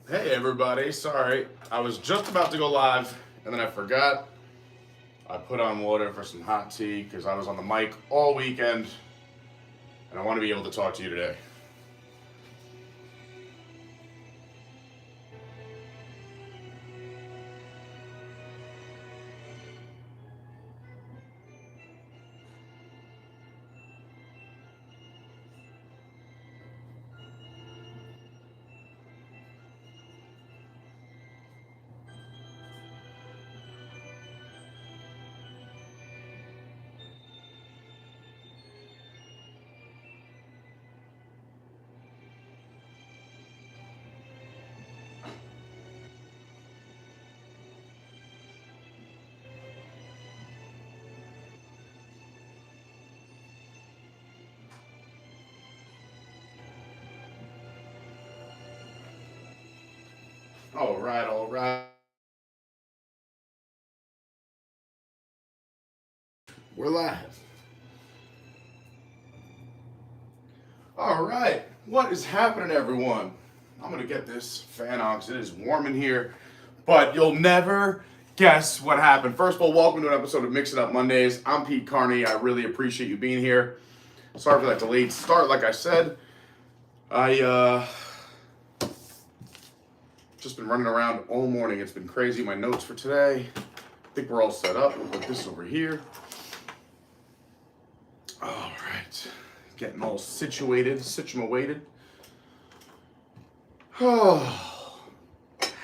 Hey everybody, sorry. I was just about to go live and then I forgot. I put on water for some hot tea because I was on the mic all weekend and I want to be able to talk to you today. All right, all right. We're live. All right, what is happening, everyone? I'm gonna get this fan on because it is warm in here, but you'll never guess what happened. First of all, welcome to an episode of Mix It Up Mondays. I'm Pete Carney. I really appreciate you being here. Sorry for that delayed start. Like I said, I just been running around all morning. It's been crazy. My notes for today. I think we're all set up. We'll put this over here. All right. Getting all situated. Oh,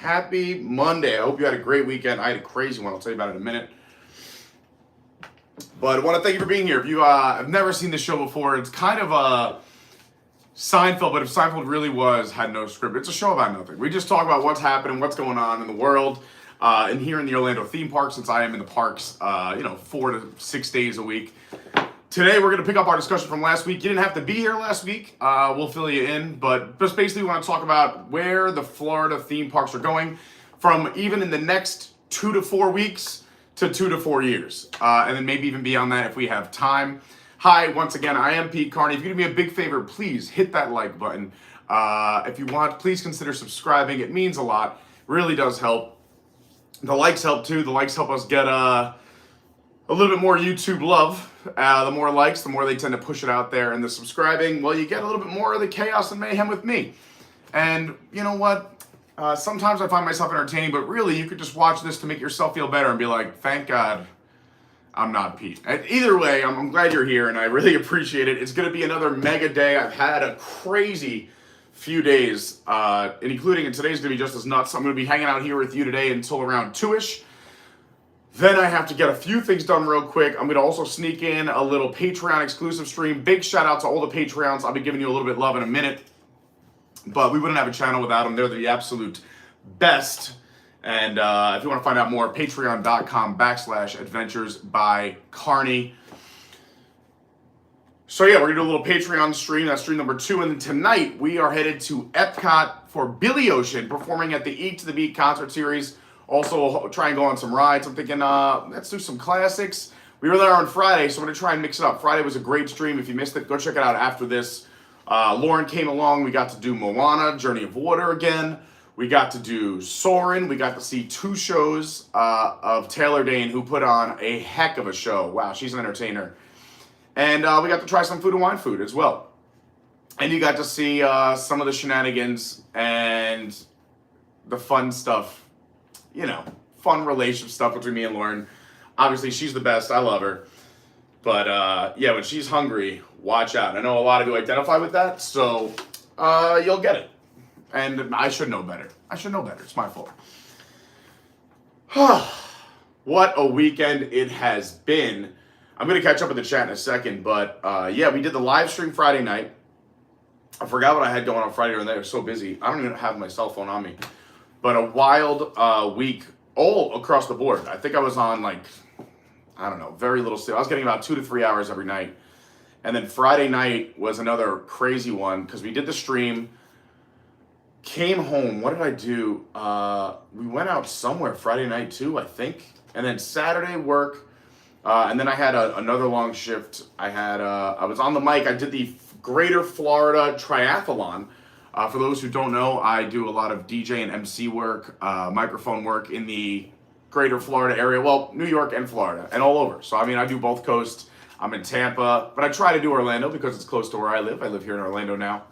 happy Monday. I hope you had a great weekend. I had a crazy one. I'll tell you about it in a minute. But I want to thank you for being here. If you have never seen this show before, it's kind of a Seinfeld, but if Seinfeld really had no script, it's a show about nothing. We just talk about what's happening, what's going on in the world, and here in the Orlando theme park, since I am in the parks, 4 to 6 days a week. Today, we're going to pick up our discussion from last week. You didn't have to be here last week. We'll fill you in, but just basically we want to talk about where the Florida theme parks are going from even in the next 2 to 4 weeks to 2 to 4 years, and then maybe even beyond that if we have time. Hi, once again, I am Pete Carney. If you do me a big favor, please hit that like button. If you want, please consider subscribing. It means a lot. Really does help. The likes help too. The likes help us get a little bit more YouTube love. The more likes, the more they tend to push it out there. And the subscribing, well, you get a little bit more of the chaos and mayhem with me. And you know what? Sometimes I find myself entertaining, but really you could just watch this to make yourself feel better and be like, thank God I'm not Pete. And either way, I'm glad you're here and I really appreciate it. It's going to be another mega day. I've had a crazy few days, including, and today's going to be just as nuts. I'm going to be hanging out here with you today until around 2-ish. Then I have to get a few things done real quick. I'm going to also sneak in a little Patreon exclusive stream. Big shout out to all the Patreons. I'll be giving you a little bit of love in a minute. But we wouldn't have a channel without them. They're the absolute best. And if you want to find out more, patreon.com/adventures by Carney. So yeah, we're going to do a little Patreon stream. That's stream number 2. And then tonight we are headed to EPCOT for Billy Ocean, performing at the Eat to the Beat concert series. Also try and go on some rides. I'm thinking, let's do some classics. We were there on Friday, so I'm going to try and mix it up. Friday was a great stream. If you missed it, go check it out after this. Lauren came along. We got to do Moana, Journey of Water again. We got to do Soarin'. We got to see 2 shows of Taylor Dane, who put on a heck of a show. Wow, she's an entertainer. And we got to try some Food and Wine food as well. And you got to see some of the shenanigans and the fun stuff. Fun relationship stuff between me and Lauren. Obviously, she's the best. I love her. But, yeah, when she's hungry, watch out. I know a lot of you identify with that, so you'll get it. And I should know better. It's my fault. What a weekend it has been. I'm going to catch up with the chat in a second, but, yeah, we did the live stream Friday night. I forgot what I had going on Friday night. I was so busy. I don't even have my cell phone on me. But a wild week all across the board. I think I was on very little sleep. I was getting about 2 to 3 hours every night. And then Friday night was another crazy one because we did the stream, came home. What did I do? We went out somewhere Friday night too, I think. And then Saturday work. And then I had another long shift. I was on the mic. I did the Greater Florida Triathlon. For those who don't know, I do a lot of DJ and MC work, microphone work in the greater Florida area. Well, New York and Florida and all over. So, I mean, I do both coasts. I'm in Tampa, but I try to do Orlando because it's close to where I live. I live here in Orlando now.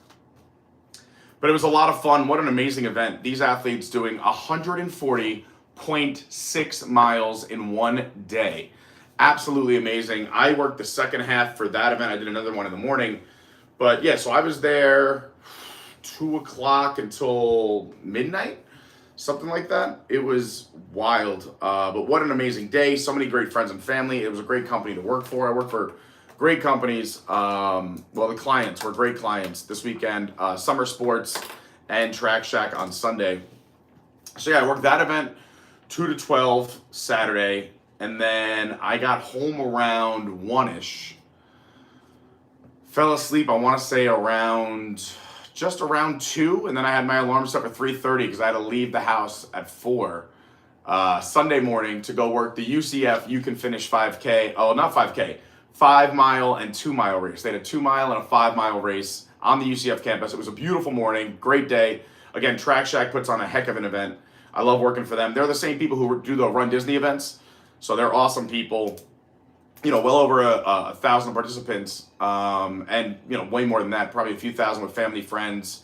But it was a lot of fun. What an amazing event. These athletes doing 140.6 miles in one day. Absolutely amazing. I worked the second half for that event. I did another one in the morning. But yeah, so I was there 2 o'clock until midnight, something like that. It was wild. But what an amazing day. So many great friends and family. It was a great company to work for. I work for great companies. Well, the clients were great clients this weekend. Summer Sports and Track Shack on Sunday. So yeah, I worked that event 2 to 12 Saturday. And then I got home around 1-ish. Fell asleep, I want to say just around 2. And then I had my alarm set for 3:30 because I had to leave the house at 4 Sunday morning to go work the UCF You Can Finish 5K. Oh, not 5K. 5 mile and 2 mile race. They had a 2 mile and a 5 mile race on the UCF campus. It was a beautiful morning, great day. Again, Track Shack puts on a heck of an event. I love working for them. They're the same people who do the Run Disney events. So they're awesome people, you know, well over 1,000 participants, and, you know, way more than that, probably a few thousand with family, friends,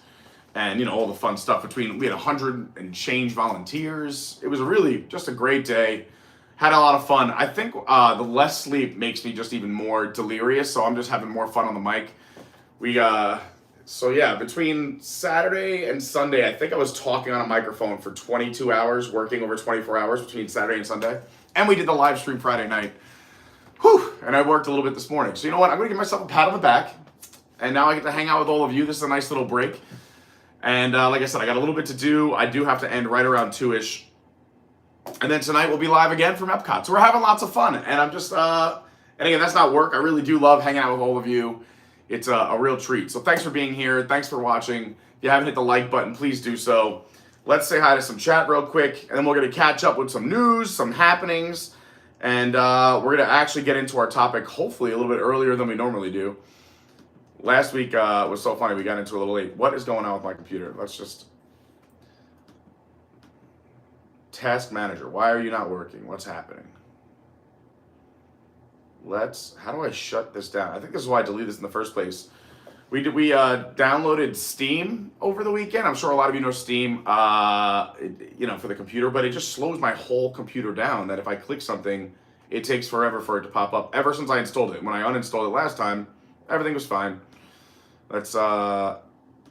and, you know, all the fun stuff we had 100 and change volunteers. It was really just a great day. Had a lot of fun. I think the less sleep makes me just even more delirious, so I'm just having more fun on the mic. So yeah, between Saturday and Sunday, I think I was talking on a microphone for 22 hours, working over 24 hours between Saturday and Sunday. And we did the live stream Friday night. Whew, and I worked a little bit this morning. So you know what? I'm going to give myself a pat on the back. And now I get to hang out with all of you. This is a nice little break. And like I said, I got a little bit to do. I do have to end right around 2-ish. And then tonight we'll be live again from EPCOT. So we're having lots of fun. And I'm just, and again, that's not work. I really do love hanging out with all of you. It's a real treat. So thanks for being here. Thanks for watching. If you haven't hit the like button, please do so. Let's say hi to some chat real quick, and then we're going to catch up with some news, some happenings, and we're going to actually get into our topic hopefully a little bit earlier than we normally do. Last week was so funny. We got into it a little late. What is going on with my computer? Let's just... Task manager. Why are you not working? What's happening? How do I shut this down? I think this is why I deleted this in the first place. We downloaded Steam over the weekend. I'm sure a lot of you know Steam, you know, for the computer, but it just slows my whole computer down that if I click something, it takes forever for it to pop up ever since I installed it. When I uninstalled it last time, everything was fine. And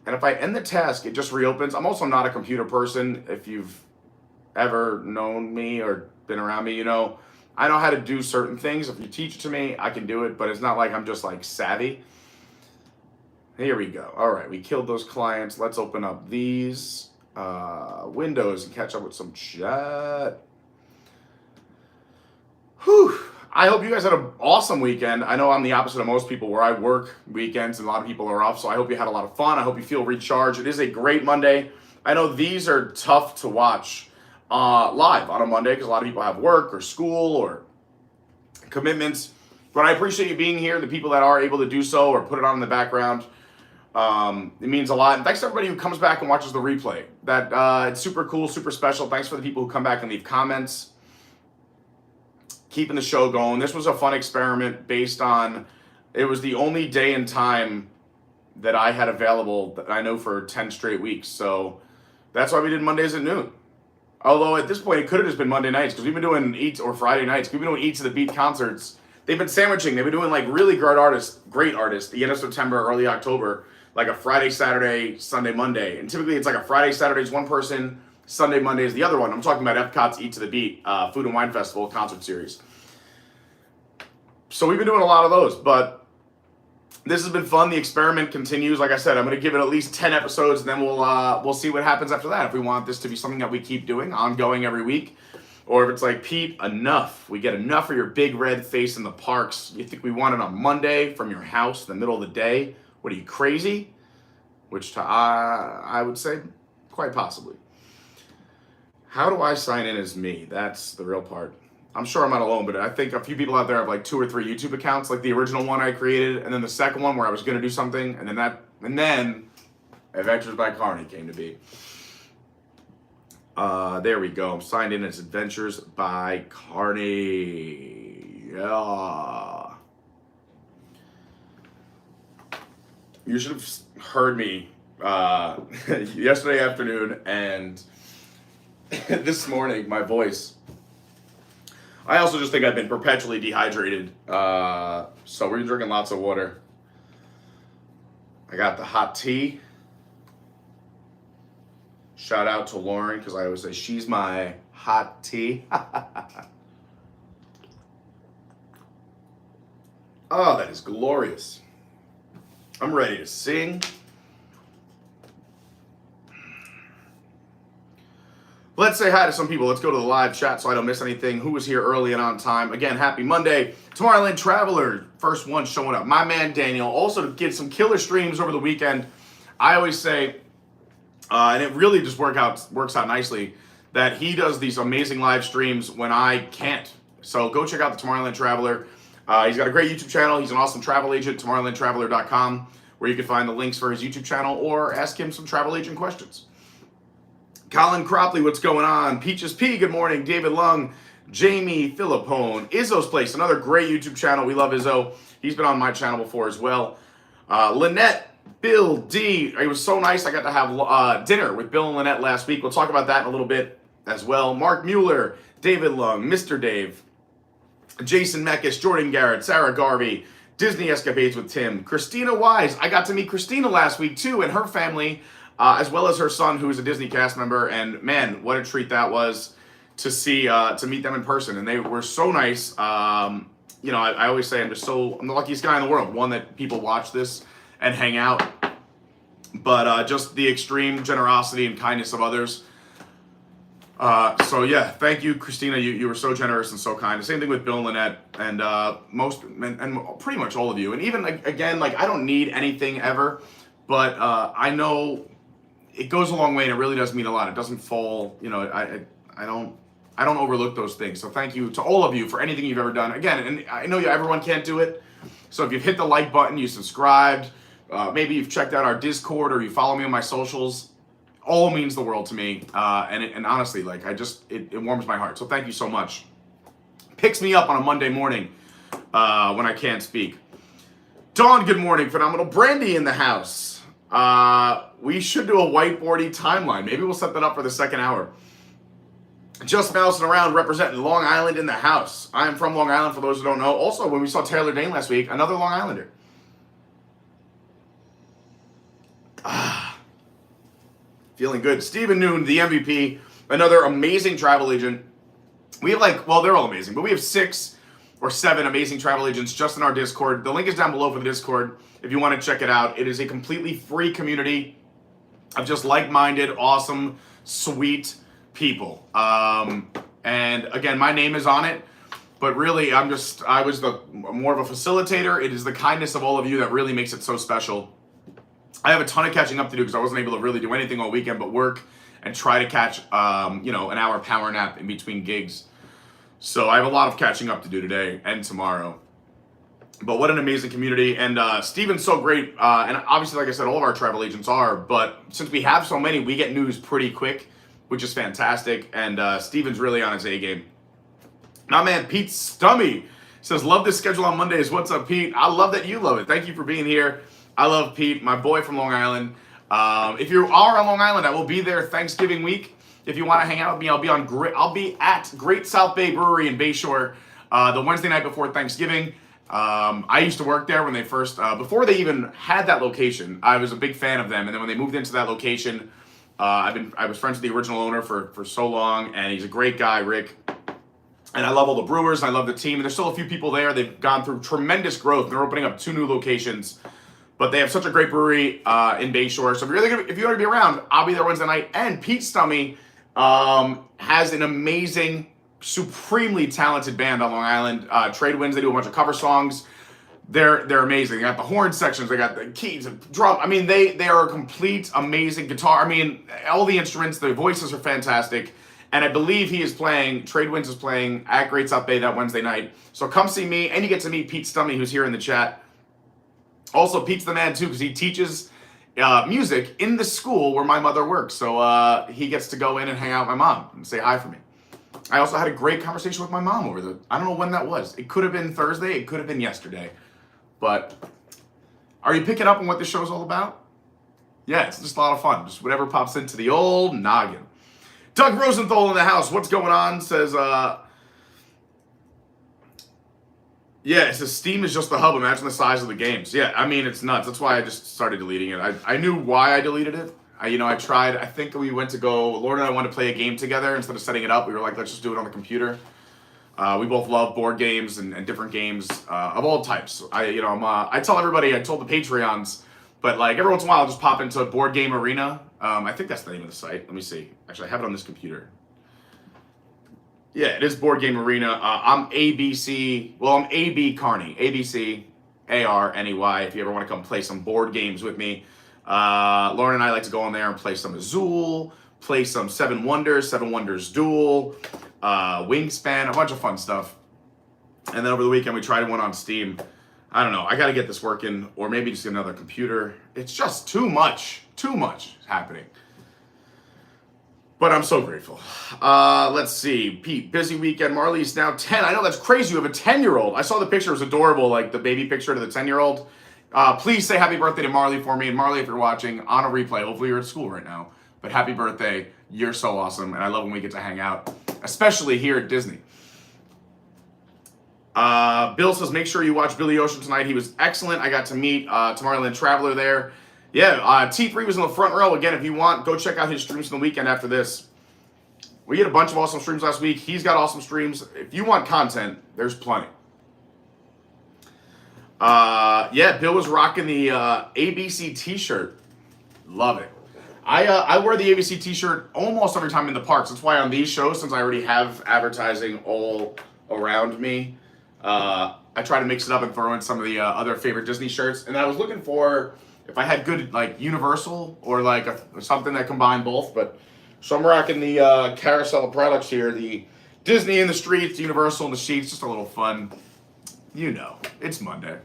if I end the task, it just reopens. I'm also not a computer person. If you've ever known me or been around me, you know, I know how to do certain things. If you teach it to me, I can do it, but it's not like I'm just like savvy. Here we go. All right, we killed those clients. Let's open up these windows and catch up with some chat. Whew. I hope you guys had an awesome weekend. I know I'm the opposite of most people where I work weekends and a lot of people are off, so I hope you had a lot of fun. I hope you feel recharged. It is a great Monday. I know these are tough to watch live on a Monday because a lot of people have work or school or commitments, but I appreciate you being here, the people that are able to do so or put it on in the background. It means a lot. And thanks to everybody who comes back and watches the replay. It's super cool, super special. Thanks for the people who come back and leave comments. Keeping the show going. This was a fun experiment based on, it was the only day and time that I had available that I know for 10 straight weeks. So that's why we did Mondays at noon. Although at this point it could have just been Monday nights because we've been doing Eats or Friday nights. We've been doing Eats of the Beat concerts. They've been sandwiching. They've been doing like really great artists, the end of September, early October, like a Friday, Saturday, Sunday, Monday. And typically it's like a Friday, Saturday is one person, Sunday, Monday is the other one. I'm talking about EPCOT's Eats of the Beat, Food and Wine Festival concert series. So we've been doing a lot of those, but this has been fun. The experiment continues. Like I said, I'm going to give it at least 10 episodes, and then we'll see what happens after that. If we want this to be something that we keep doing, ongoing every week, or if it's like, Pete, enough. We get enough of your big red face in the parks. You think we want it on Monday from your house in the middle of the day? What are you, crazy? Which I would say quite possibly. How do I sign in as me? That's the real part. I'm sure I'm not alone, but I think a few people out there have like 2 or 3 YouTube accounts, like the original one I created, and then the second one where I was going to do something, and then Adventures by Carney came to be. There we go. I'm signed in as Adventures by Carney. Yeah. You should have heard me yesterday afternoon and this morning, my voice. I also just think I've been perpetually dehydrated. So we're drinking lots of water. I got the hot tea. Shout out to Lauren, because I always say she's my hot tea. Oh, that is glorious. I'm ready to sing. Let's say hi to some people. Let's go to the live chat so I don't miss anything. Who was here early and on time? Again, happy Monday. Tomorrowland Traveler, first one showing up. My man Daniel. Also to get some killer streams over the weekend. I always say, and it really just works out nicely, that he does these amazing live streams when I can't. So go check out the Tomorrowland Traveler. He's got a great YouTube channel. He's an awesome travel agent, tomorrowlandtraveler.com, where you can find the links for his YouTube channel or ask him some travel agent questions. Colin Cropley, what's going on? Peaches P, good morning. David Lung, Jamie Philippone, Izzo's Place, another great YouTube channel. We love Izzo. He's been on my channel before as well. Lynette, Bill D. It was so nice. I got to have dinner with Bill and Lynette last week. We'll talk about that in a little bit as well. Mark Mueller, David Lung, Mr. Dave, Jason Meckis, Jordan Garrett, Sarah Garvey, Disney Escapades with Tim, Christina Wise. I got to meet Christina last week too, and her family, as well as her son, who is a Disney cast member. And man, what a treat that was to see, to meet them in person. And they were so nice. You know, I always say I'm the luckiest guy in the world. One, that people watch this and hang out, but just the extreme generosity and kindness of others. So yeah, thank you, Christina. You were so generous and so kind. The same thing with Bill and Lynette and and pretty much all of you. And even again, like, I don't need anything ever, but I know it goes a long way, and it really does mean a lot. It doesn't fall, you know. I don't overlook those things. So thank you to all of you for anything you've ever done. Again, and I know everyone can't do it. So if you've hit the like button, you subscribed, maybe you've checked out our Discord, or you follow me on my socials, all means the world to me. And honestly, like, it warms my heart. So thank you so much. Picks me up on a Monday morning when I can't speak. Dawn, good morning. Phenomenal. Brandy in the house. We should do a whiteboardy timeline. Maybe we'll set that up for the second hour. Just mousing around, representing Long Island in the house. I am from Long Island, for those who don't know. Also, when we saw Taylor Dane last week, another Long Islander. Feeling good. Stephen Noon, the MVP, another amazing travel agent. We have they're all amazing, but we have 6 or 7 amazing travel agents just in our Discord. The link is down below for the Discord if you want to check it out. It is a completely free community of just like-minded, awesome, sweet people. And again, my name is on it, but really I was more of a facilitator. It is the kindness of all of you that really makes it so special. I have a ton of catching up to do because I wasn't able to really do anything all weekend but work and try to catch, an hour power nap in between gigs. So I have a lot of catching up to do today and tomorrow. But what an amazing community. And Steven's so great. And obviously, like I said, all of our travel agents are. But since we have so many, we get news pretty quick, which is fantastic. And Steven's really on his A game. My man, Pete Stummy, says, love this schedule on Mondays. What's up, Pete? I love that you love it. Thank you for being here. I love Pete, my boy from Long Island. If you are on Long Island, I will be there Thanksgiving week. If you want to hang out with me, I'll be at Great South Bay Brewery in Bayshore the Wednesday night before Thanksgiving. I used to work there when they first, before they even had that location. I was a big fan of them, and then when they moved into that location, I was friends with the original owner for so long, and he's a great guy, Rick. And I love all the brewers, and I love the team, and there's still a few people there. They've gone through tremendous growth. They're opening up 2 new locations. But they have such a great brewery in Bayshore. So if you want to be around, I'll be there Wednesday night. And Pete Stummy has an amazing, supremely talented band on Long Island. Trade Winds, they do a bunch of cover songs. They're amazing. They got the horn sections, they got the keys and drum. I mean, they are a complete, amazing guitar. I mean, all the instruments, the voices are fantastic. And I believe Trade Winds is playing at Great South Bay that Wednesday night. So come see me, and you get to meet Pete Stummy, who's here in the chat. Also, Pete's the man, too, because he teaches music in the school where my mother works. So he gets to go in and hang out with my mom and say hi for me. I also had a great conversation with my mom I don't know when that was. It could have been Thursday. It could have been yesterday. But are you picking up on what this show's all about? Yeah, it's just a lot of fun. Just whatever pops into the old noggin. Doug Rosenthal in the house. What's going on? Says, yeah, it says Steam is just the hub. Imagine the size of the games. Yeah, I mean, it's nuts. That's why I just started deleting it. I knew why I deleted it. I tried. I think we went to go. Lauren and I wanted to play a game together instead of setting it up. We were like, let's just do it on the computer. We both love board games and different games of all types. I tell everybody. I told the Patreons, but like every once in a while, I'll just pop into Board Game Arena. I think that's the name of the site. Let me see. Actually, I have it on this computer. Yeah, it is Board Game Arena. I'm ABC. Well, I'm AB Carney. ABC ARNEY. If you ever want to come play some board games with me. Lauren and I like to go on there and play some Azul, play some Seven Wonders Duel, Wingspan, a bunch of fun stuff. And then over the weekend, we tried one on Steam. I don't know. I got to get this working, or maybe just get another computer. It's just too much happening. But I'm so grateful. Let's see. Pete, busy weekend. Marley's now 10. I know that's crazy. You have a 10-year-old. I saw the picture. It was adorable, like the baby picture to the 10-year-old. Please say happy birthday to Marley for me. And Marley, if you're watching on a replay, hopefully you're at school right now. But happy birthday. You're so awesome. And I love when we get to hang out, especially here at Disney. Bill says, make sure you watch Billy Ocean tonight. He was excellent. I got to meet Tomorrowland Traveler there. Yeah, T3 was in the front row. Again, if you want, go check out his streams from the weekend after this. We had a bunch of awesome streams last week. He's got awesome streams. If you want content, there's plenty. Yeah, Bill was rocking the ABC t-shirt. Love it. I wear the ABC t-shirt almost every time in the parks. That's why on these shows, since I already have advertising all around me, I try to mix it up and throw in some of the other favorite Disney shirts. And I was looking for if I had good like Universal or like something that combined both. But so I'm rocking the carousel of products here. The Disney in the streets, Universal in the sheets. Just a little fun. You know, it's Monday.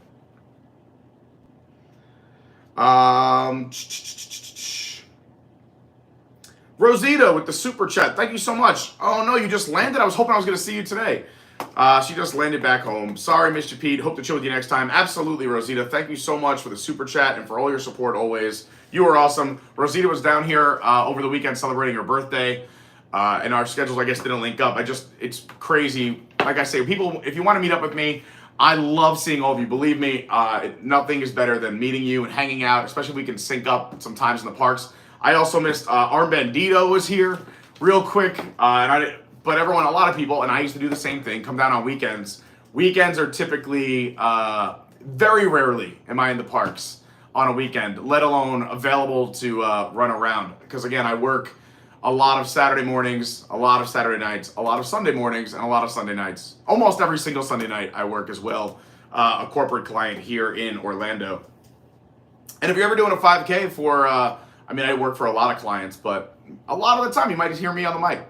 Rosita with the super chat. Thank you so much. Oh no, you just landed? I was hoping I was going to see you today. She just landed back home. Sorry, Mr. Pete. Hope to chill with you next time. Absolutely, Rosita. Thank you so much for the super chat and for all your support always. You are awesome. Rosita was down here over the weekend celebrating her birthday. And our schedules, I guess, didn't link up. It's crazy. Like I say, people, if you want to meet up with me, I love seeing all of you. Believe me, nothing is better than meeting you and hanging out, especially if we can sync up sometimes in the parks. I also missed Armbandito was here real quick. But everyone, a lot of people, and I used to do the same thing, come down on weekends. Weekends are typically, very rarely am I in the parks on a weekend, let alone available to run around. Because again, I work a lot of Saturday mornings, a lot of Saturday nights, a lot of Sunday mornings, and a lot of Sunday nights. Almost every single Sunday night I work as well, a corporate client here in Orlando. And if you're ever doing a 5K for, I work for a lot of clients, but a lot of the time you might just hear me on the mic.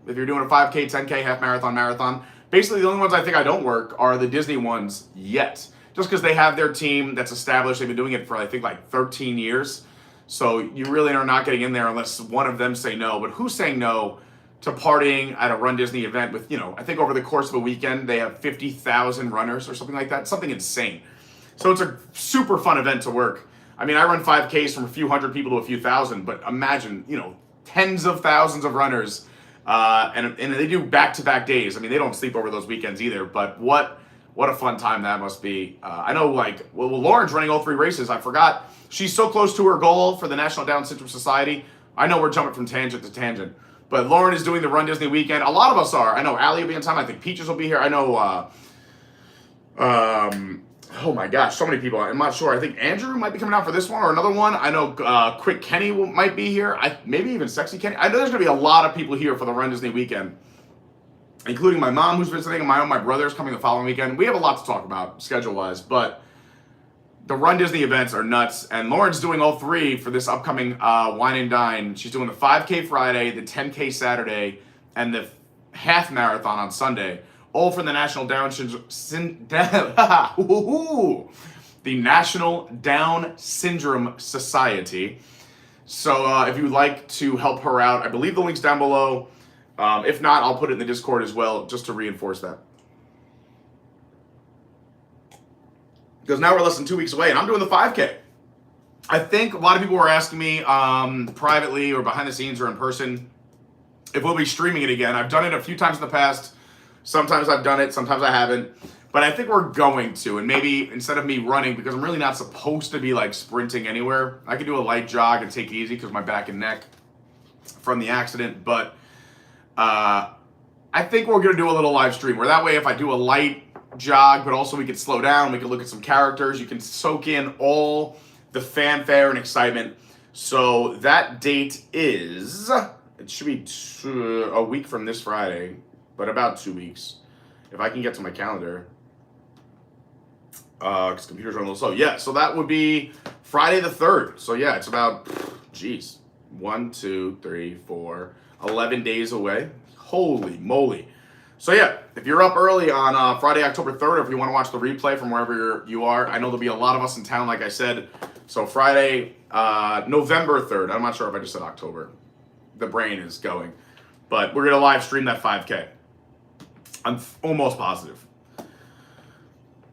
If you're doing a 5K, 10K, half marathon, basically the only ones I think I don't work are the Disney ones yet. Just because they have their team that's established. They've been doing it for, I think, like 13 years. So you really are not getting in there unless one of them say no. But who's saying no to partying at a Run Disney event with, I think over the course of a weekend, they have 50,000 runners or something like that. Something insane. So it's a super fun event to work. I run 5Ks from a few hundred people to a few thousand, but imagine, tens of thousands of runners. And they do back-to-back days. They don't sleep over those weekends either, but what a fun time that must be. I know, Lauren's running all 3 races. I forgot. She's so close to her goal for the National Down Syndrome Society. I know we're jumping from tangent to tangent, but Lauren is doing the Run Disney weekend. A lot of us are. I know Allie will be in time. I think Peaches will be here. I know, oh my gosh, so many people. I'm not sure. I think Andrew might be coming out for this one or another one. I know Quick Kenny might be here. Maybe even Sexy Kenny. I know there's going to be a lot of people here for the Run Disney weekend, including my mom who's visiting and my brother's coming the following weekend. We have a lot to talk about schedule-wise, but the Run Disney events are nuts. And Lauren's doing all 3 for this upcoming Wine and Dine. She's doing the 5K Friday, the 10K Saturday, and the half marathon on Sunday. All for the National Down Syndrome the National Down Syndrome Society. So if you would like to help her out, I believe the link's down below. If not, I'll put it in the Discord as well, just to reinforce that. Because now we're less than 2 weeks away, and I'm doing the 5K. I think a lot of people were asking me privately or behind the scenes or in person if we'll be streaming it again. I've done it a few times in the past. Sometimes I've done it, sometimes I haven't. But I think we're going to, and maybe instead of me running, because I'm really not supposed to be like sprinting anywhere, I could do a light jog and take it easy because my back and neck from the accident. But I think we're going to do a little live stream where that way if I do a light jog, but also we could slow down, we could look at some characters, you can soak in all the fanfare and excitement. So that date is, it should be a week from this Friday, but about 2 weeks. If I can get to my calendar. Because computers are a little slow. Yeah, so that would be Friday the 3rd. So yeah, it's about, 1, 2, 3, 4, 11 days away. Holy moly. So yeah, if you're up early on Friday, October 3rd, or if you want to watch the replay from wherever you are, I know there'll be a lot of us in town, like I said. So Friday, November 3rd. I'm not sure if I just said October. The brain is going. But we're going to live stream that 5K. I'm almost positive.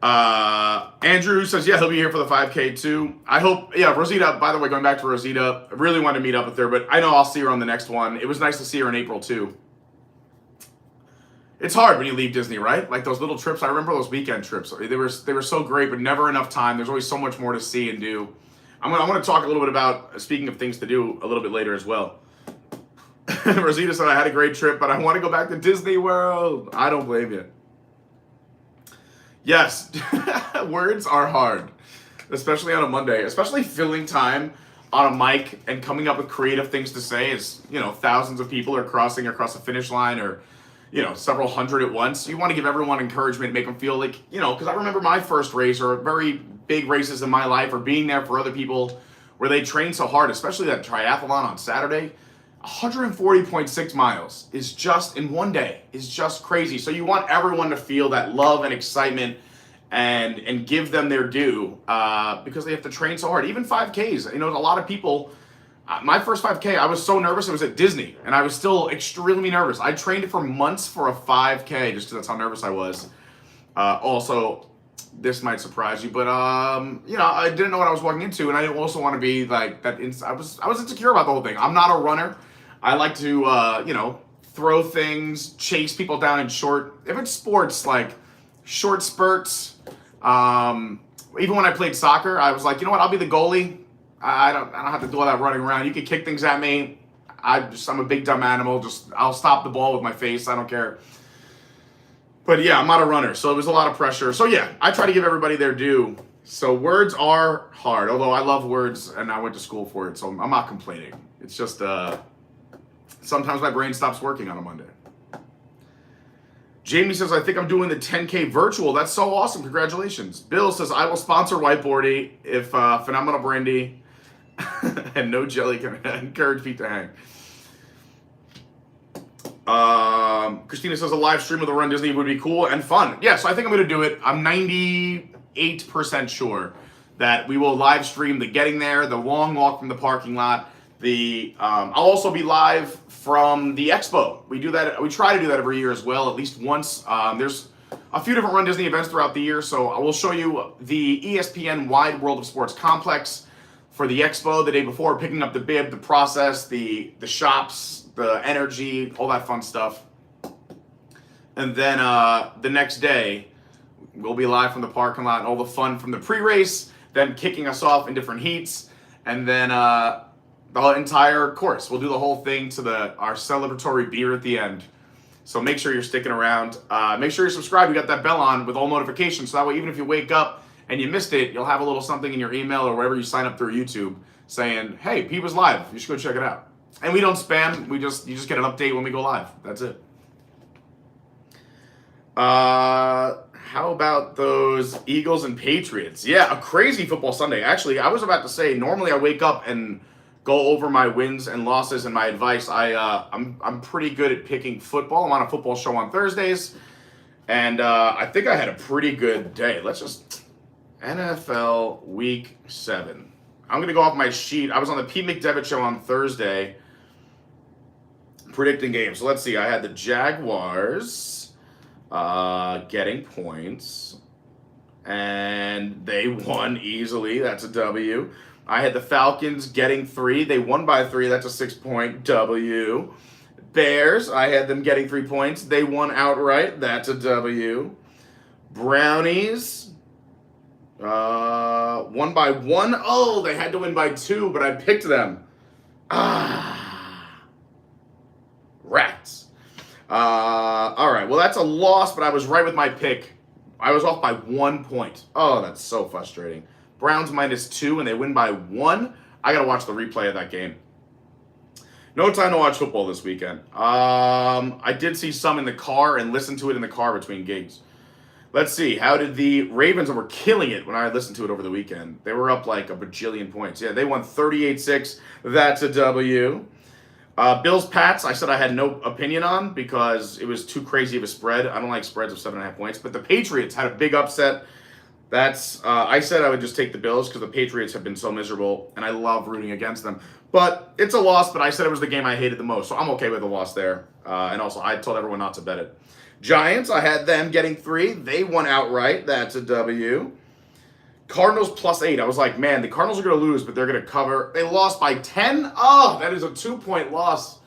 Andrew says, yeah, he'll be here for the 5K too. I hope, yeah, Rosita, by the way, going back to Rosita, I really wanted to meet up with her, but I know I'll see her on the next one. It was nice to see her in April too. It's hard when you leave Disney, right? Like those little trips. I remember those weekend trips. They were so great, but never enough time. There's always so much more to see and do. I'm gonna talk a little bit about, speaking of things to do, a little bit later as well. Rosita said, I had a great trip, but I want to go back to Disney World. I don't blame you. Yes, words are hard, especially on a Monday, especially filling time on a mic and coming up with creative things to say as, you know, thousands of people are crossing across the finish line or, you know, several hundred at once. You want to give everyone encouragement, make them feel like, you know, because I remember my first race or very big races in my life or being there for other people where they train so hard, especially that triathlon on Saturday. 140.6 miles is just in one day is just crazy. So you want everyone to feel that love and excitement and give them their due because they have to train so hard. Even 5Ks, you know, a lot of people, my first 5K, I was so nervous. It was at Disney and I was still extremely nervous. I trained for months for a 5K just because that's how nervous I was. Also, this might surprise you, but you know, I didn't know what I was walking into, and I didn't also want to be like that. I was insecure about the whole thing. I'm not a runner. I like to you know, throw things, chase people down in short. If it's sports like short spurts, even when I played soccer, I was like, you know what? I'll be the goalie. I don't have to do all that running around. You can kick things at me. I'm a big dumb animal. I'll stop the ball with my face. I don't care. But yeah, I'm not a runner, so it was a lot of pressure. So yeah, I try to give everybody their due. So words are hard, although I love words and I went to school for it, so I'm not complaining. It's just sometimes my brain stops working on a Monday. Jamie says, I think I'm doing the 10K virtual. That's so awesome. Congratulations. Bill says, I will sponsor Whiteboardy if Phenomenal Brandy and No Jelly can encourage Pete to hang. Christina says a live stream of the Run Disney would be cool and fun. Yeah, so I think I'm going to do it. I'm 98% sure that we will live stream the getting there, the long walk from the parking lot. I'll also be live from the expo. We do that. We try to do that every year as well, at least once. There's a few different Run Disney events throughout the year, so I will show you the ESPN Wide World of Sports complex for the expo the day before, picking up the bib, the process, the shops, the energy, all that fun stuff. And then the next day, we'll be live from the parking lot and all the fun from the pre-race, then kicking us off in different heats, and then the entire course. We'll do the whole thing to our celebratory beer at the end. So make sure you're sticking around. Make sure you're subscribed. You got that bell on with all notifications. So that way, even if you wake up and you missed it, you'll have a little something in your email or wherever you sign up through YouTube saying, hey, Pete was live. You should go check it out. And we don't spam. You just get an update when we go live. That's it. How about those Eagles and Patriots? Yeah, a crazy football Sunday. Actually, I was about to say, normally I wake up and go over my wins and losses and my advice. I'm pretty good at picking football. I'm on a football show on Thursdays, and I think I had a pretty good day. Let's just NFL Week 7. I'm going to go off my sheet. I was on the Pete McDevitt show on Thursday predicting games. So let's see. I had the Jaguars getting points, and they won easily. That's a W. I had the Falcons getting 3. They won by 3. That's a 6-point W. Bears, I had them getting 3 points. They won outright. That's a W. Brownies, won by 1. Oh, they had to win by 2, but I picked them. Rats. All right, well, that's a loss, but I was right with my pick. I was off by 1 point. Oh, that's so frustrating. Browns -2, and they win by 1. I got to watch the replay of that game. No time to watch football this weekend. I did see some in the car and listened to it in the car between gigs. Let's see. How did the Ravens were killing it when I listened to it over the weekend? They were up like a bajillion points. Yeah, they won 38-6. That's a W. Bills-Pats, I said I had no opinion on because it was too crazy of a spread. I don't like spreads of 7.5 points. But the Patriots had a big upset. That's I said I would just take the Bills because the Patriots have been so miserable, and I love rooting against them. But it's a loss, but I said it was the game I hated the most, so I'm okay with a loss there. And also, I told everyone not to bet it. Giants, I had them getting 3. They won outright. That's a W. Cardinals +8. I was like, man, the Cardinals are going to lose, but they're going to cover. They lost by 10. Oh, that is a 2-point loss.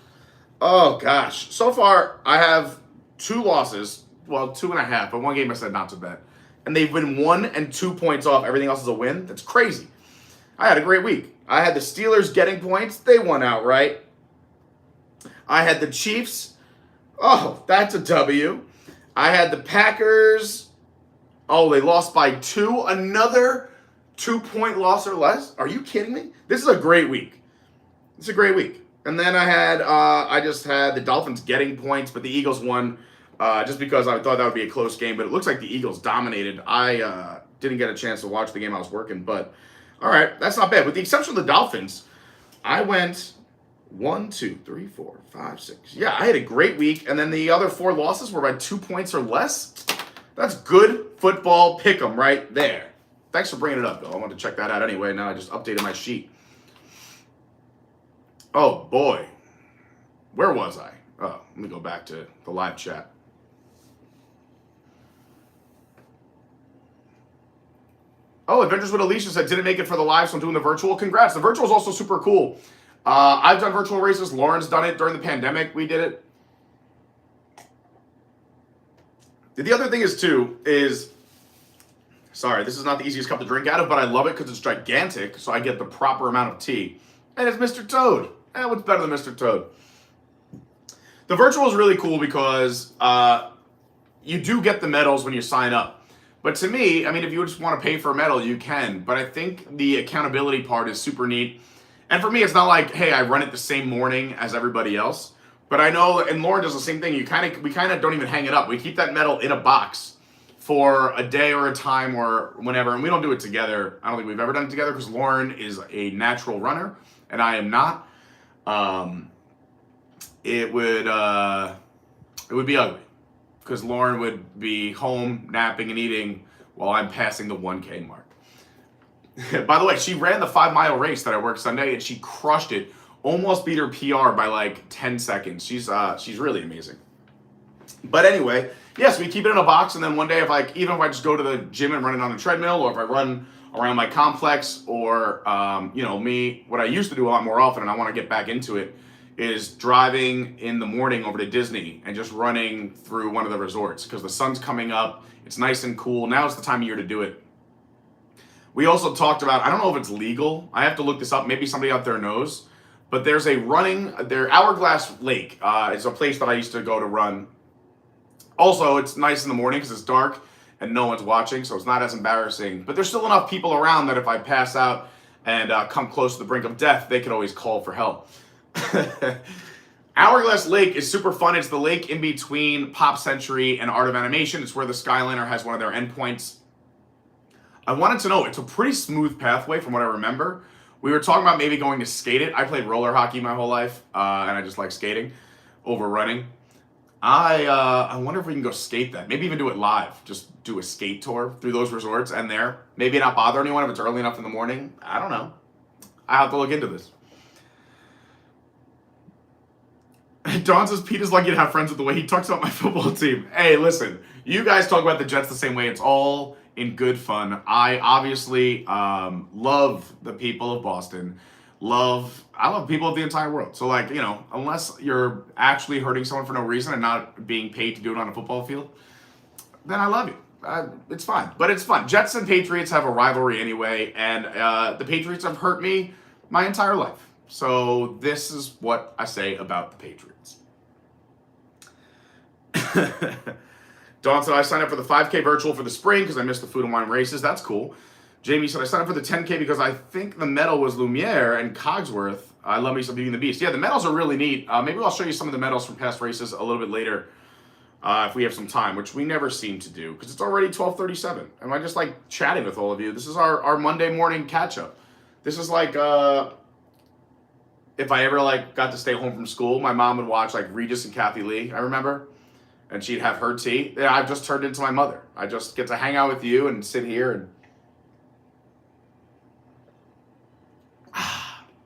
Oh, gosh. So far, I have 2 losses. Well, 2.5, but one game I said not to bet. And they've been 1 and 2 points off. Everything else is a win. That's crazy. I had a great week. I had the Steelers getting points. They won outright. I had the Chiefs. Oh, that's a W. I had the Packers. Oh, they lost by 2. Another 2-point loss or less. Are you kidding me? This is a great week. It's a great week. And then I just had the Dolphins getting points, but the Eagles won just because I thought that would be a close game. But it looks like the Eagles dominated. I didn't get a chance to watch the game. I was working, but all right, that's not bad. With the exception of the Dolphins, I went 1, 2, 3, 4, 5, 6. Yeah, I had a great week. And then the other 4 losses were by 2 points or less. That's good football pick'em right there. Thanks for bringing it up, though. I wanted to check that out anyway. Now I just updated my sheet. Oh, boy. Where was I? Oh, let me go back to the live chat. Oh, Adventures with Alicia said, didn't make it for the live, so I'm doing the virtual. Congrats. The virtual is also super cool. I've done virtual races. Lauren's done it during the pandemic. We did it. The other thing is, too, sorry, this is not the easiest cup to drink out of, but I love it because it's gigantic, so I get the proper amount of tea. And it's Mr. Toad. What's better than Mr. Toad? The virtual is really cool because you do get the medals when you sign up. But to me, I mean, if you just want to pay for a medal, you can. But I think the accountability part is super neat. And for me, it's not like, hey, I run it the same morning as everybody else. But I know, and Lauren does the same thing. We kind of don't even hang it up. We keep that medal in a box for a day or a time or whenever. And we don't do it together. I don't think we've ever done it together because Lauren is a natural runner and I am not. It would be ugly. Because Lauren would be home napping and eating while I'm passing the 1K mark. By the way, she ran the 5-mile race that I worked Sunday and she crushed it. Almost beat her PR by like 10 seconds. She's really amazing. But anyway, yes, we keep it in a box, and then one day even if I just go to the gym and run it on a treadmill, or if I run around my complex, or what I used to do a lot more often, and I want to get back into it, is driving in the morning over to Disney and just running through one of the resorts because the sun's coming up. It's nice and cool. Now is the time of year to do it. We also talked about, I don't know if it's legal. I have to look this up. Maybe somebody out there knows. But there's Hourglass Lake. It's a place that I used to go to run. Also, it's nice in the morning because it's dark and no one's watching, so it's not as embarrassing. But there's still enough people around that if I pass out and come close to the brink of death, they could always call for help. Hourglass Lake is super fun. It's the lake in between Pop Century and Art of Animation. It's where the Skyliner has one of their endpoints. I wanted to know, it's a pretty smooth pathway from what I remember. We were talking about maybe going to skate it. I played roller hockey my whole life, and I just like skating over running. I wonder if we can go skate that. Maybe even do it live. Just do a skate tour through those resorts and there. Maybe not bother anyone if it's early enough in the morning. I don't know. I have to look into this. Don says Pete is lucky to have friends with the way he talks about my football team. Hey, listen, you guys talk about the Jets the same way. It's all in good fun. I obviously love the people of Boston. I love people of the entire world. So, like, you know, unless you're actually hurting someone for no reason and not being paid to do it on a football field, then I love you. It's fine. But it's fun. Jets and Patriots have a rivalry anyway, and the Patriots have hurt me my entire life. So this is what I say about the Patriots. Dawn said, I signed up for the 5K virtual for the spring because I missed the food and wine races. That's cool. Jamie said, I signed up for the 10K because I think the medal was Lumiere and Cogsworth. I love me some Beauty and the Beast. Yeah, the medals are really neat. Maybe I'll show you some of the medals from past races a little bit later if we have some time, which we never seem to do because it's already 12:37. And I just like chatting with all of you. This is our Monday morning catch-up. This is like... if I ever like got to stay home from school, my mom would watch like Regis and Kathy Lee, I remember, and she'd have her tea. Yeah, I've just turned into my mother. I just get to hang out with you and sit here and...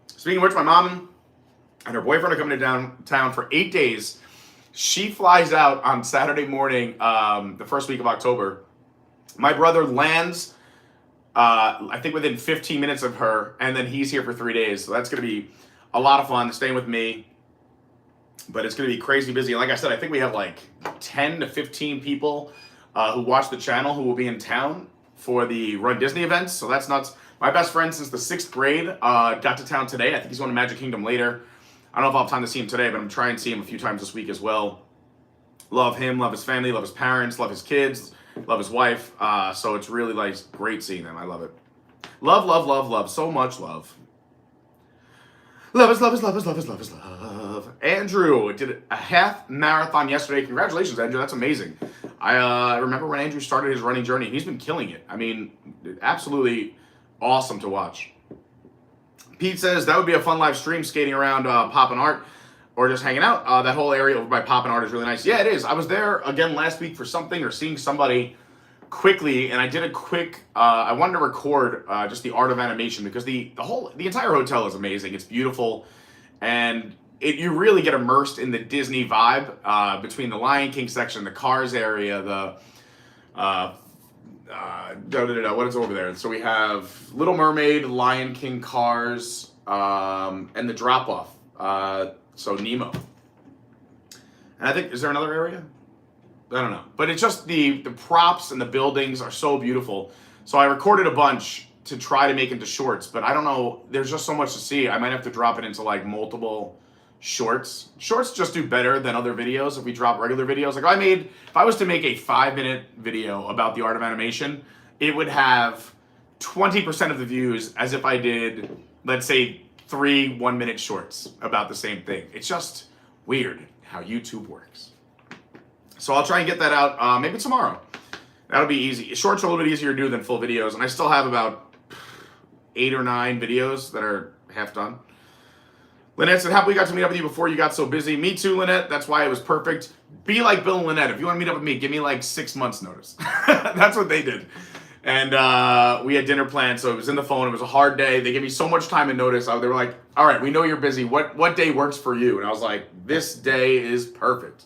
Speaking of which, my mom and her boyfriend are coming to downtown for 8 days. She flies out on Saturday morning, the first week of October. My brother lands, I think within 15 minutes of her, and then he's here for 3 days. So that's going to be a lot of fun, staying with me. But it's going to be crazy busy. And like I said, I think we have like 10 to 15 people who watch the channel who will be in town for the Run Disney events. So that's nuts. My best friend since the 6th grade got to town today. I think he's going to Magic Kingdom later. I don't know if I'll have time to see him today, but I'm trying to see him a few times this week as well. Love him, love his family, love his parents, love his kids, love his wife. So it's really like great seeing them. I love it. Love, love, love, love. So much love. Love is love is love is love is love is love. Andrew did a half marathon yesterday. Congratulations, Andrew. That's amazing. I remember when Andrew started his running journey. He's been killing it. I mean, absolutely awesome to watch. Pete says that would be a fun live stream, skating around Pop and Art or just hanging out. That whole area over by Pop and Art is really nice. Yeah, it is. I was there again last week for something or seeing somebody quickly, and I did a quick I wanted to record just the art of animation because the entire hotel is amazing. It's beautiful, and you really get immersed in the Disney vibe between the Lion King section, the Cars area, the what is over there? So we have Little Mermaid, Lion King, Cars, and the drop off. So Nemo. And I think, is there another area? I don't know. But it's just the props and the buildings are so beautiful. So I recorded a bunch to try to make into shorts, but I don't know. There's just so much to see. I might have to drop it into like multiple shorts. Shorts just do better than other videos if we drop regular videos. Like if I was to make a 5-minute video about the art of animation, it would have 20% of the views as if I did, let's say, 3 1-minute shorts about the same thing. It's just weird how YouTube works. So I'll try and get that out maybe tomorrow. That'll be easy. Shorts are a little bit easier to do than full videos, and I still have about 8 or 9 videos that are half done. Lynette said, happily got to meet up with you before you got so busy. Me too, Lynette. That's why it was perfect. Be like Bill and Lynette. If you want to meet up with me, give me like 6 months notice. That's what they did. And we had dinner planned, so it was in the phone. It was a hard day. They gave me so much time and notice. They were like, all right, we know you're busy. What day works for you? And I was like, this day is perfect.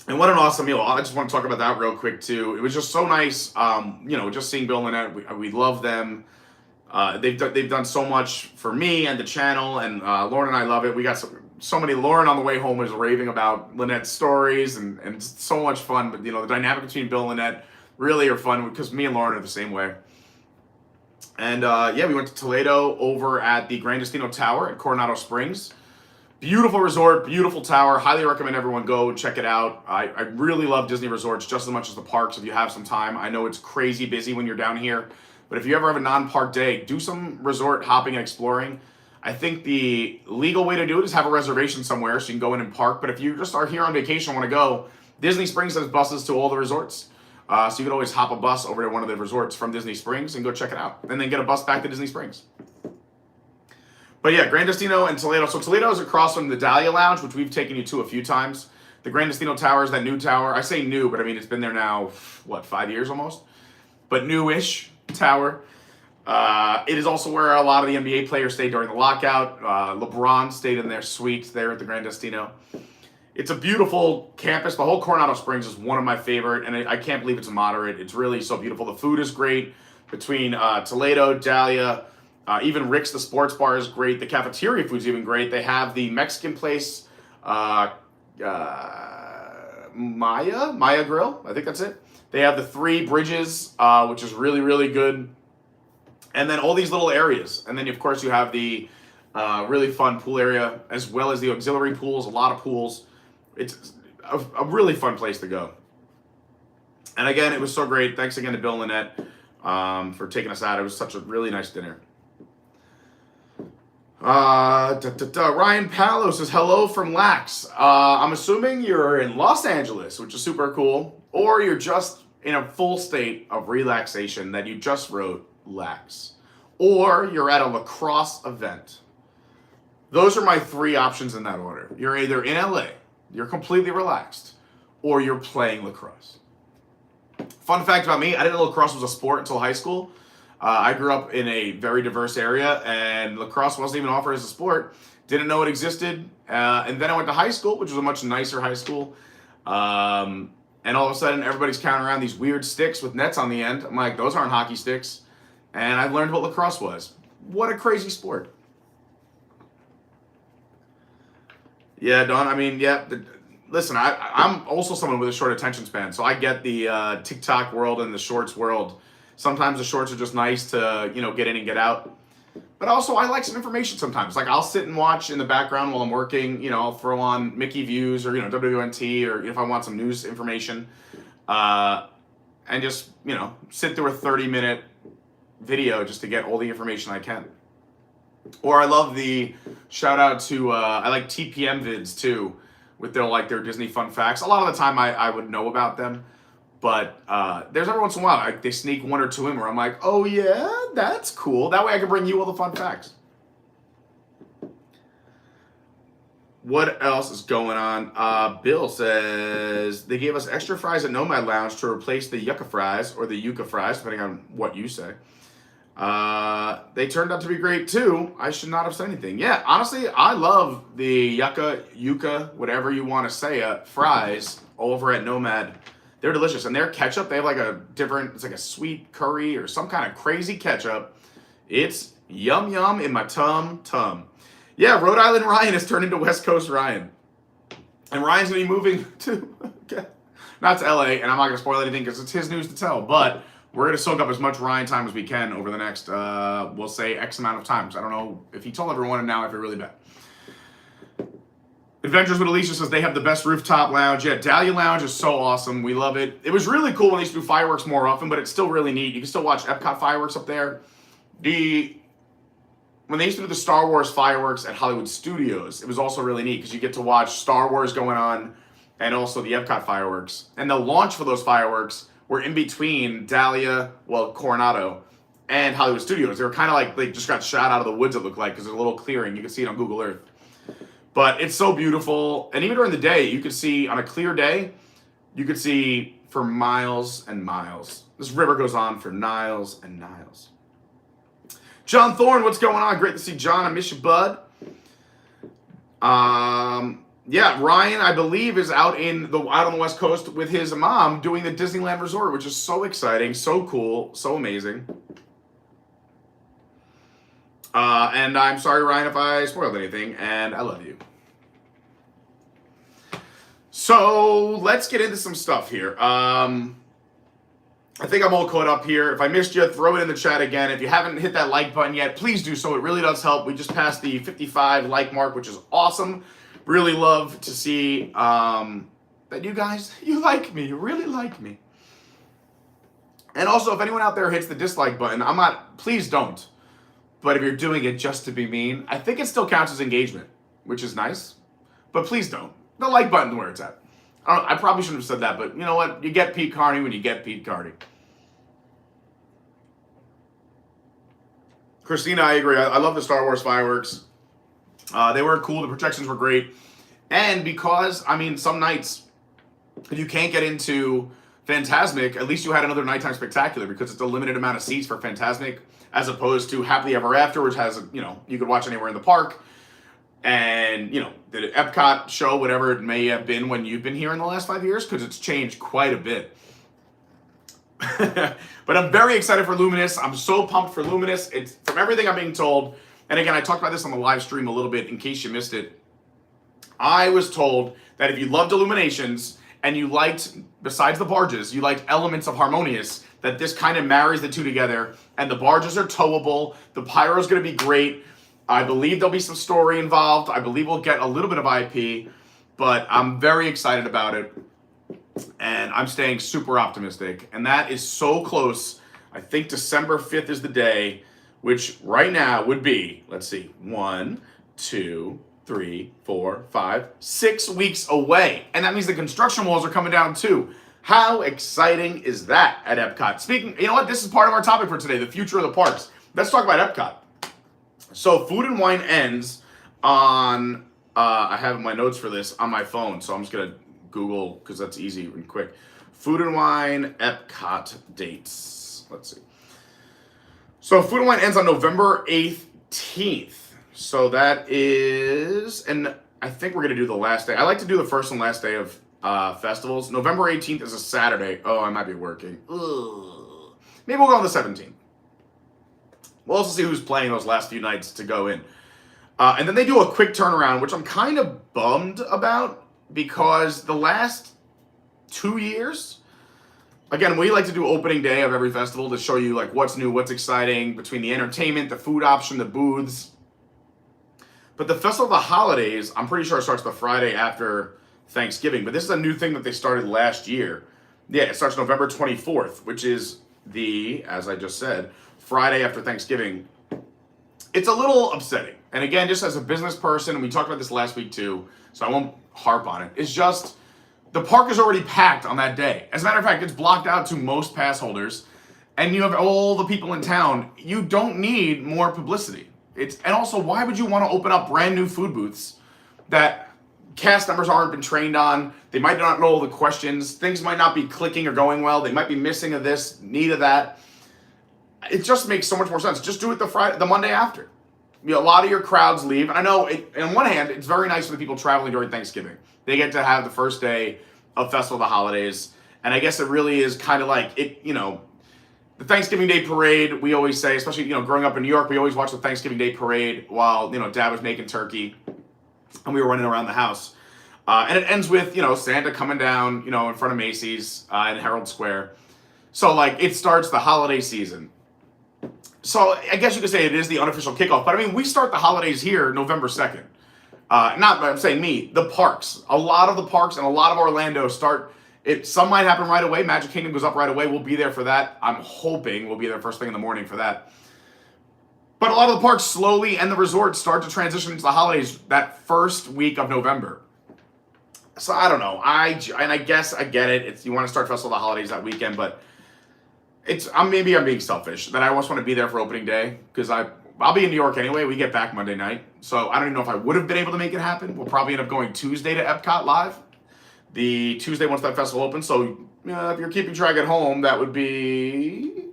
And what an awesome meal. I just want to talk about that real quick, too. It was just so nice, just seeing Bill and Lynette. We love them. They've done so much for me and the channel, and Lauren and I love it. We got so many. Lauren on the way home was raving about Lynette's stories, and it's so much fun. But, the dynamic between Bill and Lynette really are fun because me and Lauren are the same way. And, we went to Toledo over at the Gran Destino Tower at Coronado Springs. Beautiful resort, beautiful tower. Highly recommend everyone go and check it out. I really love Disney resorts just as much as the parks if you have some time. I know it's crazy busy when you're down here, but if you ever have a non-park day, do some resort hopping and exploring. I think the legal way to do it is have a reservation somewhere so you can go in and park. But if you just are here on vacation and want to go, Disney Springs has buses to all the resorts. So you can always hop a bus over to one of the resorts from Disney Springs and go check it out. And then get a bus back to Disney Springs. But yeah, Gran Destino and Toledo. So Toledo is across from the Dahlia Lounge, which we've taken you to a few times. The Grandestino Tower is that new tower. I say new, but I mean, it's been there now, what, 5 years almost? But newish tower. It is also where a lot of the NBA players stayed during the lockout. LeBron stayed in their suite there at the Grandestino. It's a beautiful campus. The whole Coronado Springs is one of my favorite, and I can't believe it's moderate. It's really so beautiful. The food is great between Toledo, Dahlia, even Rick's, the sports bar is great. The cafeteria food's even great. They have the Mexican place, Maya Grill. I think that's it. They have the Three Bridges, which is really, really good. And then all these little areas. And then, of course, you have the really fun pool area, as well as the auxiliary pools, a lot of pools. It's a really fun place to go. And again, it was so great. Thanks again to Bill and Lynette for taking us out. It was such a really nice dinner. Ryan Palo says, hello from Lax. I'm assuming you're in Los Angeles, which is super cool, or you're just in a full state of relaxation that you just wrote Lax, or you're at a lacrosse event. Those are my three options in that order. You're either in LA, you're completely relaxed, or you're playing lacrosse. Fun fact about me, I didn't know lacrosse was a sport until high school. I grew up in a very diverse area, and lacrosse wasn't even offered as a sport. Didn't know it existed. And then I went to high school, which was a much nicer high school. And all of a sudden, everybody's counting around these weird sticks with nets on the end. I'm like, those aren't hockey sticks. And I learned what lacrosse was. What a crazy sport. Yeah, Don, I mean, yeah. Listen, I'm also someone with a short attention span, so I get the TikTok world and the shorts world. Sometimes the shorts are just nice to, get in and get out. But also, I like some information sometimes. Like, I'll sit and watch in the background while I'm working. I'll throw on Mickey Views or, WNT, or if I want some news information. And just, sit through a 30-minute video just to get all the information I can. Or I love the shout out to, I like TPM vids too, with their Disney Fun Facts. A lot of the time I would know about them. But there's every once in a while, they sneak one or two in where I'm like, oh yeah, that's cool. That way I can bring you all the fun facts. What else is going on? Bill says, they gave us extra fries at Nomad Lounge to replace the yucca fries, or the yucca fries, depending on what you say. They turned out to be great too. I should not have said anything. Yeah, honestly, I love the yucca, whatever you want to say, fries over at Nomad. They're delicious. And their ketchup, they have it's like a sweet curry or some kind of crazy ketchup. It's yum yum in my tum. Yeah, Rhode Island Ryan has turned into West Coast Ryan. And Ryan's going to be moving not to LA, and I'm not going to spoil anything because it's his news to tell, but we're going to soak up as much Ryan time as we can over the next, we'll say, X amount of times. I don't know if he told everyone, and now I feel really bad. Adventures with Alicia says they have the best rooftop lounge. Yeah, Dahlia Lounge is so awesome. We love it. It was really cool when they used to do fireworks more often, but it's still really neat. You can still watch EPCOT fireworks up there. When they used to do the Star Wars fireworks at Hollywood Studios, it was also really neat because you get to watch Star Wars going on and also the EPCOT fireworks. And the launch for those fireworks were in between Dahlia, Coronado, and Hollywood Studios. They were kind of like they just got shot out of the woods, it looked like, because there's a little clearing. You can see it on Google Earth. But it's so beautiful. And even during the day, you could see, on a clear day, you could see for miles and miles. This river goes on for miles and miles. John Thorne, what's going on? Great to see John. I miss you, bud. Yeah, Ryan, I believe, is out on the West Coast with his mom doing the Disneyland Resort, which is so exciting, so cool, so amazing. And I'm sorry, Ryan, if I spoiled anything, and I love you. So let's get into some stuff here. I think I'm all caught up here. If I missed you, throw it in the chat again. If you haven't hit that like button yet, please do so. It really does help. We just passed the 55 like mark, which is awesome. Really love to see that you guys, you like me. You really like me. And also, if anyone out there hits the dislike button, please don't. But if you're doing it just to be mean, I think it still counts as engagement, which is nice. But please don't. The like button where it's at. I probably shouldn't have said that, but you know what? You get Pete Carney when you get Pete Carney. Christina, I agree. I love the Star Wars fireworks. They were cool. The projections were great. And because, I mean, some nights, if you can't get into Fantasmic, at least you had another nighttime spectacular, because it's a limited amount of seats for Fantasmic, as opposed to Happily Ever After, which has, you could watch anywhere in the park. And, the EPCOT show, whatever it may have been when you've been here in the last 5 years, because it's changed quite a bit. But I'm very excited for Luminous. I'm so pumped for Luminous. It's from everything I'm being told. And again, I talked about this on the live stream a little bit in case you missed it. I was told that if you loved Illuminations and you liked, besides the barges, you liked elements of Harmonious, that this kind of marries the two together. And the barges are towable. The pyro is going to be great. I believe there'll be some story involved. I believe we'll get a little bit of IP. But I'm very excited about it. And I'm staying super optimistic. And that is so close. I think December 5th is the day, which right now would be, let's see, 1, 2, 3, 4, 5, 6 weeks away. And that means the construction walls are coming down too. How exciting is that at EPCOT? Speaking, you know what? This is part of our topic for today, the future of the parks. Let's talk about EPCOT. So Food and Wine ends on, I have my notes for this on my phone, so I'm just going to Google, because that's easy and quick. Food and Wine EPCOT dates. Let's see. So Food and Wine ends on November 18th. So that is, and I think we're going to do the last day. I like to do the first and last day of festivals. November 18th is a Saturday. Oh, I might be working. Ugh. Maybe we'll go on the 17th. We'll also see who's playing those last few nights to go in. And then they do a quick turnaround, which I'm kind of bummed about, because the last 2 years, again, we like to do opening day of every festival to show you like what's new, what's exciting between the entertainment, the food option, the booths. But the Festival of the Holidays, I'm pretty sure it starts the Friday after Thanksgiving. But this is a new thing that they started last year. Yeah, it starts November 24th, which is the, as I just said, Friday after Thanksgiving. It's a little upsetting. And again, just as a business person, and we talked about this last week too, so I won't harp on it. It's just, the park is already packed on that day. As a matter of fact, it's blocked out to most pass holders. And you have all the people in town. You don't need more publicity. And also, why would you want to open up brand new food booths that cast members aren't been trained on? They might not know all the questions. Things might not be clicking or going well. They might be missing of this, need of that. It just makes so much more sense. Just do it the Monday after. A lot of your crowds leave. And I know, on one hand, it's very nice for the people traveling during Thanksgiving. They get to have the first day of Festival of the Holidays. And I guess it really is kind of like, the Thanksgiving Day parade, we always say, especially, growing up in New York, we always watched the Thanksgiving Day parade while, Dad was making turkey and we were running around the house. And it ends with, Santa coming down, in front of Macy's in Herald Square. So, it starts the holiday season. So, I guess you could say it is the unofficial kickoff. But, we start the holidays here November 2nd. I'm saying me, the parks. A lot of the parks and a lot of Orlando start... Some might happen right away. Magic Kingdom goes up right away. We'll be there for that. I'm hoping we'll be there first thing in the morning for that. But a lot of the parks slowly and the resorts start to transition into the holidays that first week of November. So I don't know. I guess I get it. You want to start Festival of the Holidays that weekend, but maybe I'm being selfish that I always want to be there for opening day, because I'll be in New York anyway. We get back Monday night, so I don't even know if I would have been able to make it happen. We'll probably end up going Tuesday to EPCOT live. The Tuesday once that festival opens. So if you're keeping track at home, that would be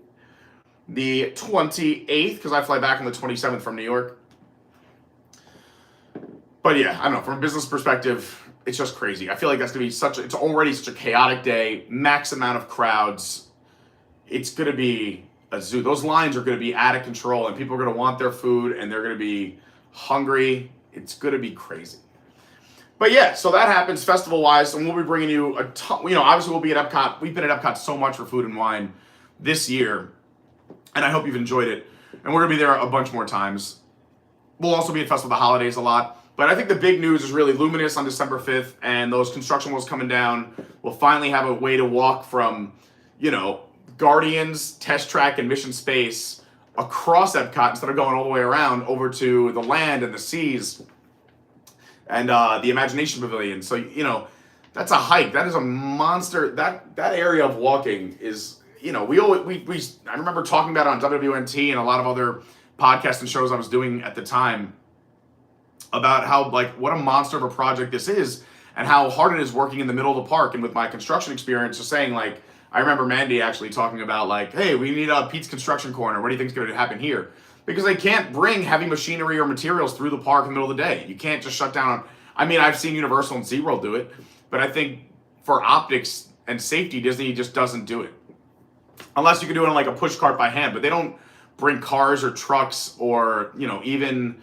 the 28th, because I fly back on the 27th from New York. But yeah, I don't know. From a business perspective, it's just crazy. I feel like that's going to be it's already such a chaotic day, max amount of crowds. It's going to be a zoo. Those lines are going to be out of control, and people are going to want their food, and they're going to be hungry. It's going to be crazy. But yeah, so that happens festival-wise, and we'll be bringing you a ton. Obviously we'll be at EPCOT. We've been at EPCOT so much for Food and Wine this year, and I hope you've enjoyed it. And we're going to be there a bunch more times. We'll also be at Festival of the Holidays a lot. But I think the big news is really Luminous on December 5th, and those construction walls coming down. We'll finally have a way to walk from, Guardians, Test Track, and Mission Space across EPCOT instead of going all the way around over to the land and the seas. And the Imagination Pavilion. So, that's a hike. That is a monster. That area of walking is, I remember talking about it on WWNT and a lot of other podcasts and shows I was doing at the time. about how, like, what a monster of a project this is and how hard it is working in the middle of the park. And with my construction experience, just saying, like, I remember Mandy actually talking about, like, hey, we need a Pete's Construction Corner. What do you think is going to happen here? Because they can't bring heavy machinery or materials through the park in the middle of the day. You can't just shut down. I mean, I've seen Universal and SeaWorld do it, but I think for optics and safety, Disney just doesn't do it. Unless you can do it on like a push cart by hand, but they don't bring cars or trucks or, you know, even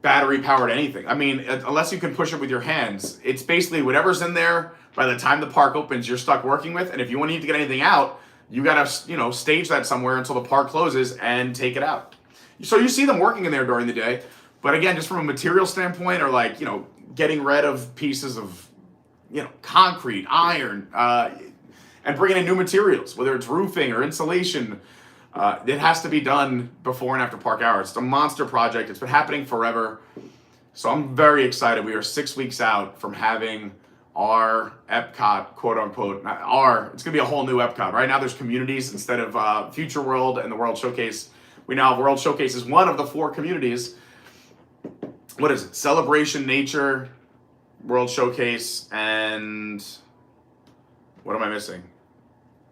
battery powered anything. I mean, unless you can push it with your hands, it's basically whatever's in there by the time the park opens, you're stuck working with. And if you need to get anything out, you got to, you know, stage that somewhere until the park closes and take it out. So you see them working in there during the day. But again, just from a material standpoint, or like, you know, getting rid of pieces of, you know, concrete, iron, and bringing in new materials, whether it's roofing or insulation, it has to be done before and after park hours. It's a monster project. It's been happening forever. So I'm very excited. We are 6 weeks out from having our EPCOT, quote unquote, it's going to be a whole new EPCOT. Right now there's communities instead of Future World and the World Showcase. We now have World Showcase is one of the 4 communities. What is it? Celebration, Nature, World Showcase, and what am I missing?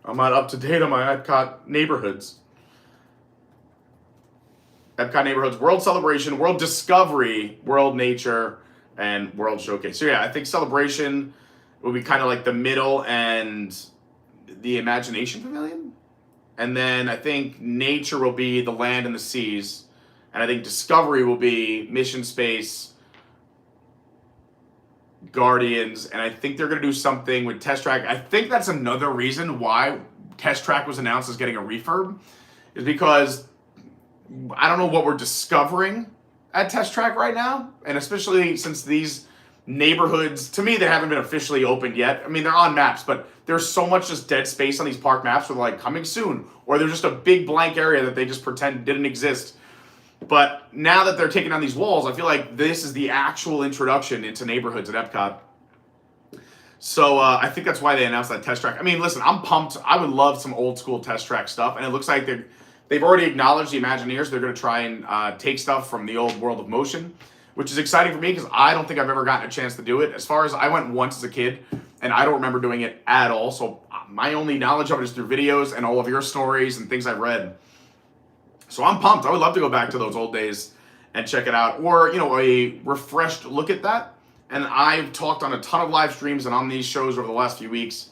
I'm not up to date on my EPCOT neighborhoods. EPCOT neighborhoods, World Celebration, World Discovery, World Nature, and World Showcase. So yeah, I think Celebration will be kind of like the middle and the Imagination Pavilion. And then I think Nature will be the land and the seas. And I think Discovery will be Mission Space, Guardians, and I think they're going to do something with Test Track. I think that's another reason why Test Track was announced as getting a refurb, is because I don't know what we're discovering at Test Track right now, and especially since these neighborhoods, to me, they haven't been officially opened yet. I mean, they're on maps, but there's so much just dead space on these park maps with like coming soon, or there's just a big blank area that they just pretend didn't exist. But now that they're taking down these walls, I feel like this is the actual introduction into neighborhoods at EPCOT. So I think that's why they announced that Test Track. I mean, listen, I'm pumped. I would love some old school Test Track stuff. And it looks like they've already acknowledged the Imagineers. They're going to try and take stuff from the old World of Motion, which is exciting for me because I don't think I've ever gotten a chance to do it. As far as I went once as a kid, and I don't remember doing it at all. So my only knowledge of it is through videos and all of your stories and things I've read. So I'm pumped. I would love to go back to those old days and check it out, or, you know, a refreshed look at that. And I've talked on a ton of live streams and on these shows over the last few weeks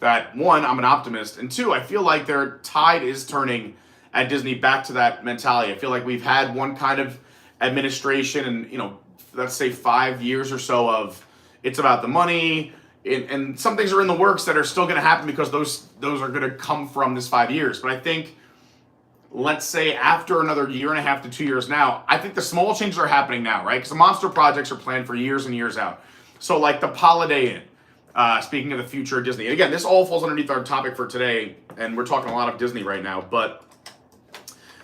that, one, I'm an optimist, and two, I feel like their tide is turning at Disney back to that mentality. I feel like we've had one kind of administration and, you know, let's say 5 years or so of it's about the money, and some things are in the works that are still going to happen because those are going to come from this 5 years. But I think, let's say after another year and a half to 2 years now, I think the small changes are happening now, right? Because the monster projects are planned for years and years out. So like the Holiday Inn, speaking of the future of Disney. And again, this all falls underneath our topic for today, and we're talking a lot of Disney right now. But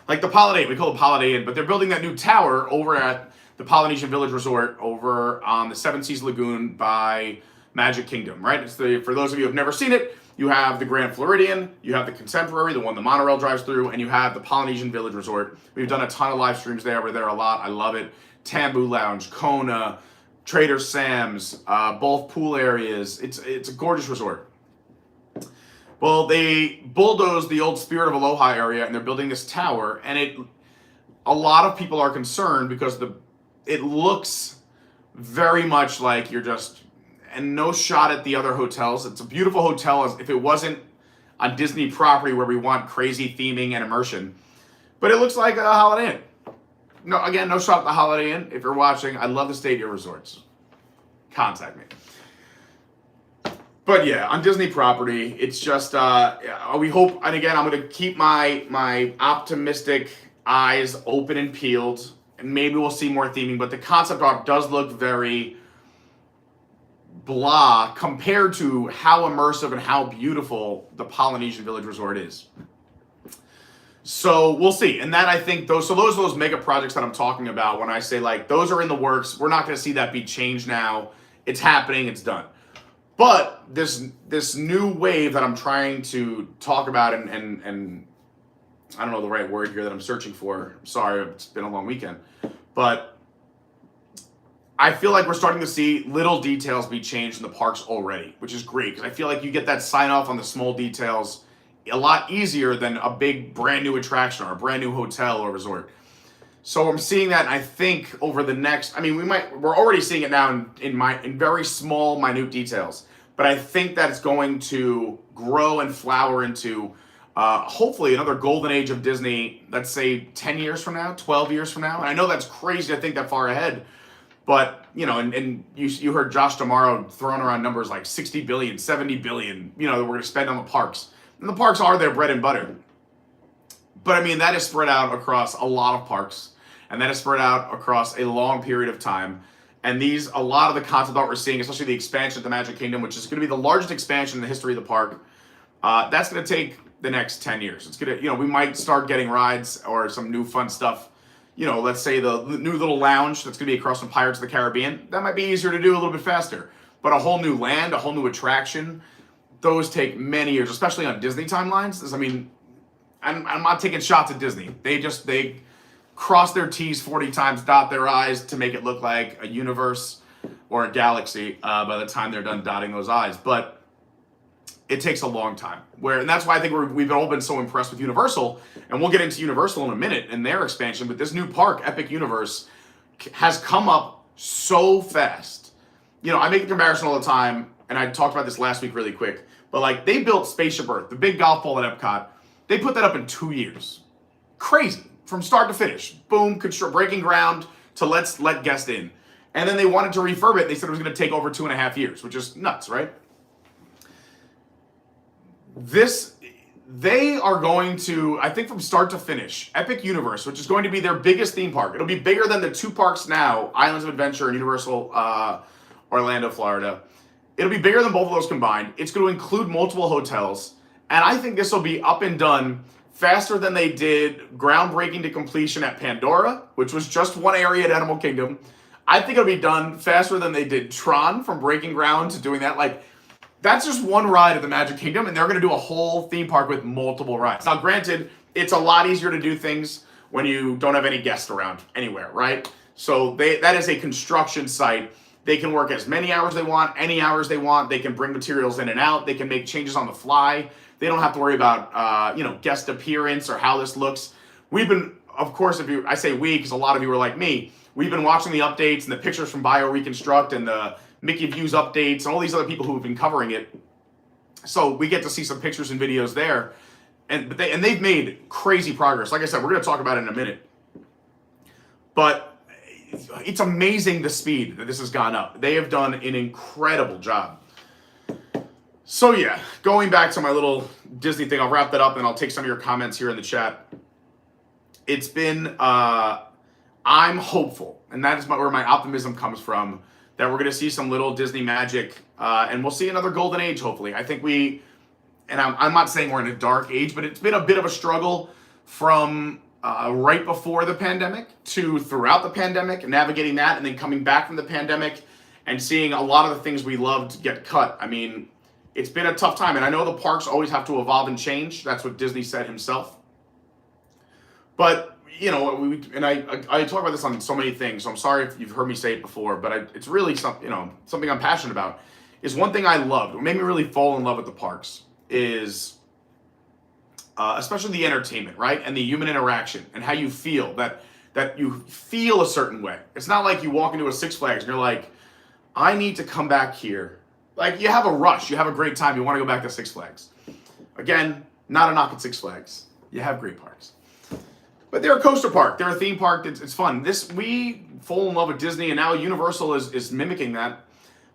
like the Holiday Inn, we call it Holiday Inn, but they're building that new tower over at the Polynesian Village Resort over on the Seven Seas Lagoon by Magic Kingdom, right? It's for those of you who have never seen it, you have the Grand Floridian, you have the Contemporary, the one the monorail drives through, and you have the Polynesian Village Resort. We've done a ton of live streams there. We're there a lot. I love it. Tambu Lounge, Kona, Trader Sam's, both pool areas. It's a gorgeous resort. Well, they bulldozed the old Spirit of Aloha area, and they're building this tower, and a lot of people are concerned because it looks very much like you're just, and no shot at the other hotels. It's a beautiful hotel as if it wasn't on Disney property where we want crazy theming and immersion. But it looks like a Holiday Inn. No, again, no shot at the Holiday Inn. If you're watching, I love to stay at your resorts. Contact me. But yeah, on Disney property, it's just, we hope, and again, I'm going to keep my optimistic eyes open and peeled, and maybe we'll see more theming, but the concept art does look very blah compared to how immersive and how beautiful the Polynesian Village Resort is. So we'll see. And that, I think, those are those mega projects that I'm talking about when I say, like, those are in the works. We're not going to see that be changed now. It's happening. It's done. But this new wave that I'm trying to talk about and I don't know the right word here that I'm searching for. I'm sorry, it's been a long weekend. But I feel like we're starting to see little details be changed in the parks already, which is great because I feel like you get that sign off on the small details a lot easier than a big brand new attraction or a brand new hotel or resort. So I'm seeing that, and I think over the next, I mean, we're already seeing it now in very small, minute details. But I think that it's going to grow and flower into hopefully another golden age of Disney, let's say 10 years from now, 12 years from now. And I know that's crazy to think that far ahead, but, you know, and you heard Josh tomorrow throwing around numbers like 60 billion, 70 billion, you know, that we're going to spend on the parks. And the parks are their bread and butter. But I mean, that is spread out across a lot of parks, and that is spread out across a long period of time. And a lot of the concept art we're seeing, especially the expansion of the Magic Kingdom, which is going to be the largest expansion in the history of the park, that's going to take the next 10 years. It's going to, you know, we might start getting rides or some new fun stuff. You know, let's say the new little lounge that's going to be across from Pirates of the Caribbean. That might be easier to do a little bit faster. But a whole new land, a whole new attraction, those take many years, especially on Disney timelines. I mean, I'm not taking shots at Disney. They cross their T's 40 times, dot their I's to make it look like a universe or a galaxy by the time they're done dotting those I's. But it takes a long time. And that's why I think we've all been so impressed with Universal. And we'll get into Universal in a minute and their expansion. But this new park, Epic Universe, has come up so fast. You know, I make a comparison all the time, and I talked about this last week really quick. But like, they built Spaceship Earth, the big golf ball at Epcot. They put that up in 2 years. Crazy. From start to finish. Boom, breaking ground to let's let guests in. And then they wanted to refurb it. They said it was going to take over 2.5 years, which is nuts, right? They are going to, I think from start to finish, Epic Universe, which is going to be their biggest theme park. It'll be bigger than the 2 parks now, Islands of Adventure and Universal Orlando, Florida. It'll be bigger than both of those combined. It's going to include multiple hotels. And I think this will be up and done faster than they did groundbreaking to completion at Pandora, which was just one area at Animal Kingdom. I think it'll be done faster than they did Tron, from breaking ground to doing that. Like, that's just one ride at the Magic Kingdom, and they're going to do a whole theme park with multiple rides. Now, granted, it's a lot easier to do things when you don't have any guests around anywhere, right? So that is a construction site. They can work as many hours they want, any hours they want. They can bring materials in and out. They can make changes on the fly. They don't have to worry about, guest appearance or how this looks. We've been, of course, I say we, because a lot of you are like me, we've been watching the updates and the pictures from BioReconstruct and the Mickey Views updates and all these other people who have been covering it. So we get to see some pictures and videos there. And they've made crazy progress. Like I said, we're going to talk about it in a minute. But it's amazing the speed that this has gone up. They have done an incredible job. So yeah, going back to my little Disney thing, I'll wrap that up and I'll take some of your comments here in the chat. It's been, I'm hopeful, and that is where my optimism comes from, that we're going to see some little Disney magic, and we'll see another golden age, hopefully. I think I'm not saying we're in a dark age, but it's been a bit of a struggle from right before the pandemic to throughout the pandemic, navigating that, and then coming back from the pandemic and seeing a lot of the things we loved get cut. I mean, it's been a tough time, and I know the parks always have to evolve and change. That's what Disney said himself. But, you know, I talk about this on so many things, so I'm sorry if you've heard me say it before, but it's really something I'm passionate about. Is one thing I loved, what made me really fall in love with the parks, is especially the entertainment, right? And the human interaction and how you feel, that you feel a certain way. It's not like you walk into a Six Flags and you're like, I need to come back here. Like, you have a rush, you have a great time, you want to go back to Six Flags. Again, not a knock at Six Flags. You have great parks. But they're a coaster park, they're a theme park, it's fun. We fall in love with Disney, and now Universal is mimicking that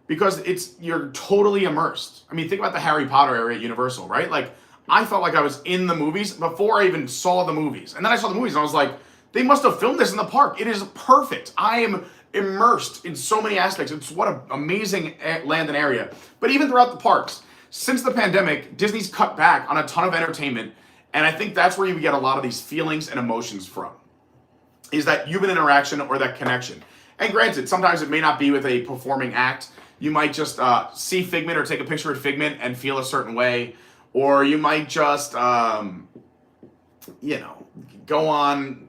because you're totally immersed. I mean, think about the Harry Potter area at Universal, right? Like, I felt like I was in the movies before I even saw the movies. And then I saw the movies and I was like, they must have filmed this in the park. It is perfect. I am immersed in so many aspects. It's what an amazing land and area. But even throughout the parks, since the pandemic, Disney's cut back on a ton of entertainment. And I think that's where you get a lot of these feelings and emotions from, is that human interaction or that connection. And granted, sometimes it may not be with a performing act. You might just see Figment or take a picture of Figment and feel a certain way. Or you might just, go on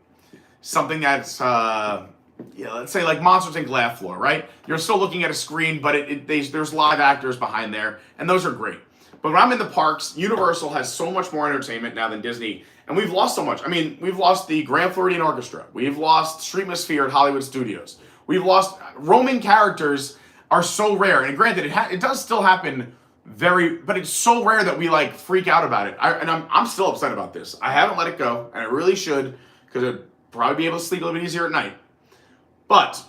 something that's, let's say like Monsters Inc. Laugh Floor, right? You're still looking at a screen, but there's live actors behind there, and those are great. But when I'm in the parks, Universal has so much more entertainment now than Disney, and we've lost so much. I mean, we've lost the Grand Floridian Orchestra. We've lost Streetmosphere at Hollywood Studios. We've lost roaming characters are so rare. And granted, it does still happen but it's so rare that we like freak out about it. I'm still upset about this. I haven't let it go, and I really should, because I'd probably be able to sleep a little bit easier at night. But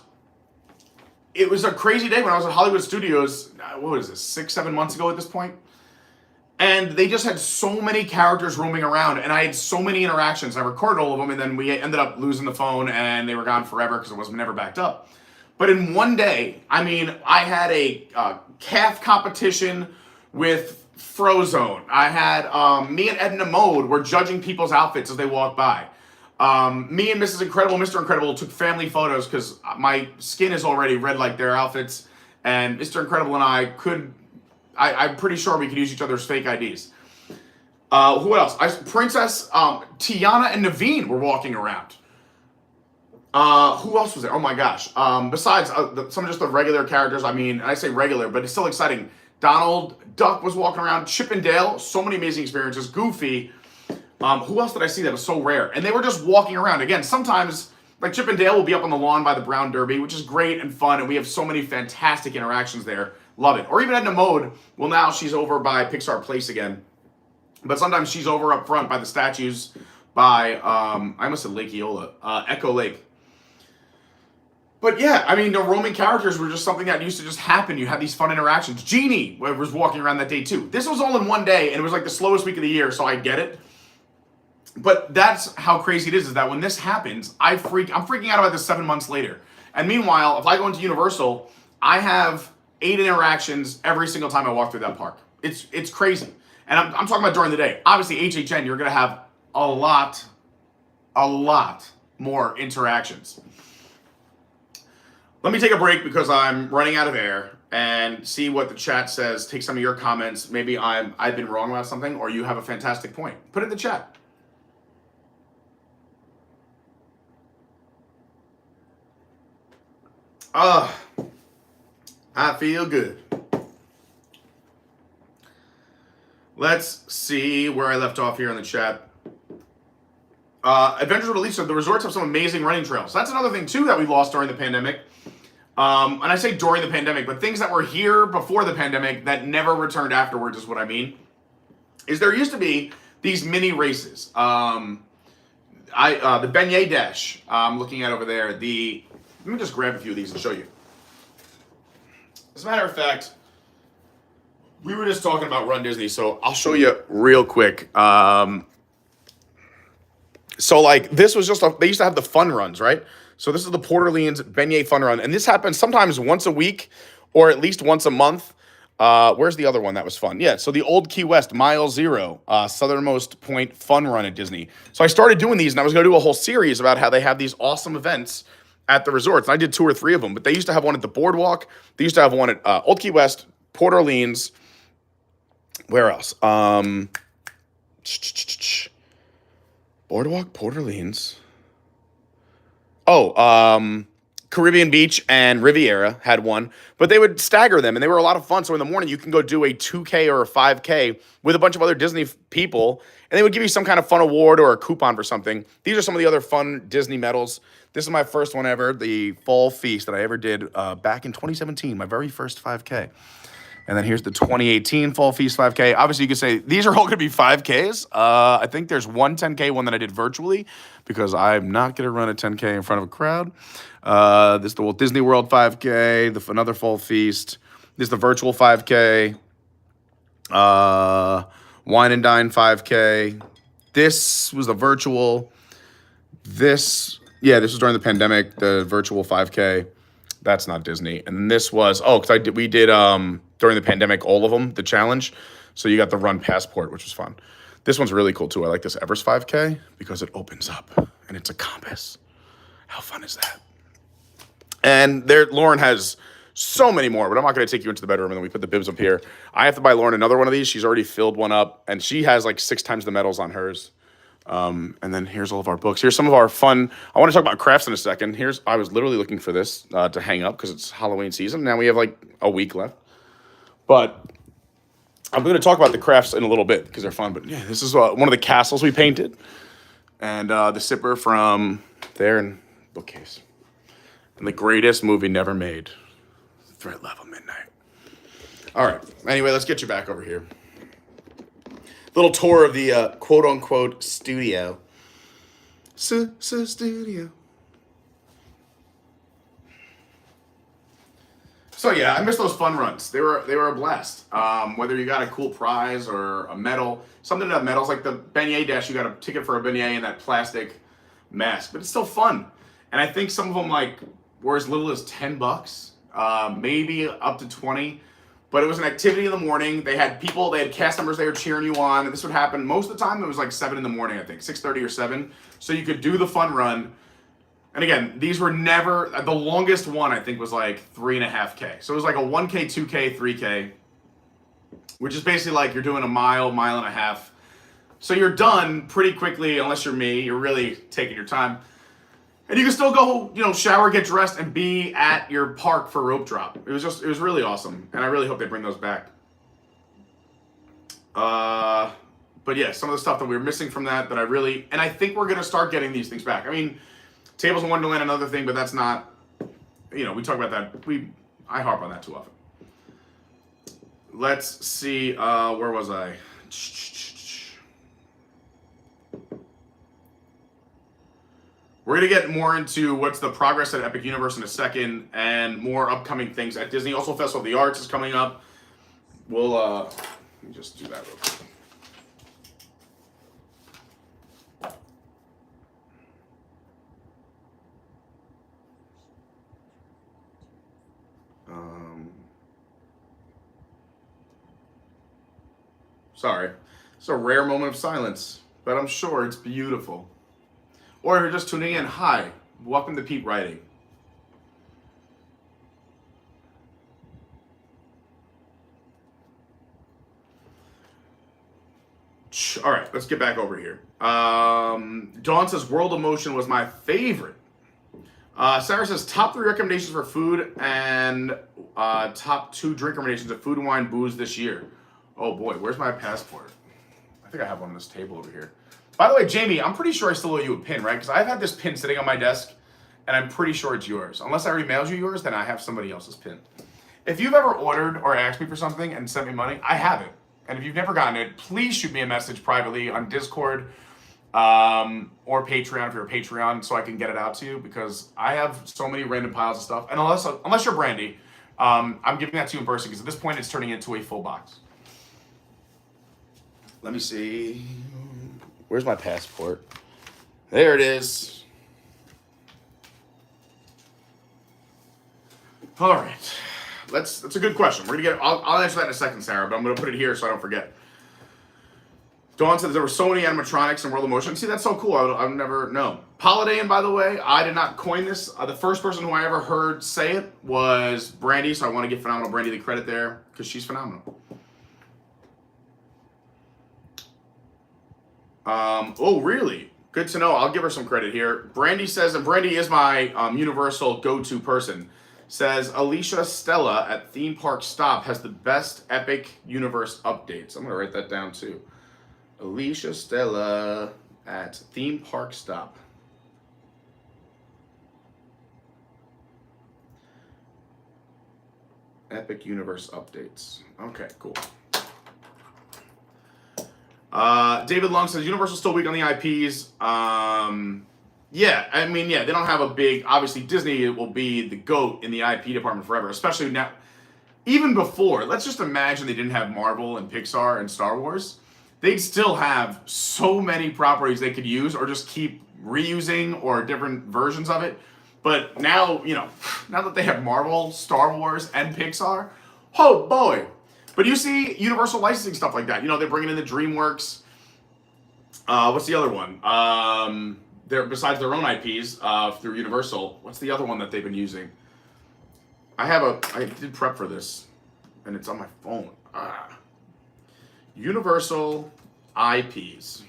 it was a crazy day when I was at Hollywood Studios, what was this, 6-7 months ago at this point? And they just had so many characters roaming around, and I had so many interactions. I recorded all of them, and then we ended up losing the phone, and they were gone forever because it was never backed up. But in one day, I mean, I had a calf competition with Frozone. I had me and Edna Mode were judging people's outfits as they walked by. Me and Mrs. Incredible, Mr. Incredible took family photos because my skin is already red like their outfits, and Mr. Incredible and I'm pretty sure we could use each other's fake IDs. Who else? Princess Tiana and Naveen were walking around. Who else was there? Oh my gosh. Besides some of just the regular characters, I mean, I say regular, but it's still exciting. Donald Duck was walking around. Chip and Dale, so many amazing experiences. Goofy. Who else did I see that was so rare? And they were just walking around. Again, sometimes, like Chip and Dale will be up on the lawn by the Brown Derby, which is great and fun, and we have so many fantastic interactions there. Love it. Or even Edna Mode, well, now she's over by Pixar Place again. But sometimes she's over up front by the statues by, I almost said Lake Eola, Echo Lake. But yeah, I mean, the roaming characters were just something that used to just happen. You had these fun interactions. Genie was walking around that day too. This was all in one day, and it was like the slowest week of the year, so I get it. But that's how crazy it is that when this happens, I'm freaking out about this 7 months later. And meanwhile, if I go into Universal, I have 8 interactions every single time I walk through that park. It's crazy. And I'm talking about during the day. Obviously, HHN, you're going to have a lot more interactions. Let me take a break because I'm running out of air and see what the chat says. Take some of your comments. Maybe I've been wrong about something, or you have a fantastic point. Put it in the chat. I feel good. Let's see where I left off here in the chat. Adventures with Elisa, the resorts have some amazing running trails. That's another thing, too, that we lost during the pandemic. And I say during the pandemic, but things that were here before the pandemic that never returned afterwards is what I mean. Is there used to be these mini races. The Beignet Dash, I'm looking at over there. Let me just grab a few of these and show you. As a matter of fact, we were just talking about Run Disney, so I'll show you real quick. So like this was just they used to have the fun runs, right? So this is the Port Orleans Beignet Fun Run, and this happens sometimes once a week or at least once a month. Where's the other one that was fun? Yeah, so the Old Key West Mile Zero, southernmost point fun run at Disney. So I started doing these, and I was going to do a whole series about how they have these awesome events at the resorts. And I did 2 or 3 of them, but they used to have one at the Boardwalk. They used to have one at Old Key West, Port Orleans. Where else? Boardwalk, Port Orleans. Caribbean Beach and Riviera had one, but they would stagger them, and they were a lot of fun. So in the morning, you can go do a 2K or a 5K with a bunch of other Disney people, and they would give you some kind of fun award or a coupon for something. These are some of the other fun Disney medals. This is my first one ever, the Fall Feast that I ever did back in 2017, my very first 5K. And then here's the 2018 Fall Feast 5K. Obviously, you could say these are all going to be 5Ks. I think there's one 10K one that I did virtually because I'm not going to run a 10K in front of a crowd. This is the Walt Disney World 5K, another Fall Feast. This is the virtual 5K. Wine and Dine 5K. This was the virtual. This was during the pandemic, the virtual 5K. That's not Disney. And this was, because we did during the pandemic, all of them, the challenge. So you got the Run Passport, which was fun. This one's really cool too. I like this Everest 5K because it opens up and it's a compass. How fun is that? And Lauren has so many more, but I'm not going to take you into the bedroom and then we put the bibs up here. I have to buy Lauren another one of these. She's already filled one up and she has like 6 times the medals on hers. And then here's all of our books. Here's some of our fun. I want to talk about crafts in a second. I was literally looking for this to hang up because it's Halloween season. Now we have like a week left. But I'm going to talk about the crafts in a little bit because they're fun. But yeah, this is one of the castles we painted. And the sipper from there and bookcase. And the greatest movie never made, Threat Level Midnight. All right. Anyway, let's get you back over here. Little tour of the quote-unquote studio. Studio. So yeah, I miss those fun runs. They were a blast. Whether you got a cool prize or a medal, something that medals like the beignet dash, you got a ticket for a beignet and that plastic mask, but it's still fun. And I think some of them like were as little as $10, maybe up to 20. But it was an activity in the morning. They had people, they had cast members there cheering you on. And this would happen most of the time. It was like 7 in the morning, I think, 6:30 or 7. So you could do the fun run. And again, these were never, the longest one I think was like 3.5K. So it was like a 1K, 2K, 3K, which is basically like you're doing a mile, mile and a half. So you're done pretty quickly, unless you're me, you're really taking your time. And you can still go, shower, get dressed, and be at your park for rope drop. It was really awesome. And I really hope they bring those back. But yeah, some of the stuff that we were missing from that and I think we're going to start getting these things back. I mean, Tables in Wonderland, another thing, but that's not, we talk about that. I harp on that too often. Let's see, where was I? We're going to get more into what's the progress at Epic Universe in a second and more upcoming things at Disney. Also, Festival of the Arts is coming up. We'll, let me just do that real quick. Sorry. It's a rare moment of silence, but I'm sure it's beautiful. Or if you're just tuning in, hi, welcome to Pete Writing. All right, let's get back over here. Dawn says World of Motion was my favorite. Sarah says top 3 recommendations for food and top 2 drink recommendations of food and wine booze this year. Oh boy, where's my passport? I think I have one on this table over here. By the way, Jamie, I'm pretty sure I still owe you a pin, right? Because I've had this pin sitting on my desk, and I'm pretty sure it's yours. Unless I already mailed you yours, then I have somebody else's pin. If you've ever ordered or asked me for something and sent me money, I have it. And if you've never gotten it, please shoot me a message privately on Discord or Patreon if you're a Patreon so I can get it out to you, because I have so many random piles of stuff. And unless you're Brandy, I'm giving that to you in person because at this point it's turning into a full box. Let me see. Where's my passport? There it is. All right. That's a good question. We're gonna get. I'll answer that in a second, Sarah, but I'm gonna put it here so I don't forget. Dawn said there were so many animatronics in World of Motion. See, that's so cool. I've never known. Holiday, and by the way, I did not coin this. The first person who I ever heard say it was Brandy, so I want to give Phenomenal Brandy the credit there because she's phenomenal. Oh, really? Good to know. I'll give her some credit here. Brandy says, and Brandy is my Universal go-to person, says Alicia Stella at Theme Park Stop has the best Epic Universe updates. I'm going to write that down too. Alicia Stella at Theme Park Stop. Epic Universe updates. Okay, cool. David Long says Universal's still weak on the IPs. Yeah, I mean, yeah, they don't have a big. Obviously, Disney will be the GOAT in the IP department forever, especially now. Even before, let's just imagine they didn't have Marvel and Pixar and Star Wars. They'd still have so many properties they could use or just keep reusing or different versions of it. But now, now that they have Marvel, Star Wars, and Pixar, oh boy. But you see Universal licensing stuff like that. They're bringing in the DreamWorks. What's the other one? They're besides their own IPs through Universal. What's the other one that they've been using? I did prep for this, and it's on my phone. Universal IPs.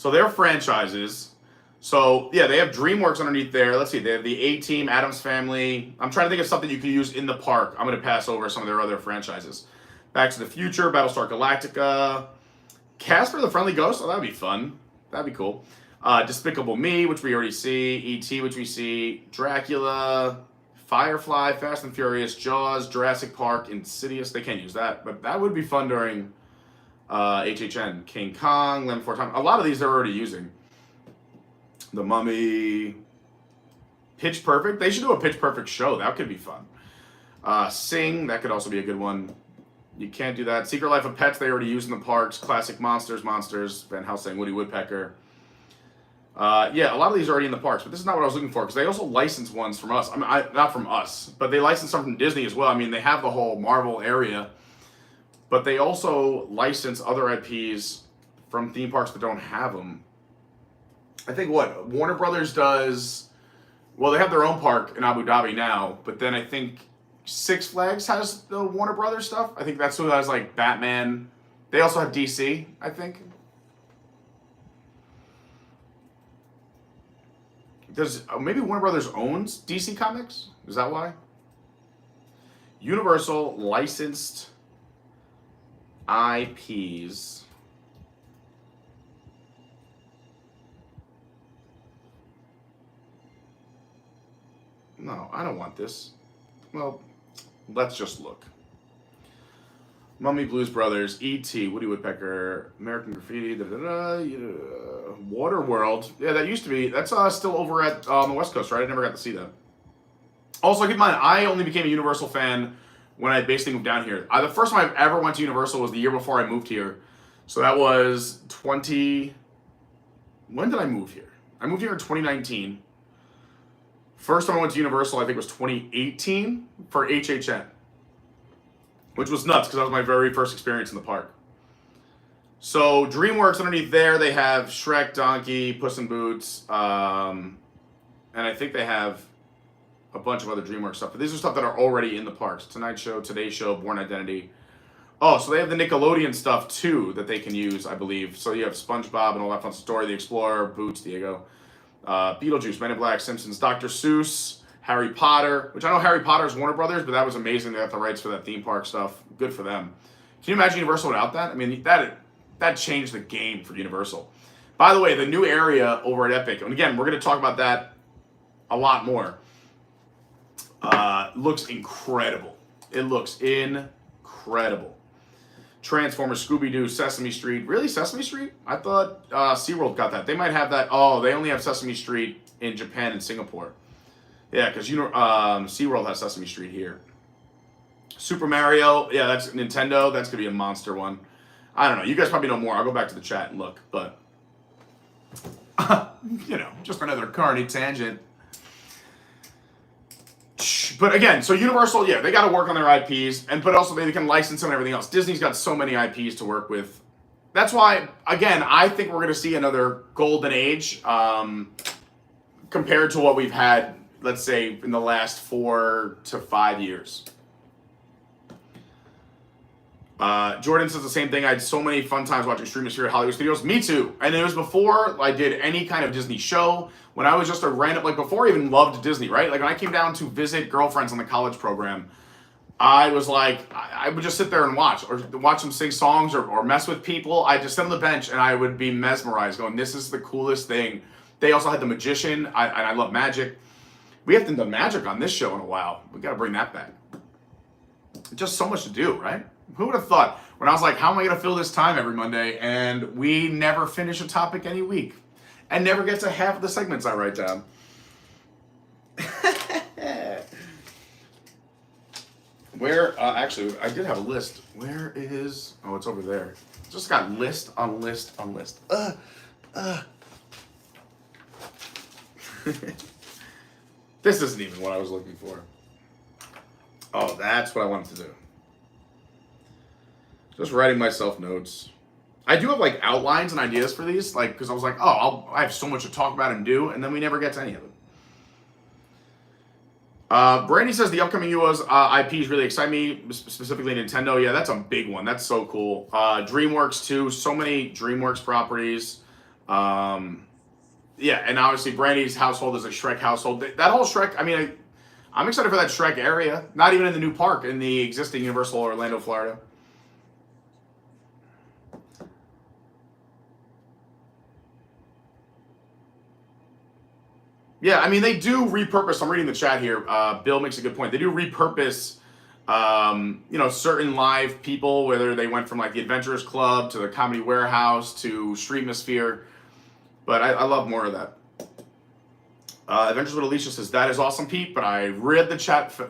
So they're franchises. So yeah, they have DreamWorks underneath there. Let's see, they have the A-Team, Addams Family. I'm trying to think of something you could use in the park. I'm going to pass over some of their other franchises. Back to the Future, Battlestar Galactica, Casper the Friendly Ghost. Oh, that'd be fun. That'd be cool. Despicable Me, which we already see. E.T., which we see. Dracula, Firefly, Fast and Furious, Jaws, Jurassic Park, Insidious. They can't use that, but that would be fun during HHN. King Kong, Land Before Time. A lot of these they're already using. The Mummy, Pitch Perfect. They should do a Pitch Perfect show. That could be fun. Sing, that could also be a good one. You can't do that. Secret Life of Pets, they already use in the parks. Classic Monsters, Van Helsing, Woody Woodpecker. Yeah, a lot of these are already in the parks, but this is not what I was looking for, because they also license ones from us. I mean, not from us, but they license some from Disney as well. I mean, they have the whole Marvel area, but they also license other IPs from theme parks that don't have them. I think what Warner Brothers does, well, they have their own park in Abu Dhabi now, but then I think Six Flags has the Warner Brothers stuff. I think that's who has like Batman. They also have DC, I think. Does maybe Warner Brothers owns DC Comics? Is that why? Universal licensed IPs. No, I don't want this. Well, let's just look. Mummy, Blues Brothers, E.T., Woody Woodpecker, American Graffiti, Waterworld. Yeah, that used to be. That's still over at on the West Coast, right? I never got to see that. Also, keep in mind, I only became a Universal fan when I basically moved down here. The first time I've ever went to Universal was the year before I moved here. So that was 20... When did I move here? I moved here in 2019. First time I went to Universal, I think, was 2018 for HHN, which was nuts because that was my very first experience in the park. So DreamWorks underneath there, they have Shrek, Donkey, Puss in Boots, and I think they have a bunch of other DreamWorks stuff. But these are stuff that are already in the parks. Tonight Show, Today Show, Born Identity. Oh, so they have the Nickelodeon stuff too that they can use, I believe. So you have SpongeBob and All That Fun Story, The Explorer, Boots, Diego. Beetlejuice, Men in Black, Simpsons, Dr. Seuss, Harry Potter, which I know Harry Potter is Warner Brothers, but that was amazing. They got the rights for that theme park stuff. Good for them. Can you imagine Universal without that? I mean, that changed the game for Universal. By the way, the new area over at Epic, and again, we're going to talk about that a lot more, looks incredible. It looks incredible. Transformers, Scooby-Doo, Sesame Street. Really, Sesame Street? I thought SeaWorld got that. They might have that. Oh, they only have Sesame Street in Japan and Singapore. Yeah, because SeaWorld has Sesame Street here. Super Mario. Yeah, that's Nintendo. That's going to be a monster one. I don't know. You guys probably know more. I'll go back to the chat and look. But, you know, just another carny tangent. But again, so Universal, yeah, they got to work on their IPs, but also they can license them and everything else. Disney's got so many IPs to work with. That's why, again, I think we're going to see another golden age compared to what we've had, let's say, in the last 4 to 5 years. Jordan says the same thing. I had so many fun times watching streamers here at Hollywood Studios. Me too. And it was before I did any kind of Disney show. When I was just a random, like before I even loved Disney, right? Like when I came down to visit girlfriends on the college program, I was like, I would just sit there and watch them sing songs or mess with people. I just sit on the bench and I would be mesmerized going, this is the coolest thing. They also had The Magician. I love magic. We haven't done magic on this show in a while. We got to bring that back. Just so much to do, right? Who would have thought when I was like, how am I going to fill this time every Monday? And we never finish a topic any week and never get to half of the segments I write down. Where, actually, I did have a list. Where is, oh, it's over there. Just got list on list on list. This isn't even what I was looking for. Oh, that's what I wanted to do. Just writing myself notes. I do have like outlines and ideas for these, like, because I was like, oh, I have so much to talk about and do, and then we never get to any of it. Brandy says the upcoming UO's IPs really excite me, specifically Nintendo. Yeah, that's a big one. That's so cool. DreamWorks too. So many DreamWorks properties. Yeah, and obviously Brandy's household is a Shrek household. That whole Shrek, I mean, I'm excited for that Shrek area. Not even in the new park, in the existing Universal Orlando, Florida. Yeah, I mean, they do repurpose. I'm reading the chat here. Bill makes a good point. They do repurpose, certain live people, whether they went from like the Adventurers Club to the Comedy Warehouse to Streetmosphere. But I love more of that. Adventures with Alicia says, that is awesome, Pete, but I read the chat a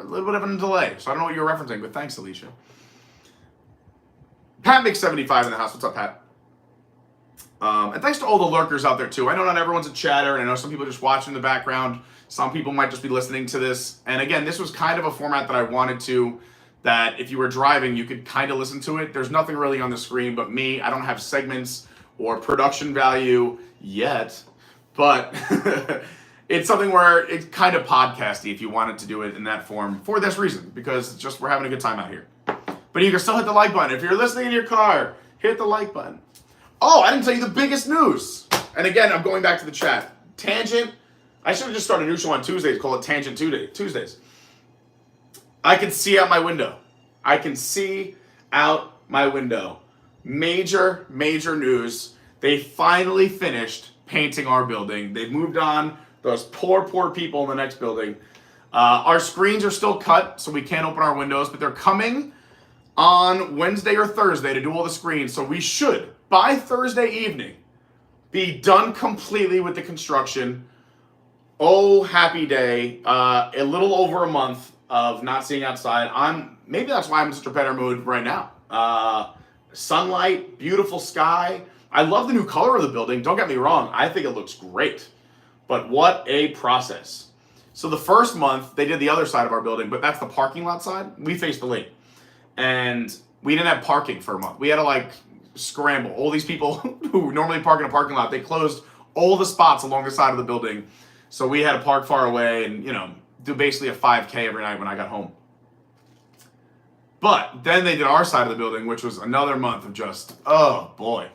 little bit of a delay, so I don't know what you're referencing, but thanks, Alicia. Pat makes 75 in the house. What's up, Pat? And thanks to all the lurkers out there, too. I know not everyone's a chatter, and I know some people just watch in the background. Some people might just be listening to this. And again, this was kind of a format that I wanted to, that if you were driving, you could kind of listen to it. There's nothing really on the screen but me. I don't have segments or production value yet, but it's something where it's kind of podcasty if you wanted to do it in that form for this reason, because it's just we're having a good time out here. But you can still hit the like button. If you're listening in your car, hit the like button. Oh, I didn't tell you the biggest news. And again, I'm going back to the chat. Tangent. I should have just started a new show on Tuesdays, call it Tangent Tuesdays. I can see out my window. I can see out my window. Major news. They finally finished painting our building. They've moved on. Those poor people in the next building. Our screens are still cut, so we can't open our windows, but they're coming on Wednesday or Thursday to do all the screens. So we should, by Thursday evening, be done completely with the construction. Oh, happy day. A little over a month of not seeing outside. Maybe that's why I'm in such a better mood right now. Sunlight, beautiful sky. I love the new color of the building. Don't get me wrong. I think it looks great. But what a process. So the first month, they did the other side of our building, but that's the parking lot side. We faced the lake. And we didn't have parking for a month. We had to scramble. All these people who normally park in a parking lot, they closed all the spots along the side of the building. So we had to park far away and, do basically a 5K every night when I got home. But then they did our side of the building, which was another month of just, oh boy.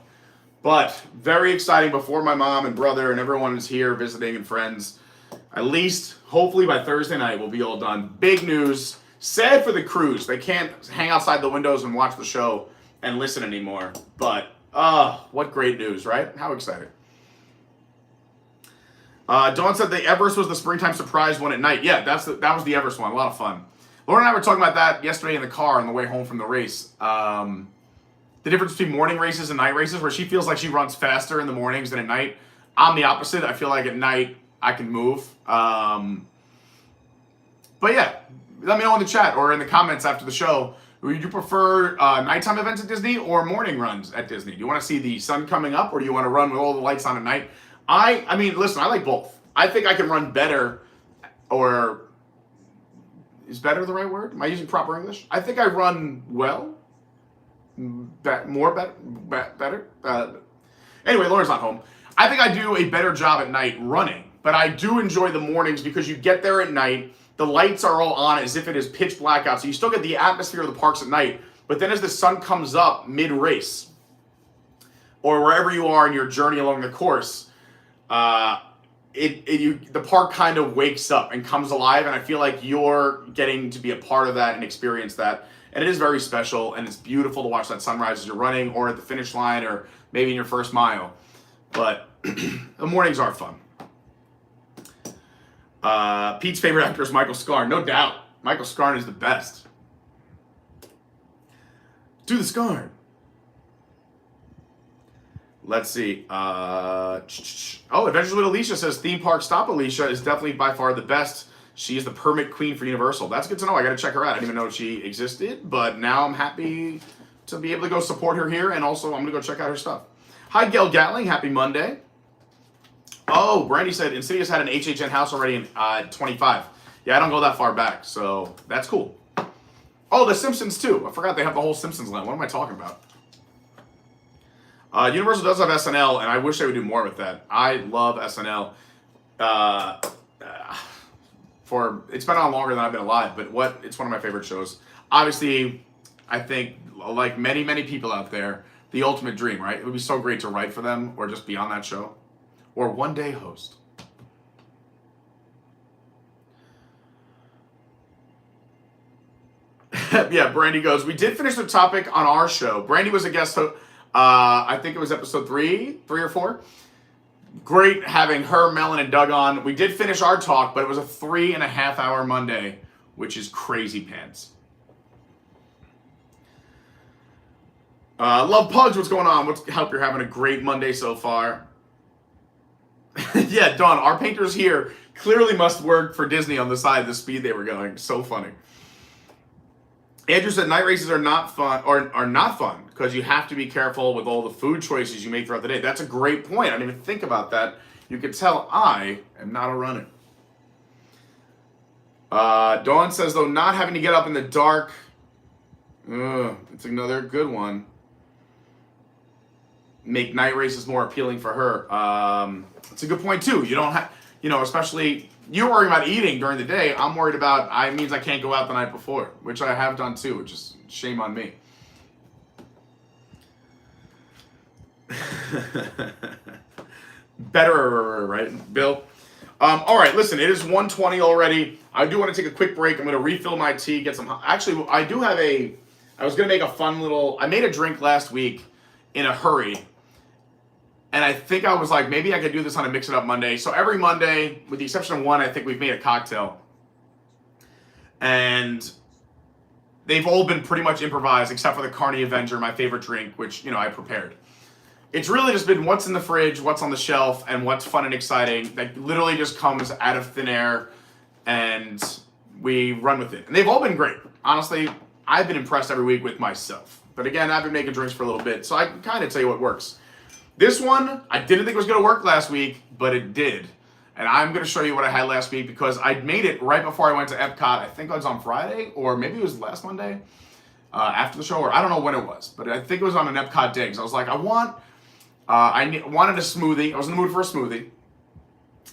But very exciting before my mom and brother and everyone is here visiting and friends. At least, hopefully by Thursday night, we'll be all done. Big news. Sad for the crews. They can't hang outside the windows and watch the show and listen anymore. But, what great news, right? How exciting. Dawn said the Everest was the springtime surprise one at night. Yeah, that was the Everest one. A lot of fun. Lauren and I were talking about that yesterday in the car on the way home from the race. The difference between morning races and night races, where she feels like she runs faster in the mornings than at night. I'm the opposite. I feel like at night I can move. But yeah, let me know in the chat or in the comments after the show. Would you prefer nighttime events at Disney or morning runs at Disney? Do you want to see the sun coming up or do you want to run with all the lights on at night? I mean, listen, I like both. I think I can run better, or is better the right word? Am I using proper English? I think I run well. Better. Anyway, Lauren's not home. I think I do a better job at night running, but I do enjoy the mornings because you get there at night, the lights are all on as if it is pitch black out, so you still get the atmosphere of the parks at night, but then as the sun comes up mid-race, or wherever you are in your journey along the course, the park kind of wakes up and comes alive, and I feel like you're getting to be a part of that and experience that. And it is very special, and it's beautiful to watch that sunrise as you're running or at the finish line or maybe in your first mile. But the mornings are fun. Pete's favorite actor is Michael Scarn. No doubt. Michael Scarn is the best. Do the Scarn. Let's see. Adventures with Alicia says Theme Park Stop Alicia is definitely by far the best. She is the permit queen for Universal. That's good to know. I got to check her out. I didn't even know she existed, but now I'm happy to be able to go support her here, and also I'm going to go check out her stuff. Hi, Gail Gatling. Happy Monday. Oh, Brandy said Insidious had an HHN house already in 25. Yeah, I don't go that far back, so that's cool. Oh, The Simpsons, too. I forgot they have the whole Simpsons land. What am I talking about? Universal does have SNL, and I wish they would do more with that. I love SNL. It's been on longer than I've been alive, but it's one of my favorite shows. Obviously, I think, like many people out there, the ultimate dream, right? It would be so great to write for them or just be on that show. Or one day host. Yeah, Brandy goes, we did finish the topic on our show. Brandy was a guest host. I think it was episode 3 or 4. Great having her, Melon, and Doug on. We did finish our talk, but it was a 3.5 hour Monday, which is crazy pants. Love Pugs, what's going on? Hope you're having a great Monday so far. Yeah, Dawn, our painters here clearly must work for Disney on the side of the speed they were going. So funny. Andrew said night races are not fun, or are not fun, because you have to be careful with all the food choices you make throughout the day. That's a great point. I didn't even think about that. You can tell I am not a runner. Dawn says, though, not having to get up in the dark. It's another good one. Make night races more appealing for her. It's a good point, too. You don't have, especially... You're worrying about eating during the day. I'm worried about, it means I can't go out the night before, which I have done too, which is shame on me. Better, right, Bill? All right, listen, it is 1:20 already. I do want to take a quick break. I'm going to refill my tea, get some, actually, I was going to make a fun little, I made a drink last week in a hurry. And I think I was like, maybe I could do this on a Mix It Up Monday. So every Monday, with the exception of one, I think we've made a cocktail. And they've all been pretty much improvised, except for the Carney Avenger, my favorite drink, which, I prepared. It's really just been what's in the fridge, what's on the shelf, and what's fun and exciting. That literally just comes out of thin air, and we run with it. And they've all been great. Honestly, I've been impressed every week with myself. But again, I've been making drinks for a little bit, so I can kind of tell you what works. This one, I didn't think it was going to work last week, but it did. And I'm going to show you what I had last week because I made it right before I went to EPCOT. I think it was on Friday, or maybe it was last Monday after the show, or I don't know when it was. But I think it was on an EPCOT day because I was like, I wanted a smoothie. I was in the mood for a smoothie.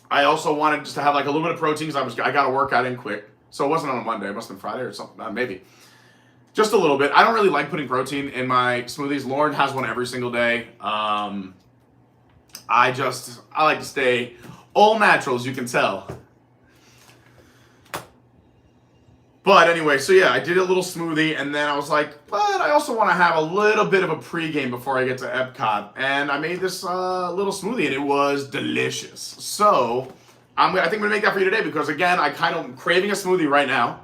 I also wanted just to have like a little bit of protein because I got to work out in quick. So it wasn't on a Monday. It must have been Friday or something, maybe. Just a little bit. I don't really like putting protein in my smoothies. Lauren has one every single day. I like to stay all natural, as you can tell. But anyway, so yeah, I did a little smoothie, and then I was like, but I also want to have a little bit of a pregame before I get to EPCOT. And I made this little smoothie, and it was delicious. So I think I'm going to make that for you today because, again, I'm craving a smoothie right now.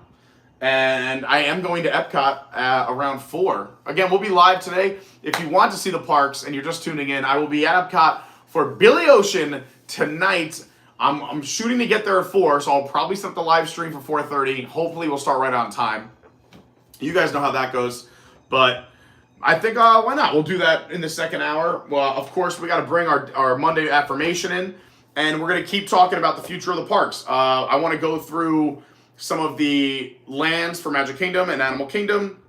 And I am going to EPCOT around 4. Again, we'll be live today. If you want to see the parks and you're just tuning in, I will be at EPCOT for Billy Ocean tonight. I'm shooting to get there at 4, so I'll probably set the live stream for 4:30. Hopefully, we'll start right on time. You guys know how that goes. But I think, why not? We'll do that in the second hour. Well, of course, we got to bring our Monday affirmation in. And we're going to keep talking about the future of the parks. I want to go through some of the lands for Magic Kingdom and Animal Kingdom.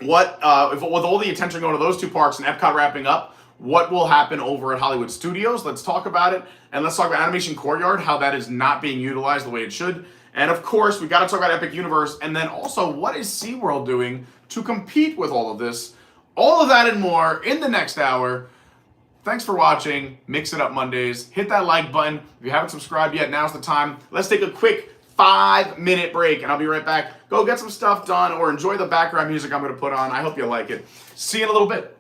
With all the attention going to those two parks and EPCOT wrapping up, what will happen over at Hollywood Studios? Let's talk about it. And let's talk about Animation Courtyard, how that is not being utilized the way it should. And of course, we got to talk about Epic Universe. And then also, what is SeaWorld doing to compete with all of this? All of that and more in the next hour. Thanks for watching Mix It Up Mondays. Hit that like button. If you haven't subscribed yet, now's the time. Let's take a quick 5-minute break, and I'll be right back. Go get some stuff done or enjoy the background music I'm going to put on. I hope you like it. See you in a little bit.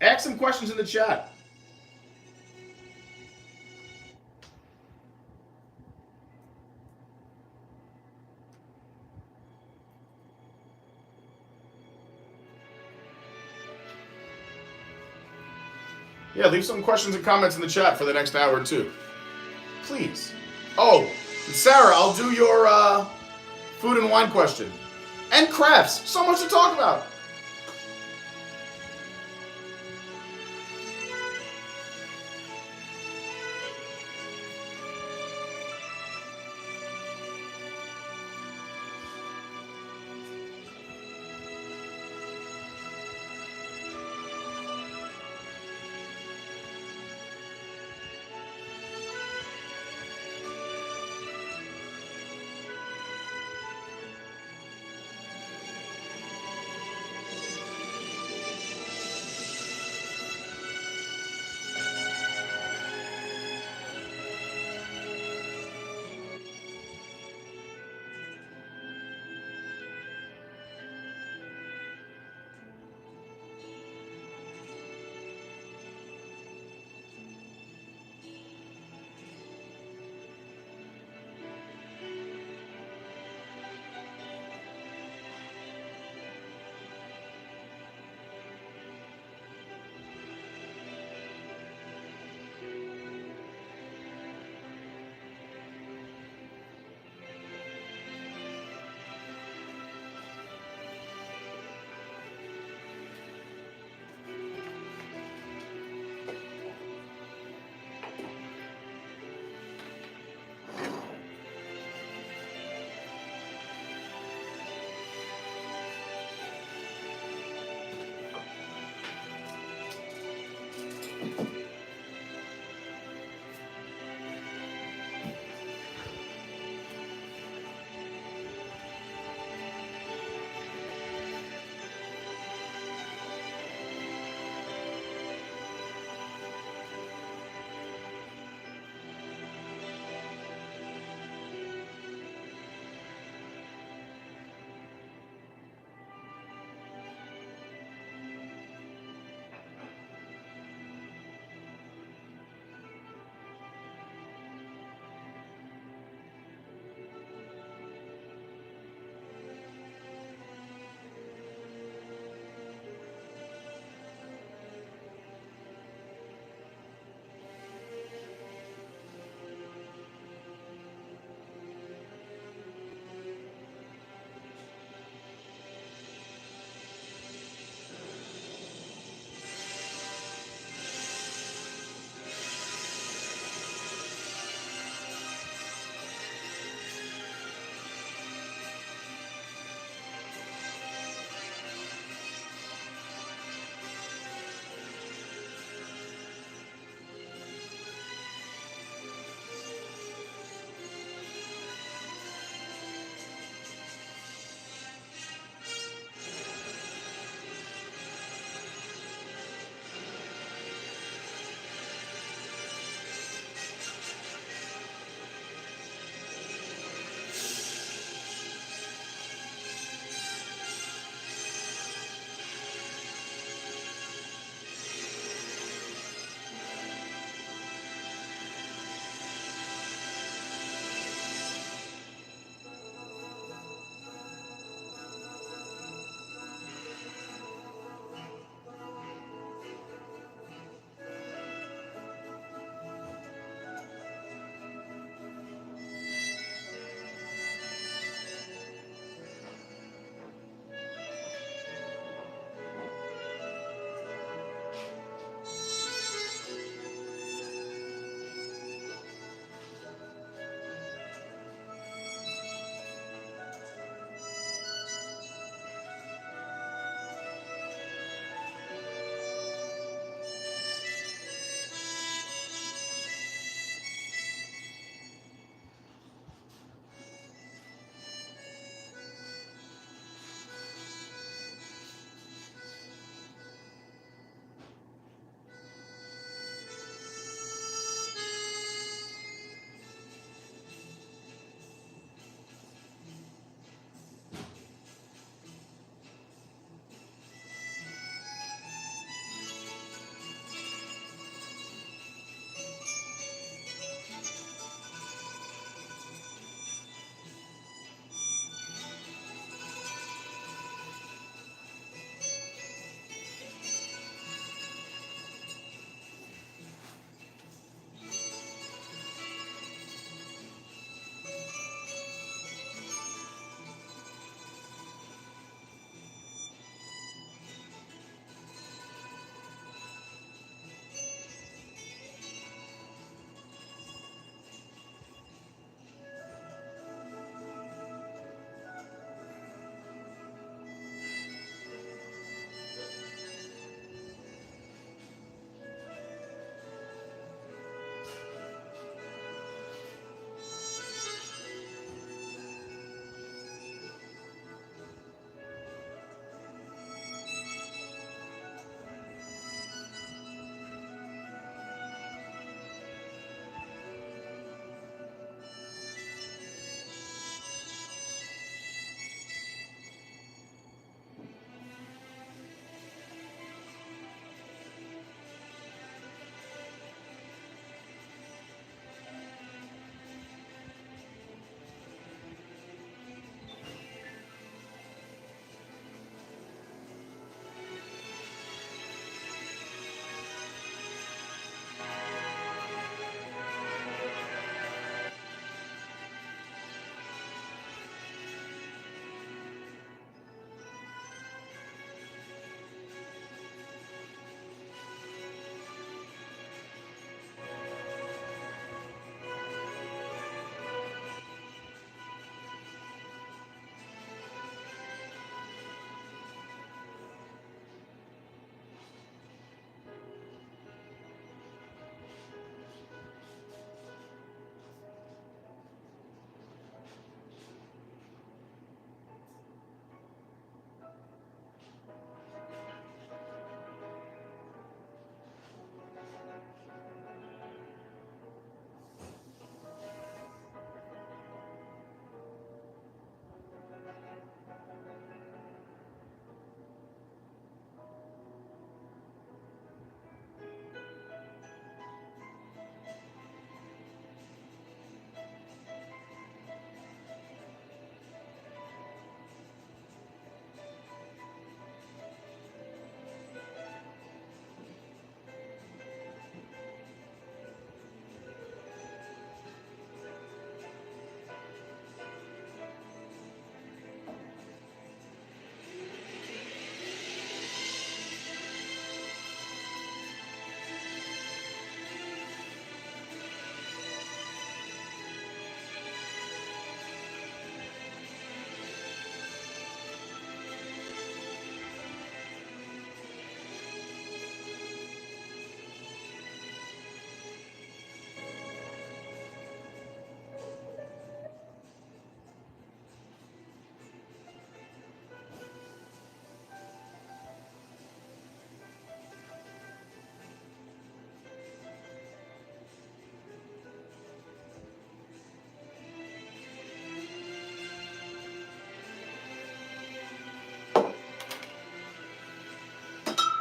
Ask some questions in the chat. Yeah, leave some questions and comments in the chat for the next hour or two. Please. Oh, Sarah, I'll do your food and wine question. And crafts. So much to talk about.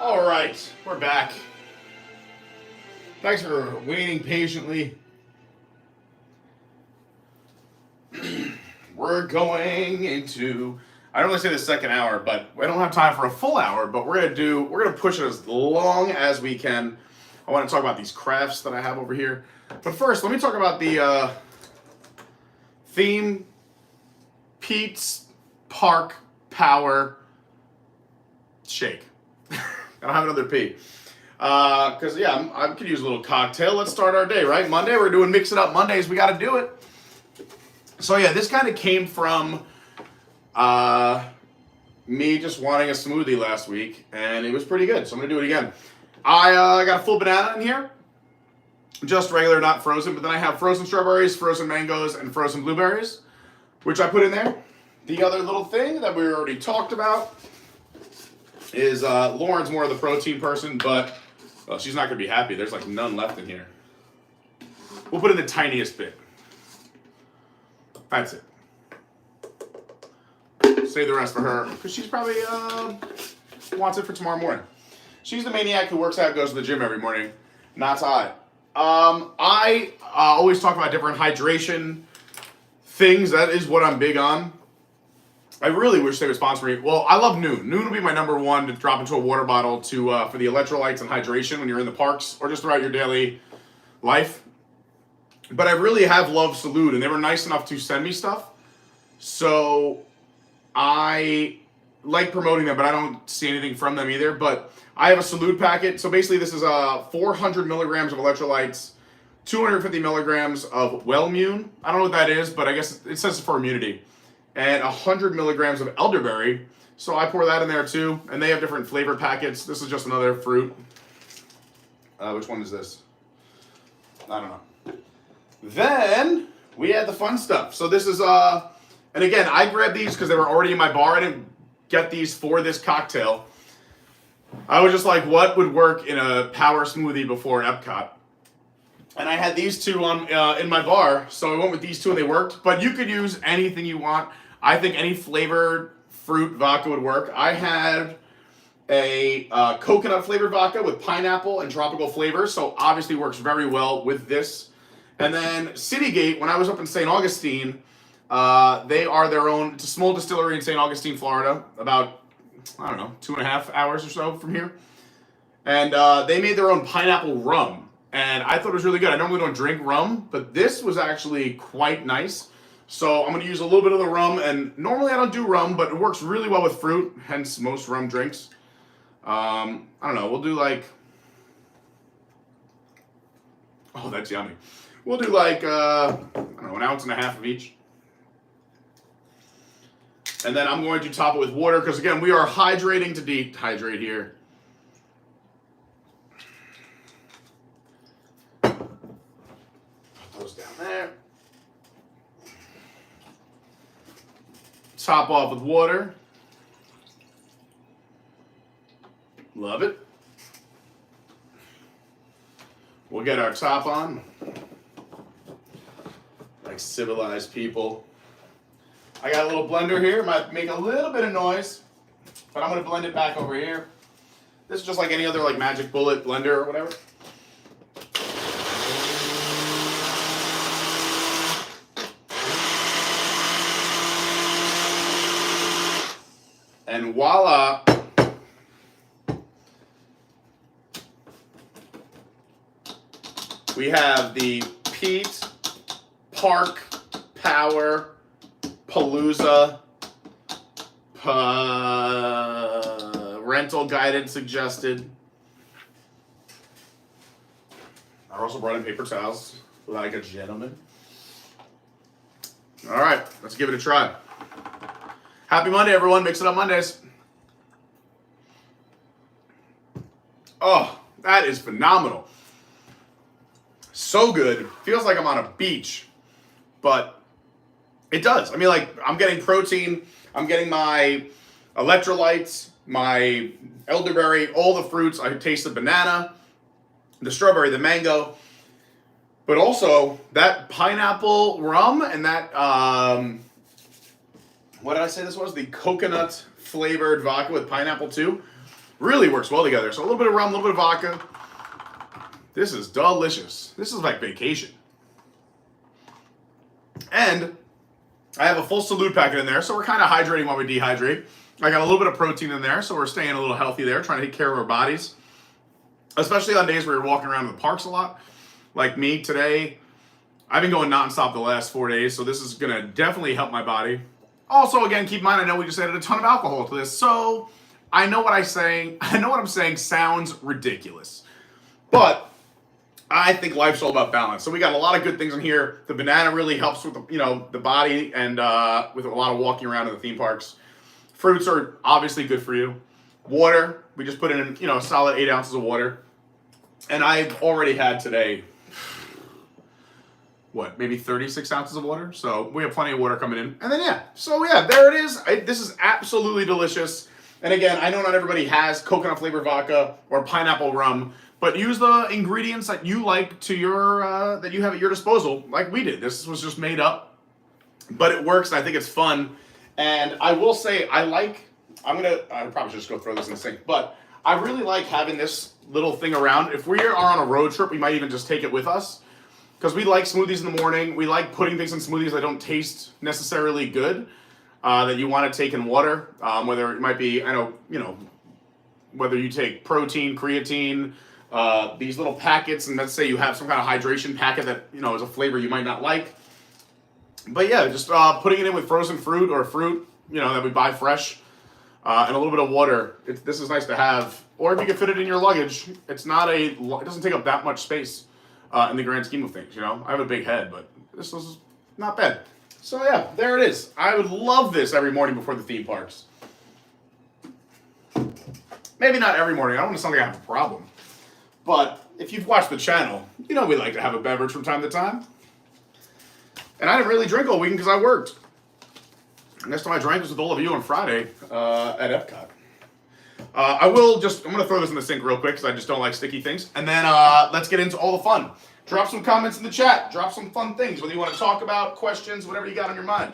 All right, we're back. Thanks for waiting patiently. We're going into, I don't want to say the second hour, but I don't have time for a full hour, but we're gonna push it as long as we can. I want to talk about these crafts that I have over here. But first, let me talk about the theme Pete's Park Power Shake. I don't have another P. Because, yeah, I could use a little cocktail. Let's start our day, right? Monday, we're doing Mix It Up Mondays. We got to do it. So, yeah, this kind of came from me just wanting a smoothie last week, and it was pretty good. So I'm going to do it again. I got a full banana in here. Just regular, not frozen. But then I have frozen strawberries, frozen mangoes, and frozen blueberries, which I put in there. The other little thing that we already talked about is Lauren's more of the protein person, but well, she's not going to be happy. There's like none left in here. We'll put in the tiniest bit. That's it. Save the rest for her, because she's probably wants it for tomorrow morning. She's the maniac who works out, goes to the gym every morning. Not I. I always talk about different hydration things. That is what I'm big on. I really wish they would sponsor me. Well, I love Noon. Noon would be my number one to drop into a water bottle to for the electrolytes and hydration when you're in the parks or just throughout your daily life. But I really have loved Salute, and they were nice enough to send me stuff. So I like promoting them, but I don't see anything from them either. But I have a Salute packet. So basically this is 400 milligrams of electrolytes, 250 milligrams of Wellmune. I don't know what that is, but I guess it says it's for immunity. And 100 milligrams of elderberry. So I pour that in there too. And they have different flavor packets. This is just another fruit. Which one is this? I don't know. Then we had the fun stuff. So this is, and again, I grabbed these because they were already in my bar. I didn't get these for this cocktail. I was just like, what would work in a power smoothie before EPCOT? And I had these two on in my bar, so I went with these two and they worked. But you could use anything you want. I think any flavored fruit vodka would work. I had a coconut flavored vodka with pineapple and tropical flavors, so obviously works very well with this. And then Citygate, when I was up in St. Augustine, they are their own, it's a small distillery in St. Augustine, Florida, about, I don't know, 2.5 hours or so from here. And they made their own pineapple rum. And I thought it was really good. I normally don't drink rum, but this was actually quite nice. So I'm going to use a little bit of the rum. And normally I don't do rum, but it works really well with fruit, hence most rum drinks. I don't know. We'll do like... Oh, that's yummy. We'll do like, I don't know, 1.5 ounces of each. And then I'm going to top it with water because, again, we are hydrating to dehydrate here. Put those down there. Top off with water. Love it. We'll get our top on. Like civilized people. I got a little blender here. Might make a little bit of noise, but I'm going to blend it back over here. This is just like any other like Magic Bullet blender or whatever. And voila. We have the Pete Park Power Palooza rental guided suggested. I also brought in paper towels like a gentleman. All right, let's give it a try. Happy Monday, everyone. Mix It Up Mondays. Oh, that is phenomenal. So good. Feels like I'm on a beach, but it does. I mean, like, I'm getting protein. I'm getting my electrolytes, my elderberry, all the fruits. I taste the banana, the strawberry, the mango, but also that pineapple rum and that, what did I say this was? The coconut flavored vodka with pineapple too. Really works well together. So a little bit of rum, a little bit of vodka. This is delicious. This is like vacation. And I have a full salute packet in there, so we're kind of hydrating while we dehydrate. I got a little bit of protein in there, so we're staying a little healthy there, trying to take care of our bodies. Especially on days where you're walking around in the parks a lot. Like me today, I've been going nonstop the last 4 days, so this is going to definitely help my body. Also, again, keep in mind, I know we just added a ton of alcohol to this, so I know what I'm saying sounds ridiculous. But I think life's all about balance. So we got a lot of good things in here. The banana really helps with the body and with a lot of walking around in the theme parks. Fruits are obviously good for you. Water, we just put in a solid 8 ounces of water. And I've already had today, maybe 36 ounces of water? So we have plenty of water coming in. And then there it is. This is absolutely delicious. And again, I know not everybody has coconut flavored vodka or pineapple rum, but use the ingredients that you like to your that you have at your disposal, like we did. This was just made up, but it works. And I think it's fun. And I will say, I probably should just go throw this in the sink, but I really like having this little thing around. If we are on a road trip, we might even just take it with us because we like smoothies in the morning. We like putting things in smoothies that don't taste necessarily good, that you want to take in water, whether it might be, whether you take protein, creatine, these little packets, and let's say you have some kind of hydration packet that, is a flavor you might not like. But yeah, just putting it in with frozen fruit or fruit, that we buy fresh, and a little bit of water. This is nice to have. Or if you can fit it in your luggage, it doesn't take up that much space in the grand scheme of things, I have a big head, but this is not bad. So yeah, there it is. I would love this every morning before the theme parks. Maybe not every morning. I don't want to sound like I have a problem. But if you've watched the channel, we like to have a beverage from time to time. And I didn't really drink all weekend because I worked. Next time I drank was with all of you on Friday at EPCOT. I'm going to throw this in the sink real quick because I just don't like sticky things. And then let's get into all the fun. Drop some comments in the chat. Drop some fun things, whether you want to talk about, questions, whatever you got on your mind.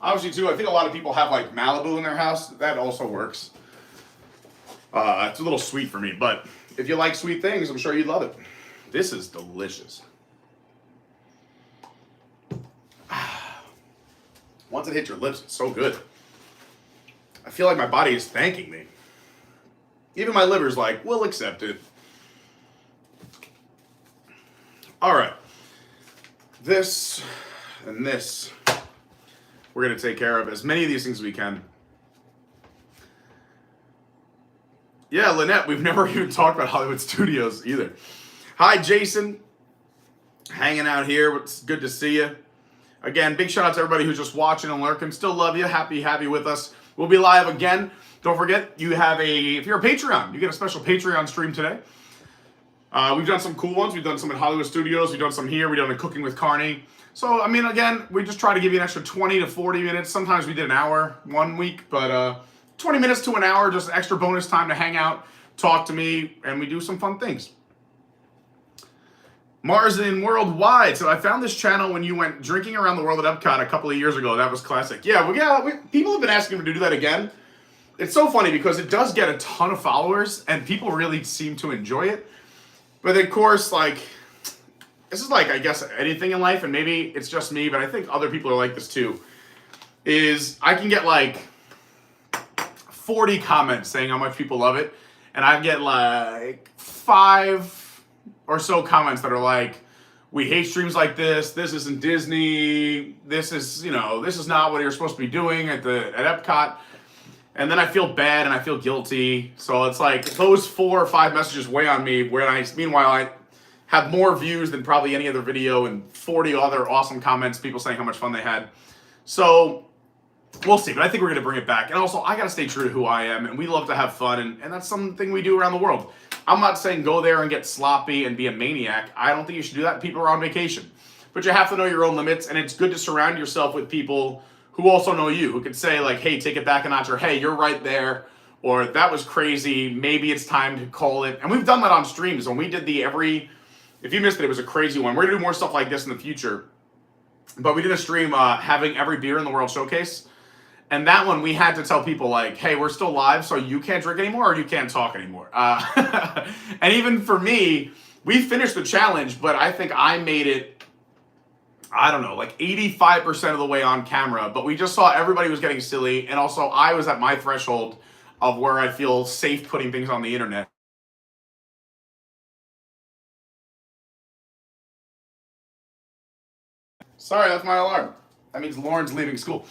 Obviously, too, I think a lot of people have like Malibu in their house. That also works. It's a little sweet for me, but if you like sweet things, I'm sure you'd love it. This is delicious. Once it hits your lips, it's so good. I feel like my body is thanking me. Even my liver's like, we'll accept it. All right. This and this. We're going to take care of as many of these things as we can. Yeah, Lynette, we've never even talked about Hollywood Studios either. Hi, Jason. Hanging out here. It's good to see you. Again, big shout out to everybody who's just watching and lurking. Still love you. Happy with us. We'll be live again. Don't forget, if you're a Patreon, you get a special Patreon stream today. We've done some cool ones. We've done some at Hollywood Studios. We've done some here. We've done a Cooking with Carney. So, again, we just try to give you an extra 20 to 40 minutes. Sometimes we did an hour one week, but 20 minutes to an hour, just extra bonus time to hang out, talk to me, and we do some fun things. Marzin Worldwide. So I found this channel when you went drinking around the world at EPCOT a couple of years ago. That was classic. People have been asking me to do that again. It's so funny because it does get a ton of followers, and people really seem to enjoy it. But of course, this is I guess anything in life, and maybe it's just me, but I think other people are like this too, is I can get 40 comments saying how much people love it, and I get 5 or so comments that are we hate streams like this isn't Disney, this is not what you're supposed to be doing at EPCOT. And then I feel bad and I feel guilty. So it's like those 4 or 5 messages weigh on me. Meanwhile, I have more views than probably any other video and 40 other awesome comments, people saying how much fun they had. So we'll see, but I think we're going to bring it back. And also, I got to stay true to who I am, and we love to have fun, and that's something we do around the world. I'm not saying go there and get sloppy and be a maniac. I don't think you should do that. People are on vacation. But you have to know your own limits, and it's good to surround yourself with people who also know you, who could say, like, hey, take it back a notch, or hey, you're right there, or that was crazy, maybe it's time to call it. And we've done that on streams. When we did if you missed it, it was a crazy one. We're going to do more stuff like this in the future. But we did a stream having every beer in the world showcase. And that one, we had to tell people, like, hey, we're still live, so you can't drink anymore or you can't talk anymore. And even for me, we finished the challenge, but I think I made it, I don't know, like 85% of the way on camera. But we just saw everybody was getting silly. And also, I was at my threshold of where I feel safe putting things on the internet. Sorry, that's my alarm. That means Lauren's leaving school.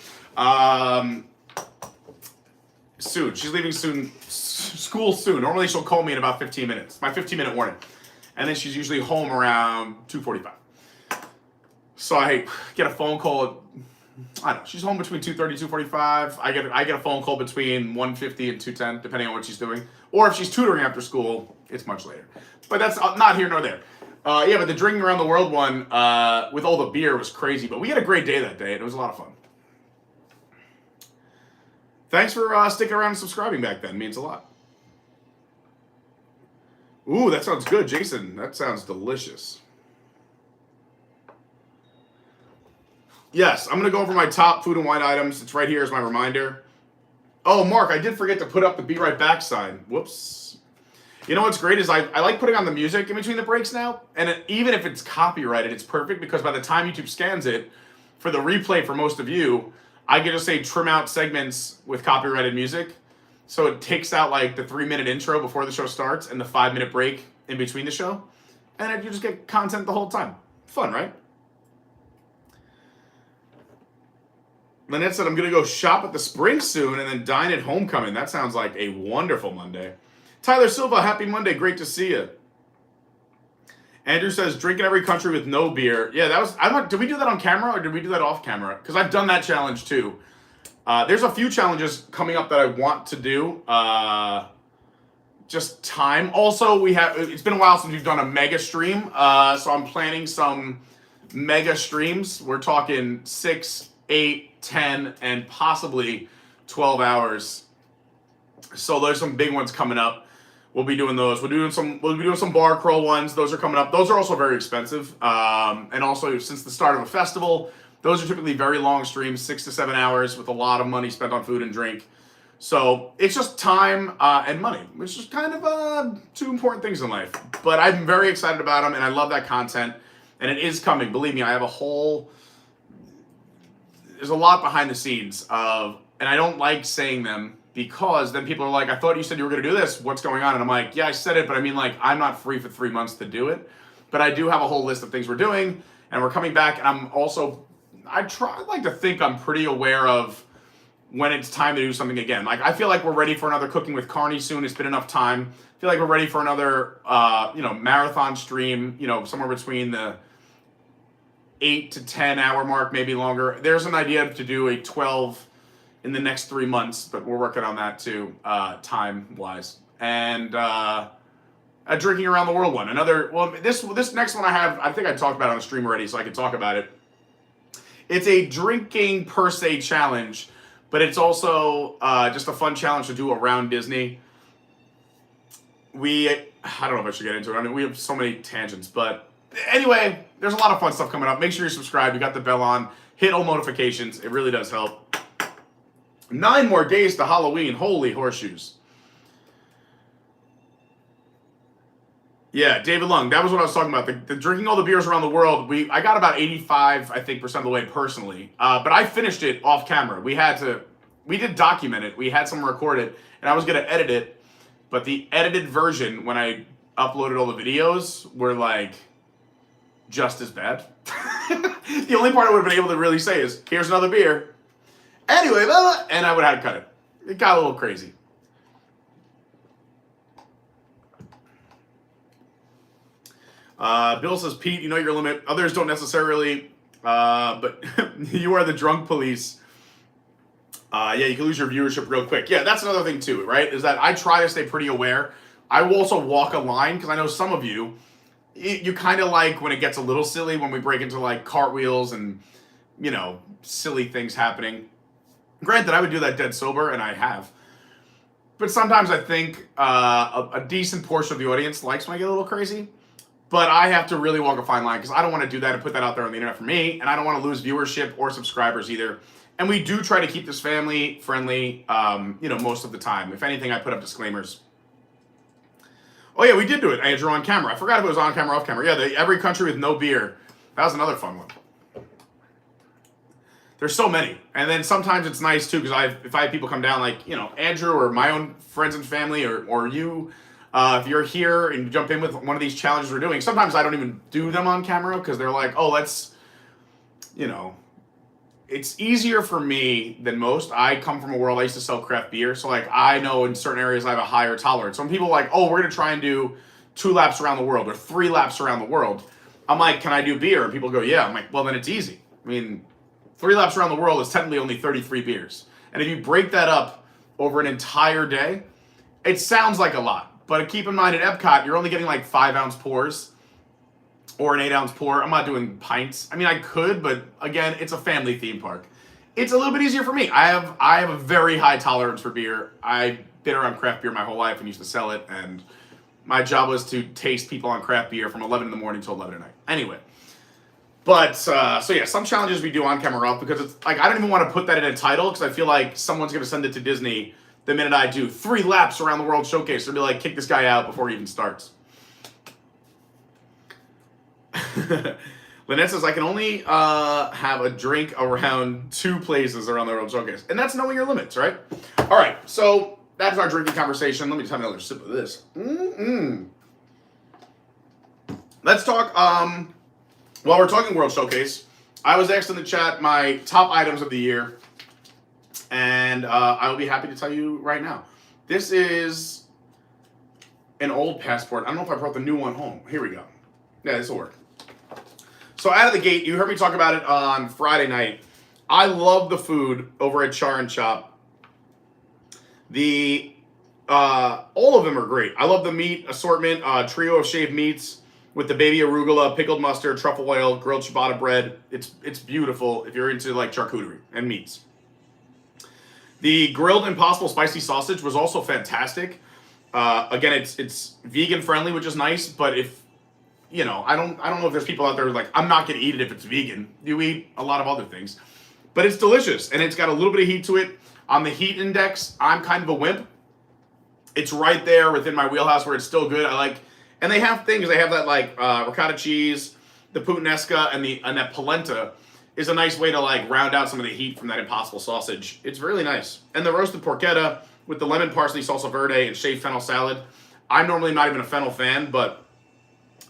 Soon. She's leaving school soon. Normally she'll call me in about 15 minutes. My 15-minute warning. And then she's usually home around 2:45. So I get a phone call. I don't know. She's home between 2:30 and 2:45. I get a phone call between 1:50 and 2:10, depending on what she's doing. Or if she's tutoring after school, it's much later. But that's not here nor there. Yeah, but the drinking around the world one with all the beer was crazy. But we had a great day that day. It was a lot of fun. Thanks for sticking around and subscribing back then. It means a lot. Ooh, that sounds good, Jason. That sounds delicious. Yes, I'm going to go over my top food and wine items. It's right here as my reminder. Oh, Mark, I did forget to put up the Be Right Back sign. Whoops. You know what's great is I like putting on the music in between the breaks now. And even if it's copyrighted, it's perfect because by the time YouTube scans it, for the replay for most of you, I can just say trim out segments with copyrighted music. So it takes out like the 3-minute intro before the show starts and the 5-minute break in between the show. And you just get content the whole time. Fun, right? Lynette said, I'm going to go shop at the Spring soon and then dine at Homecoming. That sounds like a wonderful Monday. Tyler Silva, happy Monday. Great to see you. Andrew says, drink in every country with no beer. Yeah, that was, did we do that on camera or did we do that off camera? Because I've done that challenge too. There's a few challenges coming up that I want to do. Just time. Also, it's been a while since we've done a mega stream. So I'm planning some mega streams. We're talking 6, 8, 10, and possibly 12 hours. So there's some big ones coming up. We'll be doing those. We'll be doing some bar crawl ones. Those are coming up. Those are also very expensive. And also, since the start of a festival, those are typically very long streams, 6 to 7 hours, with a lot of money spent on food and drink. So it's just time and money, which is kind of 2 important things in life. But I'm very excited about them, and I love that content. And it is coming. Believe me, I have there's a lot behind the scenes and I don't like saying them, because then people are like, I thought you said you were going to do this. What's going on? And I'm like, yeah, I said it, but I mean, like, I'm not free for 3 months to do it. But I do have a whole list of things we're doing, and we're coming back. And I'm also, I like to think I'm pretty aware of when it's time to do something again. Like, I feel like we're ready for another Cooking with Carney soon. It's been enough time. I feel like we're ready for another, marathon stream, somewhere between the 8 to 10 hour mark, maybe longer. There's an idea to do a 12 in the next 3 months, but we're working on that too, time-wise. And a drinking around the world one. This next one I think I talked about it on the stream already, so I can talk about it. It's a drinking per se challenge, but it's also just a fun challenge to do around Disney. I don't know if I should get into it. I mean, we have so many tangents, but anyway, there's a lot of fun stuff coming up. Make sure you're subscribed. You got the bell on. Hit all notifications. It really does help. 9 more days to Halloween. Holy horseshoes. Yeah, David Lung. That was what I was talking about. The drinking all the beers around the world. I got about 85, I think, % of the way personally. But I finished it off camera. We did document it. We had someone record it, and I was going to edit it. But the edited version, when I uploaded all the videos, were like just as bad. The only part I would have been able to really say is, here's another beer. Anyway, and I would have had to cut it. it got a little crazy. Bill says, Pete, you know your limit. Others don't necessarily, but you are the drunk police. Yeah, you can lose your viewership real quick. Yeah, that's another thing too, right? Is that I try to stay pretty aware. I will also walk a line because I know some of you, you kind of like when it gets a little silly when we break into like cartwheels and, you know, silly things happening. Granted, I would do that dead sober, and I have. But sometimes I think a decent portion of the audience likes when I get a little crazy. But I have to really walk a fine line because I don't want to do that and put that out there on the internet for me, and I don't want to lose viewership or subscribers either. And we do try to keep this family friendly, you know, most of the time. If anything, I put up disclaimers. Oh yeah, we did do it, Andrew, on camera. I forgot if it was on camera or off camera. Yeah, every country with no beer. That was another fun one. There's so many. And then sometimes it's nice too, because if I have people come down like, you know, Andrew or my own friends and family or you, if you're here and you jump in with one of these challenges we're doing, sometimes I don't even do them on camera because they're like, oh, let's, you know, it's easier for me than most. I come from a world, I used to sell craft beer. So like I know in certain areas I have a higher tolerance. So when people are like, oh, we're going to try and do 2 laps around the world or 3 laps around the world. I'm like, can I do beer? And people go, yeah. I'm like, well, then it's easy. I mean, 3 laps around the world is technically only 33 beers. And if you break that up over an entire day, it sounds like a lot. But keep in mind at EPCOT, you're only getting like 5-ounce pours or an 8-ounce pour. I'm not doing pints. I mean, I could, but again, it's a family theme park. It's a little bit easier for me. I have a very high tolerance for beer. I've been around craft beer my whole life and used to sell it. And my job was to taste people on craft beer from 11 in the morning till 11 at night. Anyway. But, so yeah, some challenges we do on camera off because it's like, I don't even want to put that in a title because I feel like someone's going to send it to Disney the minute I do 3 laps around the World Showcase. They'll be like, kick this guy out before he even starts. Lynette says, I can only have a drink around 2 places around the World Showcase. And that's knowing your limits, right? All right, so that's our drinking conversation. Let me just have another sip of this. Let's talk, while we're talking World Showcase, I was asked in the chat my top items of the year. And I will be happy to tell you right now. This is an old passport. I don't know if I brought the new one home. Here we go. Yeah, this will work. So out of the gate, you heard me talk about it on Friday night. I love the food over at Char and Chop. All of them are great. I love the meat assortment, trio of shaved meats with the baby arugula, pickled mustard, truffle oil, grilled ciabatta bread. It's beautiful if you're into like charcuterie and meats. The grilled Impossible spicy sausage was also fantastic. Again, it's vegan friendly, which is nice. But if you know, I don't know if there's people out there like, I'm not gonna eat it if it's vegan. You eat a lot of other things, but it's delicious and it's got a little bit of heat to it. On the heat index, I'm kind of a wimp. It's right there within my wheelhouse where it's still good. I like, and they have things. They have that like ricotta cheese, the puttanesca, and that polenta is a nice way to like round out some of the heat from that Impossible sausage. It's really nice. And the roasted porchetta with the lemon parsley salsa verde and shaved fennel salad. I'm normally not even a fennel fan, but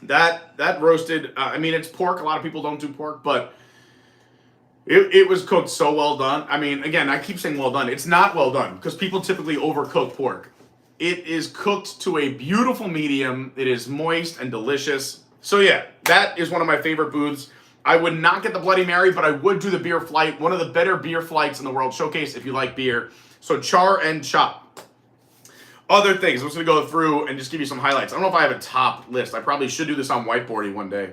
that roasted, I mean, it's pork. A lot of people don't do pork, but it was cooked so well done. I mean, again, I keep saying well done. It's not well done because people typically overcook pork. It is cooked to a beautiful medium. It is moist and delicious. So yeah, that is one of my favorite booths. I would not get the Bloody Mary, but I would do the beer flight. One of the better beer flights in the World Showcase if you like beer. So Char and Chop. Other things, I'm just going to go through and just give you some highlights. I don't know if I have a top list. I probably should do this on whiteboarding one day.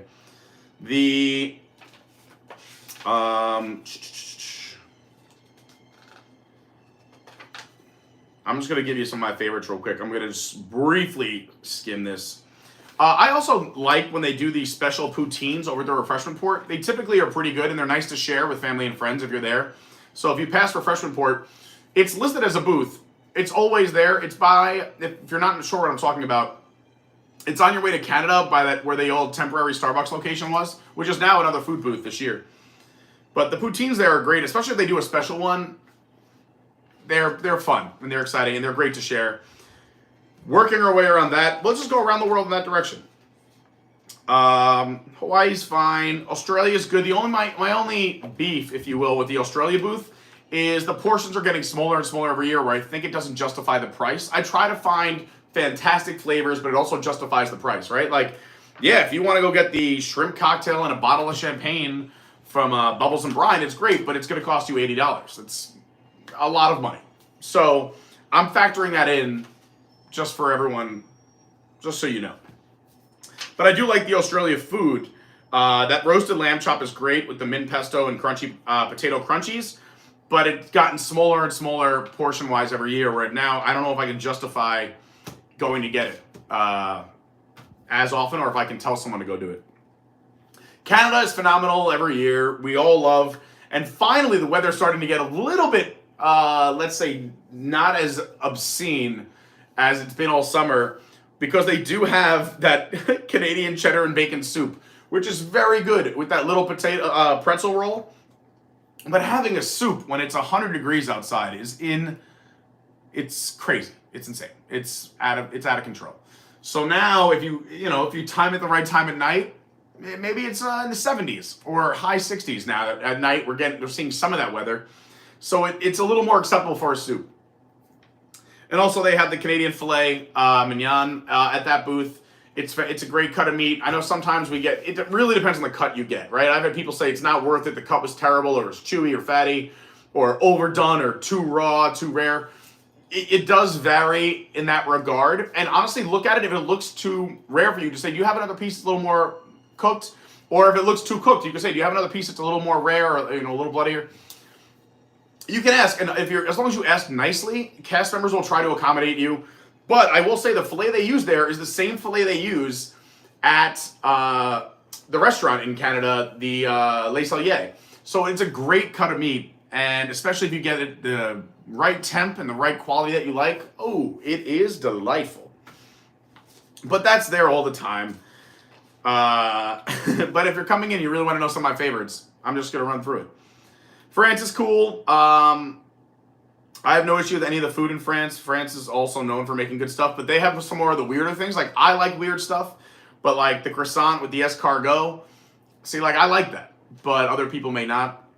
I'm just going to give you some of my favorites real quick. I'm going to just briefly skim this. I also like when they do these special poutines over the refreshment port. They typically are pretty good, and they're nice to share with family and friends if you're there. So if you pass refreshment port, it's listed as a booth. It's always there. It's by, if you're not sure what I'm talking about, it's on your way to Canada by that where the old temporary Starbucks location was, which is now another food booth this year. But the poutines there are great, especially if they do a special one. They're fun, and they're exciting, and they're great to share. Working our way around that, let's just go around the world in that direction. Hawaii's fine. Australia's good. My only beef, if you will, with the Australia booth is the portions are getting smaller and smaller every year, where I think it doesn't justify the price. I try to find fantastic flavors, but it also justifies the price, right? Like, yeah, if you want to go get the shrimp cocktail and a bottle of champagne from Bubbles and Brine, it's great, but it's going to cost you $80. It's a lot of money. So I'm factoring that in just for everyone, just so you know. But I do like the Australia food. That roasted lamb chop is great with the mint pesto and crunchy potato crunchies, but it's gotten smaller and smaller portion-wise every year, where now I don't know if I can justify going to get it as often, or if I can tell someone to go do it. Canada is phenomenal every year. We all love. And finally, the weather's starting to get a little bit, let's say, not as obscene as it's been all summer, because they do have that Canadian cheddar and bacon soup, which is very good with that little potato pretzel roll. But having a soup when it's 100 degrees outside it's crazy. It's insane. It's out of control. So now if you time it the right time at night, maybe it's in the 70s or high 60s now. At night we're seeing some of that weather. So it's a little more acceptable for a soup. And also they have the Canadian filet mignon at that booth. It's a great cut of meat. I know sometimes it really depends on the cut you get, right? I've had people say it's not worth it. The cut was terrible, or it's chewy or fatty, or overdone, or too raw, too rare. It does vary in that regard. And honestly, look at it. If it looks too rare for you, just say, do you have another piece that's a little more cooked? Or if it looks too cooked, you can say, do you have another piece that's a little more rare, or a little bloodier? You can ask, and as long as you ask nicely, cast members will try to accommodate you. But I will say the filet they use there is the same filet they use at the restaurant in Canada, the Les Celliers. So it's a great cut of meat, and especially if you get it the right temp and the right quality that you like, oh, it is delightful. But that's there all the time. But if you're coming in, you really want to know some of my favorites, I'm just going to run through it. France is cool. I have no issue with any of the food in France. France is also known for making good stuff, but they have some more of the weirder things. Like, I like weird stuff, but like the croissant with the escargot, see, like, I like that, but other people may not.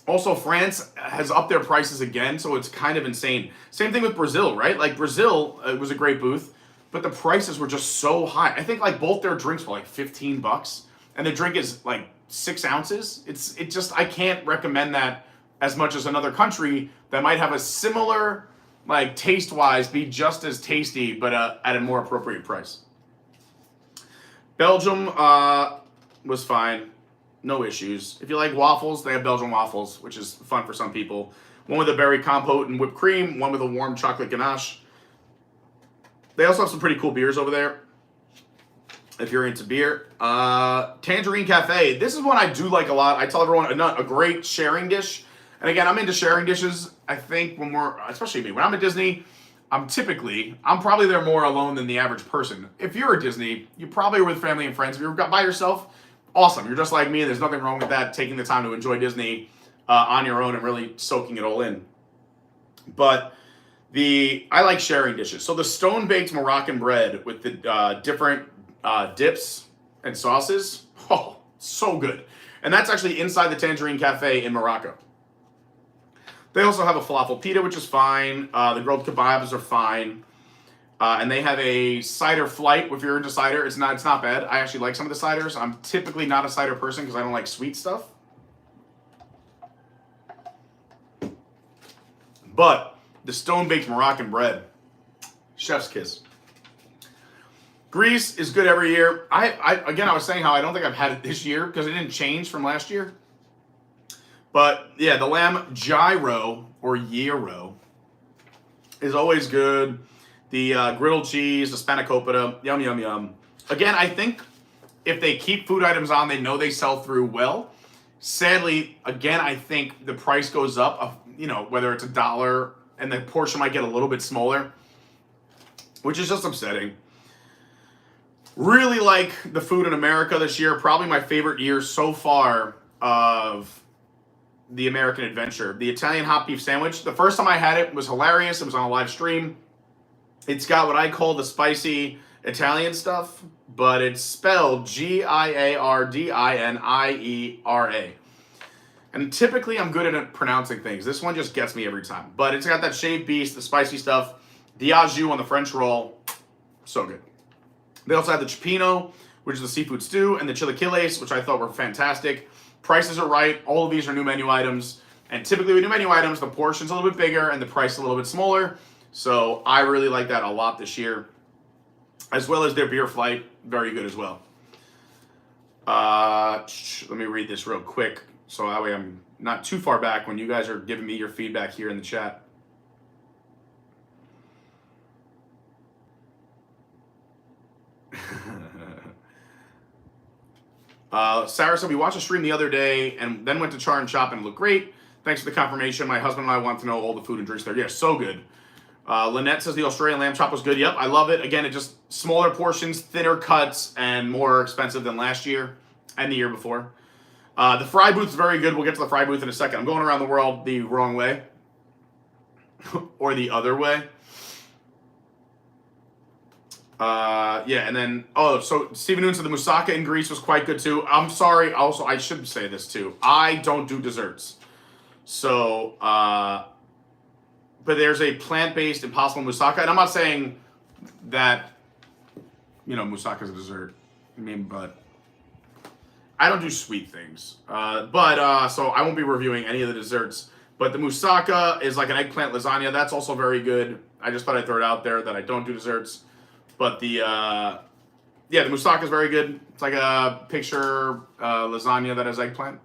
Also, France has upped their prices again, so it's kind of insane. Same thing with Brazil, right? Like, Brazil was a great booth, but the prices were just so high. I think like both their drinks were like $15, and the drink is like 6 ounces. I can't recommend that as much as another country that might have a similar, like, taste-wise, be just as tasty, but at a more appropriate price. Belgium was fine. No issues. If you like waffles, they have Belgian waffles, which is fun for some people. One with a berry compote and whipped cream, one with a warm chocolate ganache. They also have some pretty cool beers over there, if you're into beer. Tangerine Cafe. This is one I do like a lot. I tell everyone, a great sharing dish. And again, I'm into sharing dishes. I think especially me, when I'm at Disney, I'm probably there more alone than the average person. If you're at Disney, you probably are with family and friends. If you're by yourself, awesome. You're just like me. There's nothing wrong with that, taking the time to enjoy Disney on your own and really soaking it all in. But I like sharing dishes. So the stone-baked Moroccan bread with the different dips and sauces, oh, so good. And that's actually inside the Tangerine Cafe in Morocco. They also have a falafel pita, which is fine. The grilled kebabs are fine. And they have a cider flight. If you're into cider, it's not bad. I actually like some of the ciders. I'm typically not a cider person because I don't like sweet stuff. But the stone-baked Moroccan bread, chef's kiss. Greece is good every year. I was saying how I don't think I've had it this year because it didn't change from last year. But yeah, the lamb gyro or gyro is always good. The griddled cheese, the spanakopita, yum, yum, yum. Again, I think if they keep food items on, they know they sell through well. Sadly, again, I think the price goes up, whether it's $1 and the portion might get a little bit smaller, which is just upsetting. Really like the food in America this year. Probably my favorite year so far of the American Adventure. The Italian hot beef sandwich. The first time I had it was hilarious. It was on a live stream. It's got what I call the spicy Italian stuff, but it's spelled Giardiniera. And typically I'm good at pronouncing things. This one just gets me every time. But it's got that shaved beast, the spicy stuff, the au jus on the French roll. So good. They also have the cioppino, which is the seafood stew, and the chilaquiles, which I thought were fantastic. Prices are right. All of these are new menu items. And typically with new menu items, the portion's a little bit bigger and the price a little bit smaller. So I really like that a lot this year. As well as their beer flight, very good as well. Let me read this real quick, so that way I'm not too far back when you guys are giving me your feedback here in the chat. Sarah said, we watched a stream the other day and then went to Char and Chop and it looked great. Thanks for the confirmation. My husband and I want to know all the food and drinks there. Yeah, so good. Lynette says the Australian lamb chop was good. Yep, I love it. Again, it just smaller portions, thinner cuts, and more expensive than last year and the year before. The fry booth is very good. We'll get to the fry booth in a second. I'm going around the world the wrong way. Or the other way. Yeah, and then, so Steven Noon said the moussaka in Greece was quite good too. I'm sorry, also, I should say this too. I don't do desserts. So, but there's a plant-based Impossible Moussaka, and I'm not saying that, moussaka is a dessert. But I don't do sweet things. So I won't be reviewing any of the desserts. But the moussaka is like an eggplant lasagna. That's also very good. I just thought I'd throw it out there that I don't do desserts. But the moussaka is very good. It's like a picture lasagna that has eggplant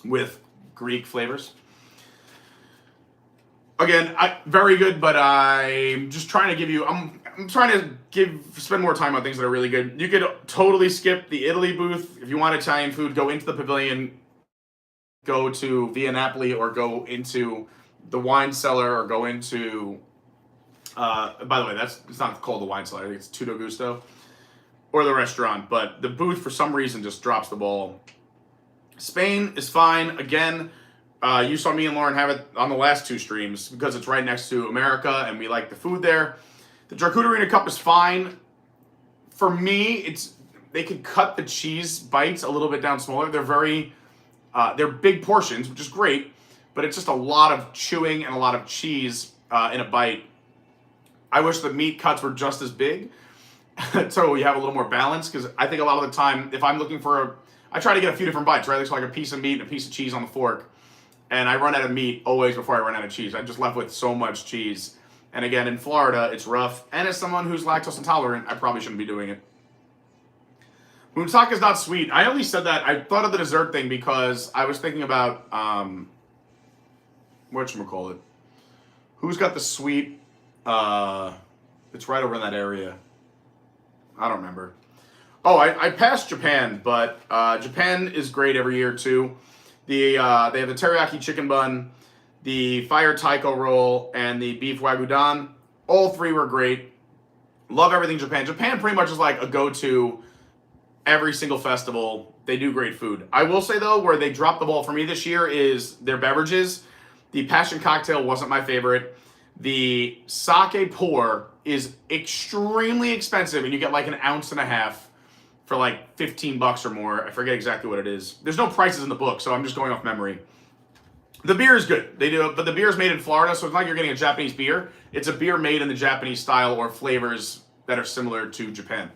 with Greek flavors. Again, very good, but I'm just trying to give you. I'm trying to spend more time on things that are really good. You could totally skip the Italy booth if you want Italian food. Go into the pavilion, go to Via Napoli, or go into the wine cellar, or go into. By the way, it's not called the wine cellar. I think it's Tutto Gusto, or the restaurant. But the booth, for some reason, just drops the ball. Spain is fine. Again. You saw me and Lauren have it on the last two streams because it's right next to America and we like the food there. The Charcuterie Cup is fine. For me, they could cut the cheese bites a little bit down smaller. They're big portions, which is great, but it's just a lot of chewing and a lot of cheese in a bite. I wish the meat cuts were just as big so you have a little more balance, because I think a lot of the time, if I'm looking I try to get a few different bites, right? So like a piece of meat and a piece of cheese on the fork. And I run out of meat always before I run out of cheese. I'm just left with so much cheese. And again, in Florida, it's rough. And as someone who's lactose intolerant, I probably shouldn't be doing it. Moussaka is not sweet. I only said that. I thought of the dessert thing because I was thinking about, whatchamacallit? Who's got the sweet, it's right over in that area. I don't remember. Oh, I passed Japan, but Japan is great every year too. They have the teriyaki chicken bun, the fire taiko roll, and the beef wagyu. All three were great. Love everything Japan. Japan pretty much is like a go-to every single festival. They do great food. I will say though, where they dropped the ball for me this year is their beverages. The passion cocktail wasn't my favorite. The sake pour is extremely expensive, and you get like an ounce and a half for like $15 or more. I forget exactly what it is. There's no prices in the book, so I'm just going off memory. The beer is good. They do, but the beer is made in Florida, so it's not like you're getting a Japanese beer. It's a beer made in the Japanese style or flavors that are similar to Japan.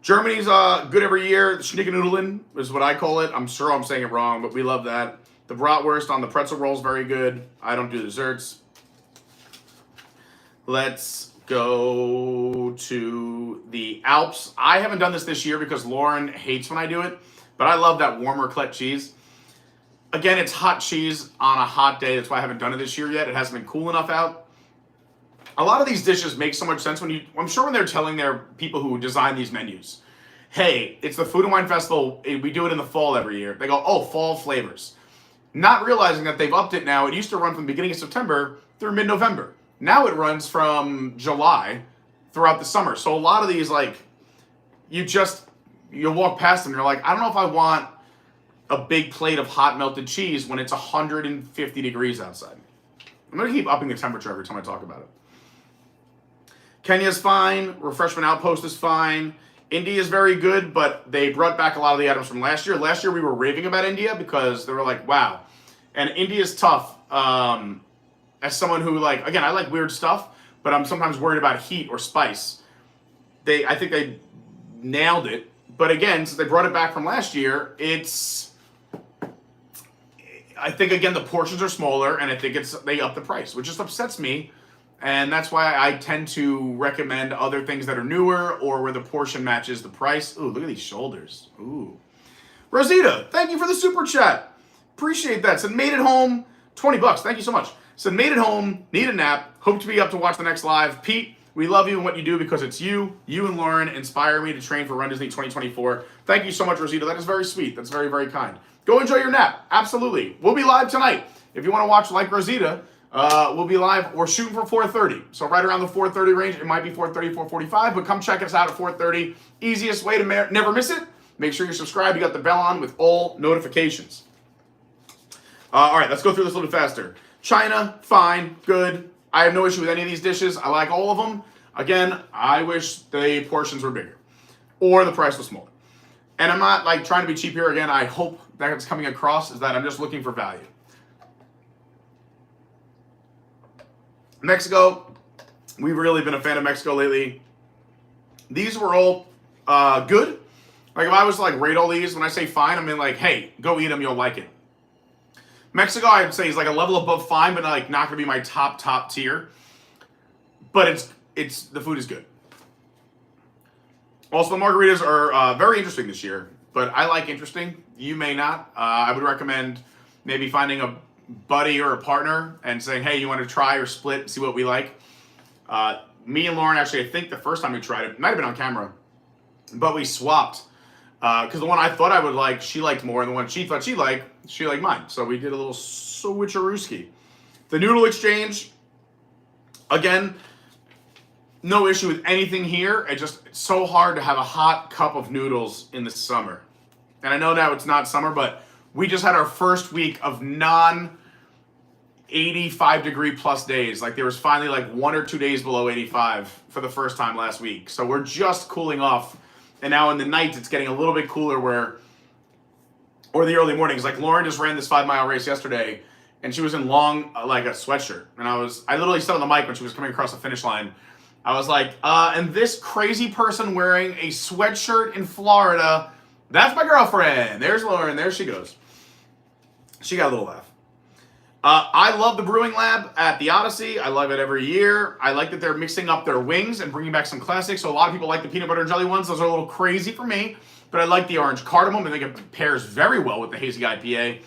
Germany's good every year. The Schnickenudeln is what I call it. I'm sure I'm saying it wrong, but we love that. The bratwurst on the pretzel roll is very good. I don't do desserts. Let's go to the Alps. I haven't done this year because Lauren hates when I do it, but I love that warm raclette cheese. Again, it's hot cheese on a hot day. That's why I haven't done it this year yet. It hasn't been cool enough out. A lot of these dishes make so much sense I'm sure when they're telling their people who design these menus, hey, it's the Food and Wine Festival. We do it in the fall every year. They go, oh, fall flavors. Not realizing that they've upped it now. It used to run from the beginning of September through mid-November. Now it runs from July throughout the summer. So a lot of these, like, you'll walk past them and you're like, I don't know if I want a big plate of hot melted cheese when it's 150 degrees outside. I'm going to keep upping the temperature every time I talk about it. Kenya's fine. Refreshment Outpost is fine. India is very good, but they brought back a lot of the items from last year. Last year we were raving about India because they were like, wow. And India is tough. As someone who like, again, I like weird stuff, but I'm sometimes worried about heat or spice. I think they nailed it. But again, since they brought it back from last year, I think again the portions are smaller, and I think they up the price, which just upsets me. And that's why I tend to recommend other things that are newer or where the portion matches the price. Ooh, look at these shoulders. Ooh. Rosita, thank you for the super chat. Appreciate that. Said made it home, $20. Thank you so much. Said made it home, need a nap, hope to be up to watch the next live. Pete, we love you and what you do because it's you and Lauren inspire me to train for Run Disney 2024. Thank you so much, Rosita. That is very sweet. That's very, very kind. Go enjoy your nap. Absolutely. We'll be live tonight. If you want to watch like Rosita, we'll be live. We're shooting for 4:30. So right around the 4:30 range. It might be 4:30, 4:45, but come check us out at 4:30. Easiest way to never miss it. Make sure you're subscribed. You got the bell on with all notifications. All right, let's go through this a little bit faster. China, fine, good. I have no issue with any of these dishes. I like all of them. Again, I wish the portions were bigger or the price was smaller. And I'm not like trying to be cheap here. Again, I hope that's coming across is that I'm just looking for value. Mexico, we've really been a fan of Mexico lately. These were all good. Like if I was to like rate all these, when I say fine, I mean like, hey, go eat them, you'll like it. Mexico, I would say, is like a level above fine, but like not gonna be my top tier. But the food is good. Also, the margaritas are very interesting this year, but I like interesting. You may not. I would recommend maybe finding a buddy or a partner and saying, hey, you want to try or split and see what we like. Me and Lauren, actually, I think the first time we tried it might have been on camera, but we swapped. Because the one I thought I would like, she liked more, and the one she thought she liked mine. So we did a little switcherooski. The noodle exchange, again, no issue with anything here. It's so hard to have a hot cup of noodles in the summer. And I know now it's not summer, but we just had our first week of 85 degree plus days. Like there was finally like 1 or 2 days below 85 for the first time last week. So we're just cooling off. And now in the nights, it's getting a little bit cooler or the early mornings. Like Lauren just ran this 5-mile race yesterday and she was in long, like a sweatshirt. And I literally said on the mic when she was coming across the finish line, I was like, and this crazy person wearing a sweatshirt in Florida, that's my girlfriend. There's Lauren, there she goes. She got a little laugh. I love the Brewing Lab at the Odyssey. I love it every year. I like that they're mixing up their wings and bringing back some classics. So a lot of people like the peanut butter and jelly ones. Those are a little crazy for me, but I like the orange cardamom. I think it pairs very well with the hazy IPA.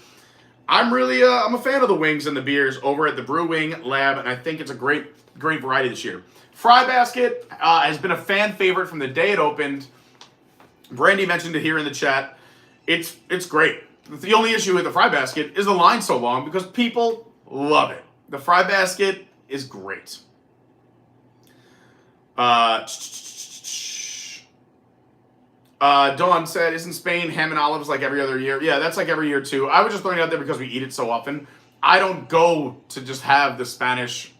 I'm a fan of the wings and the beers over at the Brewing Lab, and I think it's a great variety this year. Fry Basket has been a fan favorite from the day it opened. Brandy mentioned it here in the chat. It's great. The only issue with the Fry Basket is the line so long because people love it. The Fry Basket is great. Dawn said, isn't Spain ham and olives like every other year? Yeah, that's like every year too. I was just throwing it out there because we eat it so often. I don't go to just have the Spanish.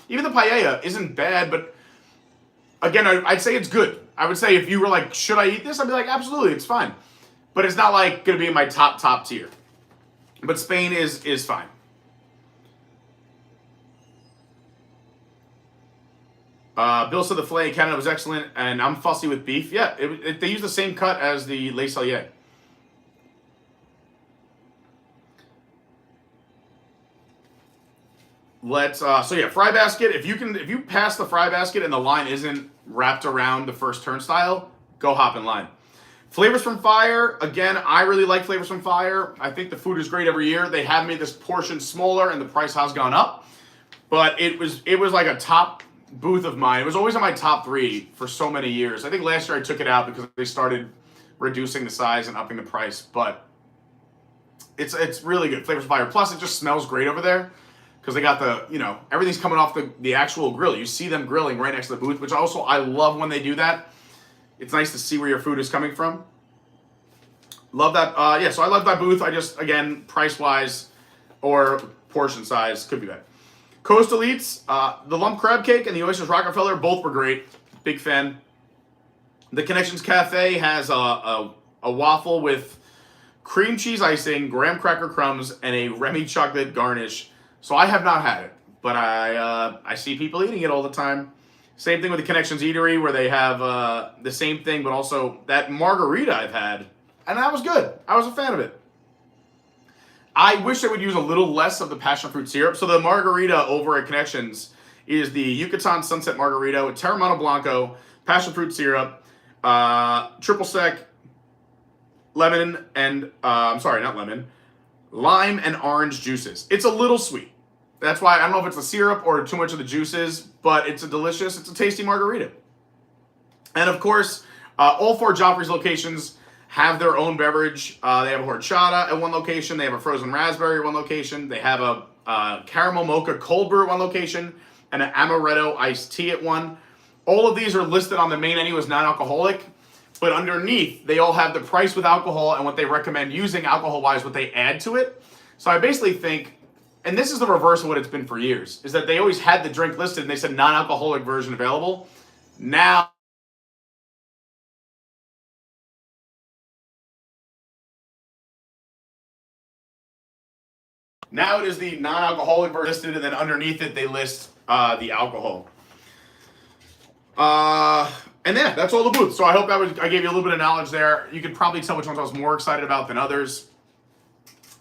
Even the paella isn't bad, but again, I'd say it's good. I would say if you were like, should I eat this? I'd be like, absolutely, it's fine. But it's not like going to be in my top tier. But Spain is fine. Bill said the filet in Canada was excellent, and I'm fussy with beef. Yeah, they use the same cut as the Le Cellier. So yeah, Fry Basket. If you pass the Fry Basket and the line isn't wrapped around the first turnstile, go hop in line. Flavors from Fire, again, I really like Flavors from Fire. I think the food is great every year. They have made this portion smaller and the price has gone up. But it was like a top booth of mine. It was always on my top 3 for so many years. I think last year I took it out because they started reducing the size and upping the price. But it's really good. Flavors from Fire. Plus, it just smells great over there because they got everything's coming off the actual grill. You see them grilling right next to the booth, which also I love when they do that. It's nice to see where your food is coming from. Love that. Yeah, so I love that booth. I just, again, price-wise or portion size, could be better. Coastal Eats, the lump crab cake and the oysters Rockefeller, both were great. Big fan. The Connections Cafe has a waffle with cream cheese icing, graham cracker crumbs, and a Remy chocolate garnish. So I have not had it, but I see people eating it all the time. Same thing with the Connections Eatery, where they have the same thing, but also that margarita I've had, and that was good. I was a fan of it. I wish they would use a little less of the passion fruit syrup. So the margarita over at Connections is the Yucatan Sunset Margarita with Teremana Blanco, passion fruit syrup, triple sec, lemon, and I'm sorry, not lemon, lime and orange juices. It's a little sweet. That's why I don't know if it's the syrup or too much of the juices, but it's a tasty margarita. And of course, all 4 Joffrey's locations have their own beverage. They have a horchata at one location. They have a frozen raspberry at one location. They have a caramel mocha cold brew at one location and an amaretto iced tea at one. All of these are listed on the main menu as non-alcoholic, but underneath they all have the price with alcohol and what they recommend using alcohol-wise, what they add to it. So I basically think, and this is the reverse of what it's been for years, is that they always had the drink listed and they said non-alcoholic version available. Now it is the non-alcoholic version listed, and then underneath it they list the alcohol. And yeah, that's all the booths. So I hope I gave you a little bit of knowledge there. You could probably tell which ones I was more excited about than others.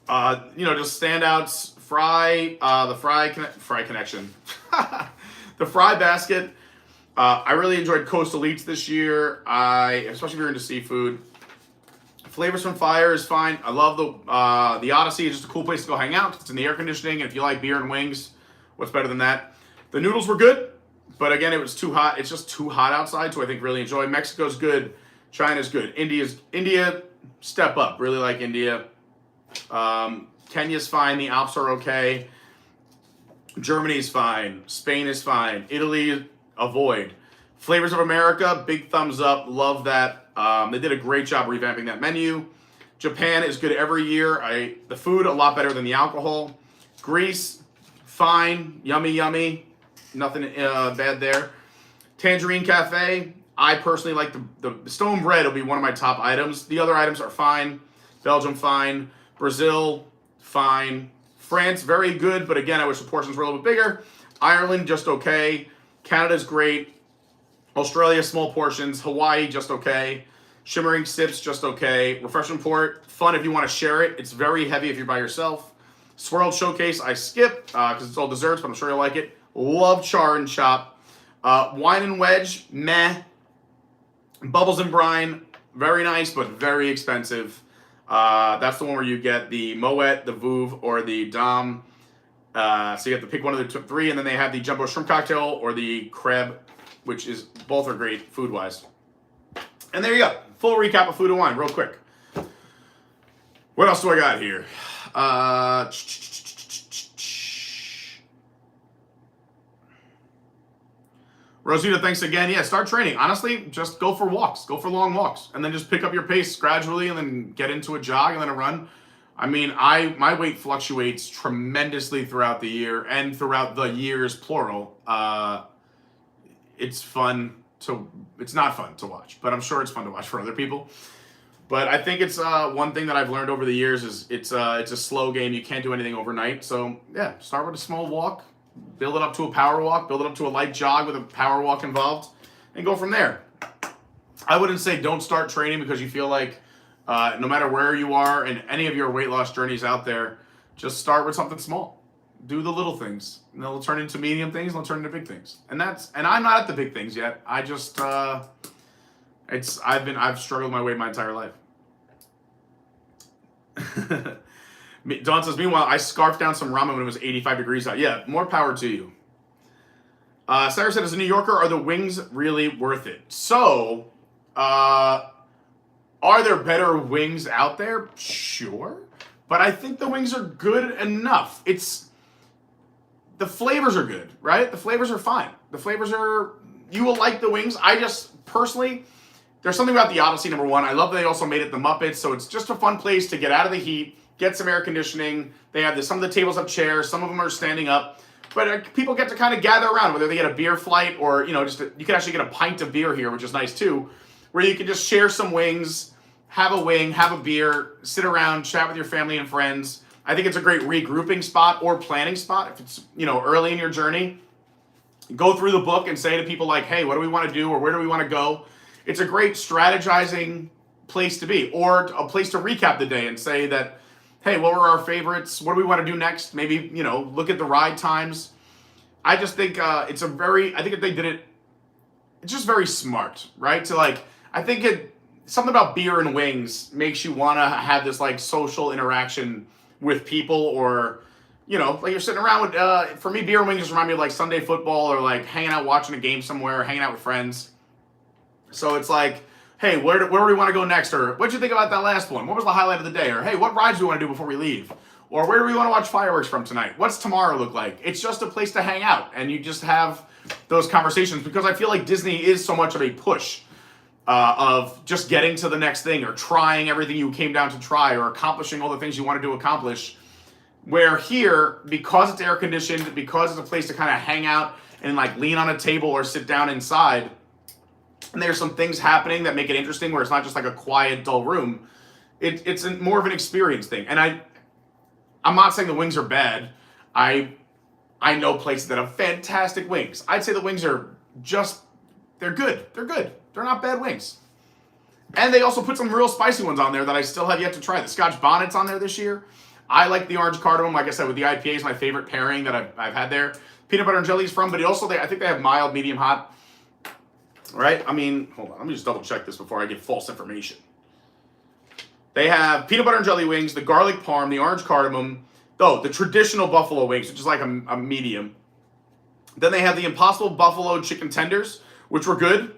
Just standouts. The Fry Connection. The Fry Basket. I really enjoyed Coastal Eats this year. Especially if you're into seafood. Flavors from Fire is fine. I love the Odyssey. It's just a cool place to go hang out. It's in the air conditioning, and if you like beer and wings, what's better than that? The noodles were good, but again, it was too hot. It's just too hot outside, so I think really enjoy. Mexico's good. China's good. India, step up. Really like India. Kenya's fine. The Alps are okay. Germany's fine. Spain is fine. Italy, avoid. Flavors of America, big thumbs up. Love that. They did a great job revamping that menu. Japan is good every year. The food, a lot better than the alcohol. Greece, fine. Yummy, yummy. Nothing bad there. Tangerine Cafe, I personally like the stone bread will be one of my top items. The other items are fine. Belgium, fine. Brazil, fine. France, very good, but again, I wish the portions were a little bit bigger. Ireland, just okay. Canada's great. Australia, small portions. Hawaii, just okay. Shimmering Sips, just okay. Refreshment Port, fun if you want to share it. It's very heavy if you're by yourself. Swirled Showcase, I skip because it's all desserts, but I'm sure you'll like it. Love Char and Chop. Wine and Wedge, meh. Bubbles and Brine, very nice, but very expensive. That's the one where you get the Moet, the Vouv, or the Dom. So you have to pick one of the 3, and then they have the Jumbo Shrimp Cocktail or the Crab, which is, both are great food-wise. And there you go. Full recap of food and wine, real quick. What else do I got here? Rosita, thanks again. Yeah, start training. Honestly, just go for walks. Go for long walks. And then just pick up your pace gradually and then get into a jog and then a run. I mean, my weight fluctuates tremendously throughout the year and throughout the years, plural. It's not fun to watch, but I'm sure it's fun to watch for other people. But I think it's one thing that I've learned over the years is it's a slow game. You can't do anything overnight. So yeah, start with a small walk, build it up to a power walk, build it up to a light jog with a power walk involved, and go from there. I wouldn't say don't start training because you feel like no matter where you are in any of your weight loss journeys out there, just start with something small. Do the little things, and they'll turn into medium things, and they'll turn into big things. And I'm not at the big things yet. I just I've struggled my way my entire life. Dawn says, meanwhile, I scarfed down some ramen when it was 85 degrees out. Yeah, more power to you. Sarah said, as a New Yorker, are the wings really worth it? So, are there better wings out there? Sure. But I think the wings are good enough. The flavors are good, right? The flavors are fine. You will like the wings. I just, personally, there's something about the Odyssey, number one. I love that they also made it the Muppets, so it's just a fun place to get out of the heat, get some air conditioning. They have some of the tables have chairs, some of them are standing up, but people get to kind of gather around, whether they get a beer flight or, you can actually get a pint of beer here, which is nice too. where you can just share some wings, have a wing, have a beer, sit around, chat with your family and friends. I think it's a great regrouping spot or planning spot. If it's, early in your journey, go through the book and say to people like, hey, what do we want to do, or where do we want to go? It's a great strategizing place to be, or a place to recap the day and say that, hey, what were our favorites? What do we want to do next? Maybe, look at the ride times. I just think I think if they did it, it's just very smart, right? So I think something about beer and wings makes you want to have this social interaction with people, or, you're sitting around with, for me, beer and wings just remind me of Sunday football, or hanging out watching a game somewhere, hanging out with friends. So it's hey, where do we want to go next? Or what'd you think about that last one? What was the highlight of the day? Or hey, what rides do we want to do before we leave? Or where do we want to watch fireworks from tonight? What's tomorrow look like? It's just a place to hang out, and you just have those conversations, because I feel like Disney is so much of a push of just getting to the next thing, or trying everything you came down to try, or accomplishing all the things you wanted to accomplish. Where here, because it's air conditioned, because it's a place to kind of hang out and lean on a table or sit down inside, and there's some things happening that make it interesting, where it's not just a quiet, dull room. It's more of an experience thing. And I'm not saying the wings are bad. I know places that have fantastic wings. I'd say the wings are they're good. They're good. They're not bad wings. And they also put some real spicy ones on there that I still have yet to try. The Scotch Bonnet's on there this year. I like the orange cardamom. Like I said, with the IPA is my favorite pairing that I've had there. Peanut butter and jelly is from, but I think they have mild, medium, hot. Right? Hold on. Let me just double check this before I give false information. They have peanut butter and jelly wings, the garlic parm, the orange cardamom, the traditional buffalo wings, which is a medium. Then they have the Impossible Buffalo chicken tenders, which were good.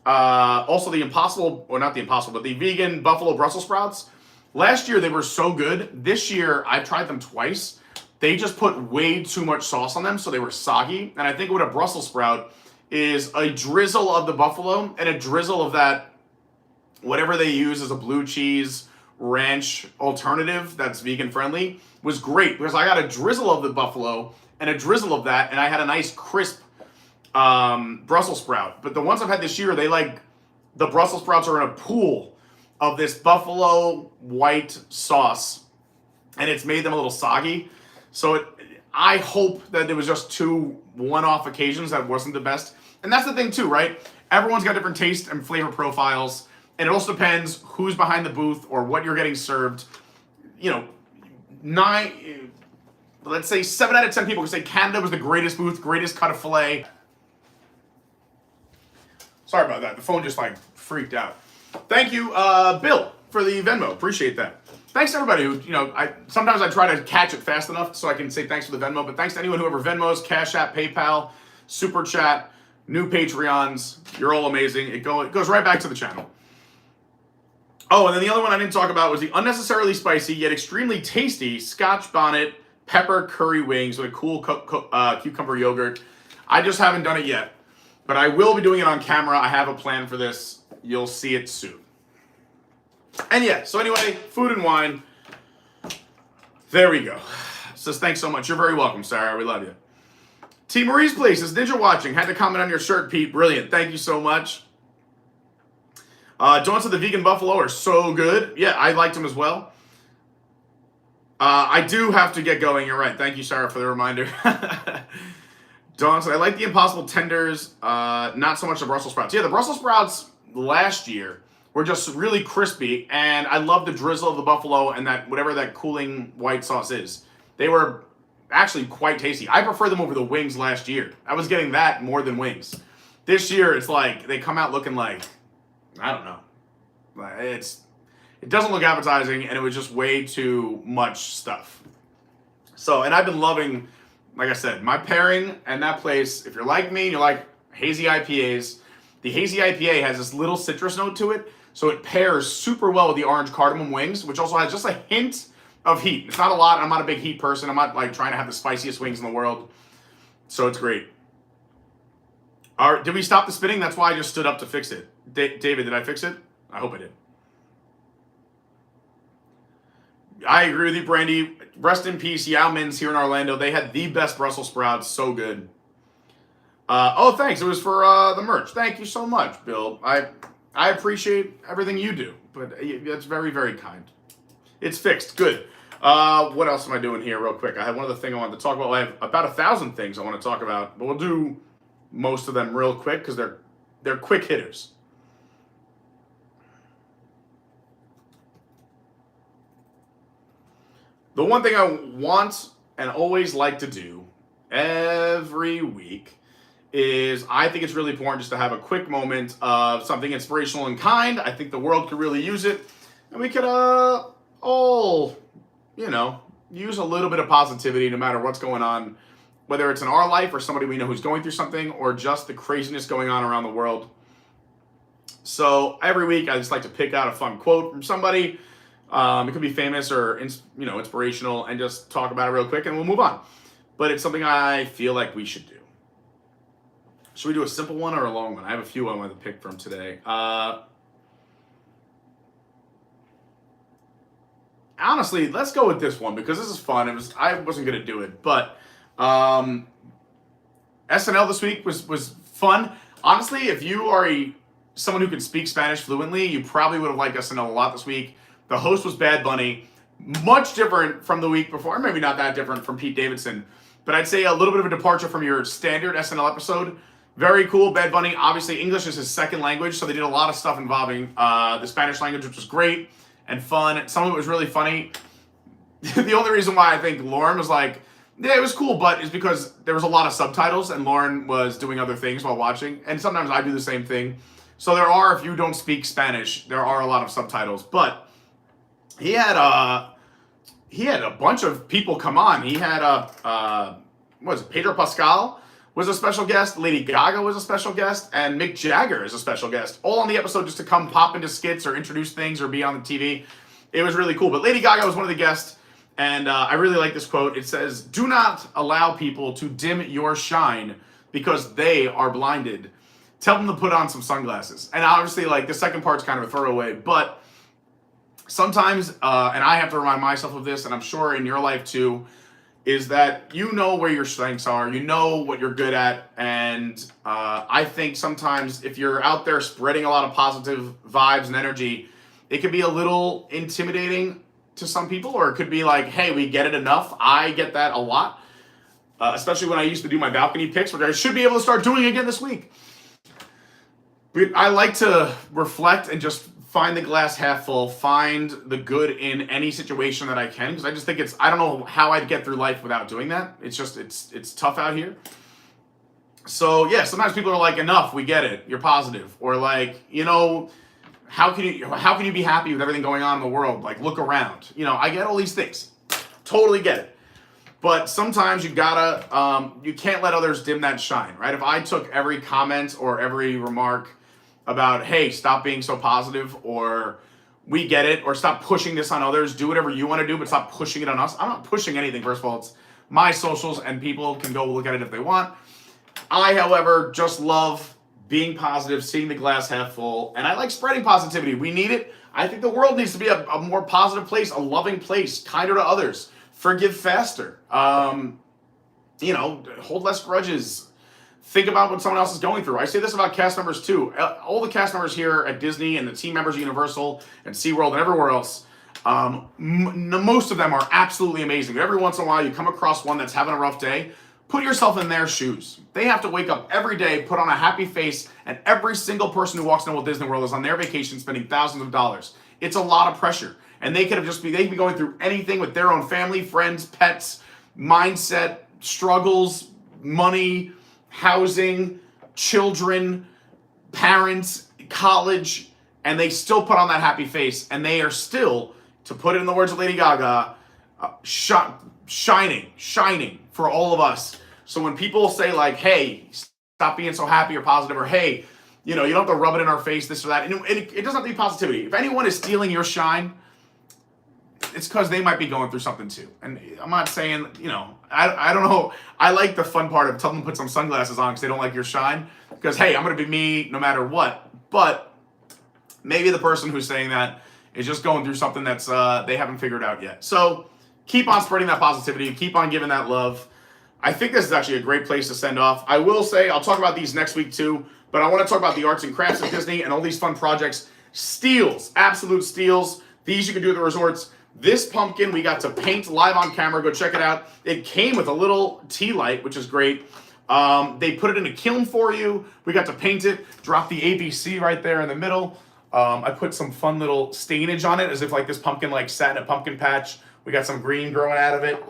Also the Impossible, or not the Impossible, but the vegan buffalo Brussels sprouts. Last year they were so good. This year I've tried them twice. They just put way too much sauce on them, so they were soggy. And I think what a Brussels sprout is a drizzle of the buffalo and a drizzle of that, whatever they use as a blue cheese ranch alternative that's vegan friendly, was great, because I got a drizzle of the buffalo and a drizzle of that, and I had a nice crisp Brussels sprout. But the ones I've had this year, the Brussels sprouts are in a pool of this buffalo white sauce, and it's made them a little soggy. So I hope that there was just two one-off occasions that wasn't the best. And that's the thing too, right? Everyone's got different taste and flavor profiles, and it also depends who's behind the booth or what you're getting served. Let's say 7 out of 10 people can say Canada was the greatest booth, greatest cut of filet. Sorry about that. The phone just freaked out. Thank you, Bill, for the Venmo. Appreciate that. Thanks to everybody who, sometimes I try to catch it fast enough so I can say thanks for the Venmo, but thanks to anyone who ever Venmos, CashApp, PayPal, Super Chat, new Patreons. You're all amazing. It goes right back to the channel. Oh, and then the other one I didn't talk about was the unnecessarily spicy yet extremely tasty Scotch Bonnet pepper curry wings with a cool cucumber yogurt. I just haven't done it yet, but I will be doing it on camera. I have a plan for this. You'll see it soon. And yeah, so anyway, food and wine. There we go. Says thanks so much. You're very welcome, Sarah. We love you. T. Marie's Place is Ninja watching. Had to comment on your shirt, Pete. Brilliant. Thank you so much. Donuts of the vegan buffalo are so good. Yeah, I liked them as well. I do have to get going. You're right. Thank you, Sarah, for the reminder. Donuts. I like the Impossible tenders. Not so much the Brussels sprouts. Yeah, the Brussels sprouts last year were just really crispy, and I love the drizzle of the buffalo and that whatever that cooling white sauce is. They were actually quite tasty. I prefer them over the wings last year. I was getting that more than wings. This year, it's they come out looking I don't know. It doesn't look appetizing, and it was just way too much stuff. So, and I've been loving, like I said, my pairing and that place. If you're like me and you like hazy IPAs, the hazy IPA has this little citrus note to it, so it pairs super well with the orange cardamom wings, which also has just a hint of heat. It's not a lot. I'm not a big heat person. I'm not trying to have the spiciest wings in the world. So it's great. All right, did we stop the spinning? That's why I just stood up to fix it. David, did I fix it? I hope I did. I agree with you, Brandy. Rest in peace, Yao Min's here in Orlando. They had the best Brussels sprouts. So good. Oh, thanks. It was for the merch. Thank you so much, Bill. I appreciate everything you do, but that's very, very kind. It's fixed. Good. What else am I doing here real quick? I have one other thing I wanted to talk about. I have about 1,000 things I want to talk about, but we'll do most of them real quick because they're quick hitters. The one thing I want and always like to do every week is I think it's really important just to have a quick moment of something inspirational and kind. I think the world could really use it, and we could all, use a little bit of positivity no matter what's going on, whether it's in our life or somebody we know who's going through something or just the craziness going on around the world. So every week I just like to pick out a fun quote from somebody. It could be famous or inspirational, and just talk about it real quick and we'll move on. But it's something I feel like we should do. Should we do a simple one or a long one? I have a few I want to pick from today. Honestly, let's go with this one because this is fun. I wasn't going to do it, but SNL this week was fun. Honestly, if you are someone who can speak Spanish fluently, you probably would have liked SNL a lot this week. The host was Bad Bunny, much different from the week before. Maybe not that different from Pete Davidson, but I'd say a little bit of a departure from your standard SNL episode. Very cool. Bad Bunny, obviously English is his second language, so they did a lot of stuff involving the Spanish language, which was great and fun. Some of it was really funny. The only reason why I think Lauren was like, yeah, it was cool, but is because there was a lot of subtitles and Lauren was doing other things while watching. And sometimes I do the same thing. So there are, if you don't speak Spanish, there are a lot of subtitles. But he had a bunch of people come on. He had Pedro Pascal was a special guest, Lady Gaga was a special guest, and Mick Jagger is a special guest, all on the episode just to come pop into skits or introduce things or be on the TV. It was really cool. But Lady Gaga was one of the guests, and I really like this quote. It says, "Do not allow people to dim your shine because they are blinded. Tell them to put on some sunglasses." And obviously, like, the second part's kind of a throwaway, but sometimes, and I have to remind myself of this, and I'm sure in your life too, is that you know where your strengths are, you know what you're good at, and I think sometimes if you're out there spreading a lot of positive vibes and energy, it could be a little intimidating to some people, or it could be like, hey, we get it enough. I get that a lot, especially when I used to do my balcony picks, which I should be able to start doing again this week. But I like to reflect and just find the glass half full, find the good in any situation that I can, because I just think I don't know how I'd get through life without doing that. It's just, it's tough out here. So yeah, sometimes people are like, enough, we get it, you're positive. Or like, how can you be happy with everything going on in the world? Like, look around. I get all these things. Totally get it. But sometimes you gotta, you can't let others dim that shine, right? If I took every comment or every remark about, hey, stop being so positive, or we get it, or stop pushing this on others, do whatever you want to do, but stop pushing it on us. I'm not pushing anything. First of all, it's my socials and people can go look at it if they want. I, however, just love being positive, seeing the glass half full, and I like spreading positivity. We need it. I think the world needs to be a more positive place, a loving place, kinder to others, forgive faster, hold less grudges. Think about what someone else is going through. I say this about cast members too. All the cast members here at Disney and the team members at Universal and SeaWorld and everywhere else, most of them are absolutely amazing. But every once in a while you come across one that's having a rough day. Put yourself in their shoes. They have to wake up every day, put on a happy face, and every single person who walks into Walt Disney World is on their vacation spending thousands of dollars. It's a lot of pressure. And they could be going through anything with their own family, friends, pets, mindset, struggles, money, housing, children, parents, college, and they still put on that happy face, and they are still, to put it in the words of Lady Gaga, shining for all of us. So when people say like, hey, stop being so happy or positive, or hey, you don't have to rub it in our face, this or that, and it doesn't have to be positivity. If anyone is stealing your shine, it's because they might be going through something too. And I'm not saying, I don't know. I like the fun part of telling them to put some sunglasses on because they don't like your shine. Because, hey, I'm going to be me no matter what. But maybe the person who's saying that is just going through something that's they haven't figured out yet. So keep on spreading that positivity. Keep on giving that love. I think this is actually a great place to send off. I will say, I'll talk about these next week too, but I want to talk about the arts and crafts at Disney and all these fun projects. Steals, absolute steals. These you can do at the resorts. This pumpkin we got to paint live on camera. Go check it out. It came with a little tea light, which is great. They put it in a kiln for you. We got to paint it. Drop the ABC right there in the middle. I put some fun little stainage on it, as if like this pumpkin like sat in a pumpkin patch. We got some green growing out of it.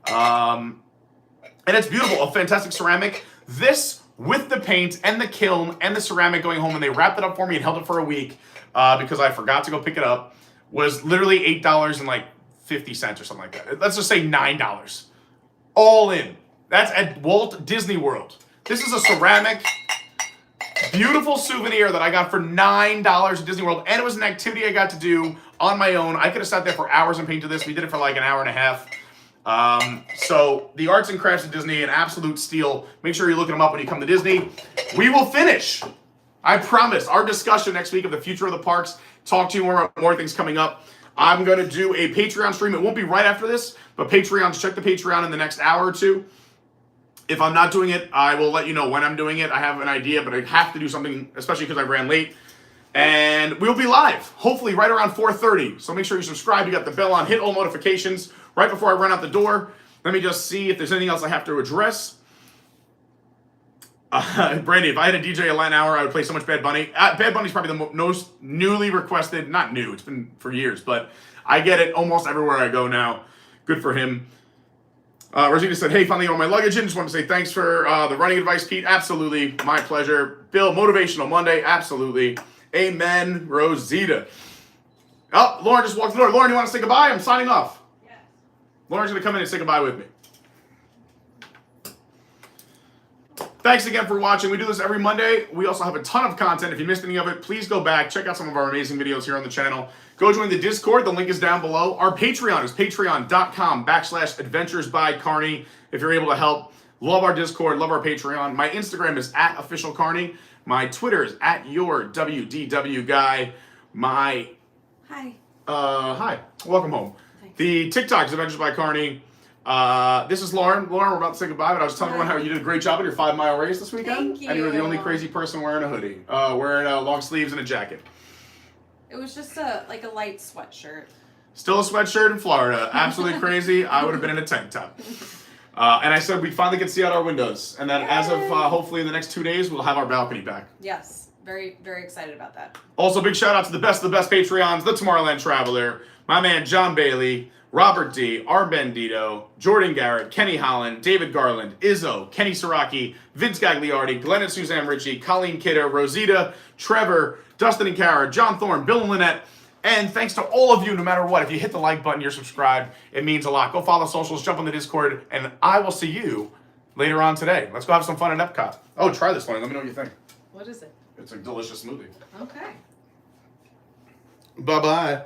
And it's beautiful, a fantastic ceramic. This, with the paint and the kiln and the ceramic going home, and they wrapped it up for me and held it for a week because I forgot to go pick it up, was literally $8.50 or something like that. Let's just say $9. All in. That's at Walt Disney World. This is a ceramic, beautiful souvenir that I got for $9 at Disney World, and it was an activity I got to do on my own. I could have sat there for hours and painted this. We did it for like an hour and a half. So the arts and crafts of Disney, an absolute steal. Make sure you're looking them up when you come to Disney. We will finish, I promise, our discussion next week of the future of the parks. Talk to you more about more things coming up. I'm going to do a Patreon stream. It won't be right after this, but Patreons, check the Patreon in the next hour or two. If I'm not doing it, I will let you know when I'm doing it. I have an idea, but I have to do something, especially because I ran late. And we'll be live, hopefully right around 4:30. So make sure you subscribe. You got the bell on. Hit all notifications right before I run out the door. Let me just see if there's anything else I have to address. Brandy, if I had a DJ a Latin hour, I would play so much Bad Bunny. Bad Bunny's probably the most newly requested, not new, it's been for years, but I get it almost everywhere I go now. Good for him. Rosita said, hey, finally got all my luggage in. Just want to say thanks for the running advice, Pete. Absolutely. My pleasure. Bill, Motivational Monday. Absolutely. Amen, Rosita. Oh, Lauren just walked the door. Lauren, you want to say goodbye? I'm signing off. Yes. Lauren's going to come in and say goodbye with me. Thanks again for watching. We do this every Monday. We also have a ton of content. If you missed any of it, please go back. Check out some of our amazing videos here on the channel. Go join the Discord. The link is down below. Our Patreon is patreon.com/adventuresbycarney. If you're able to help. Love our Discord. Love our Patreon. My Instagram is @officialcarney. My Twitter is @yourwdwguy. My... Hi. Hi. Welcome home. Thanks. The TikTok is Adventures by Carney. This is Lauren. Lauren, we're about to say goodbye, but I was telling everyone how you did a great job at your 5-mile race this weekend. Thank you. And you were the only crazy person wearing a hoodie, wearing long sleeves and a jacket. It was just a light sweatshirt. Still a sweatshirt in Florida. Absolutely crazy. I would have been in a tank top. And I said we finally could see out our windows. And that as of hopefully in the next 2 days, we'll have our balcony back. Yes. Very, very excited about that. Also, big shout out to the best of the best Patreons, the Tomorrowland Traveler, my man John Bailey, Robert D, R. Bendito, Jordan Garrett, Kenny Holland, David Garland, Izzo, Kenny Saraki, Vince Gagliardi, Glenn and Suzanne Ritchie, Colleen Kidder, Rosita, Trevor, Dustin and Kara, John Thorne, Bill and Lynette. And thanks to all of you, no matter what. If you hit the like button, you're subscribed. It means a lot. Go follow the socials, jump on the Discord, and I will see you later on today. Let's go have some fun at EPCOT. Oh, try this one. Let me know what you think. What is it? It's a delicious smoothie. Okay. Bye-bye.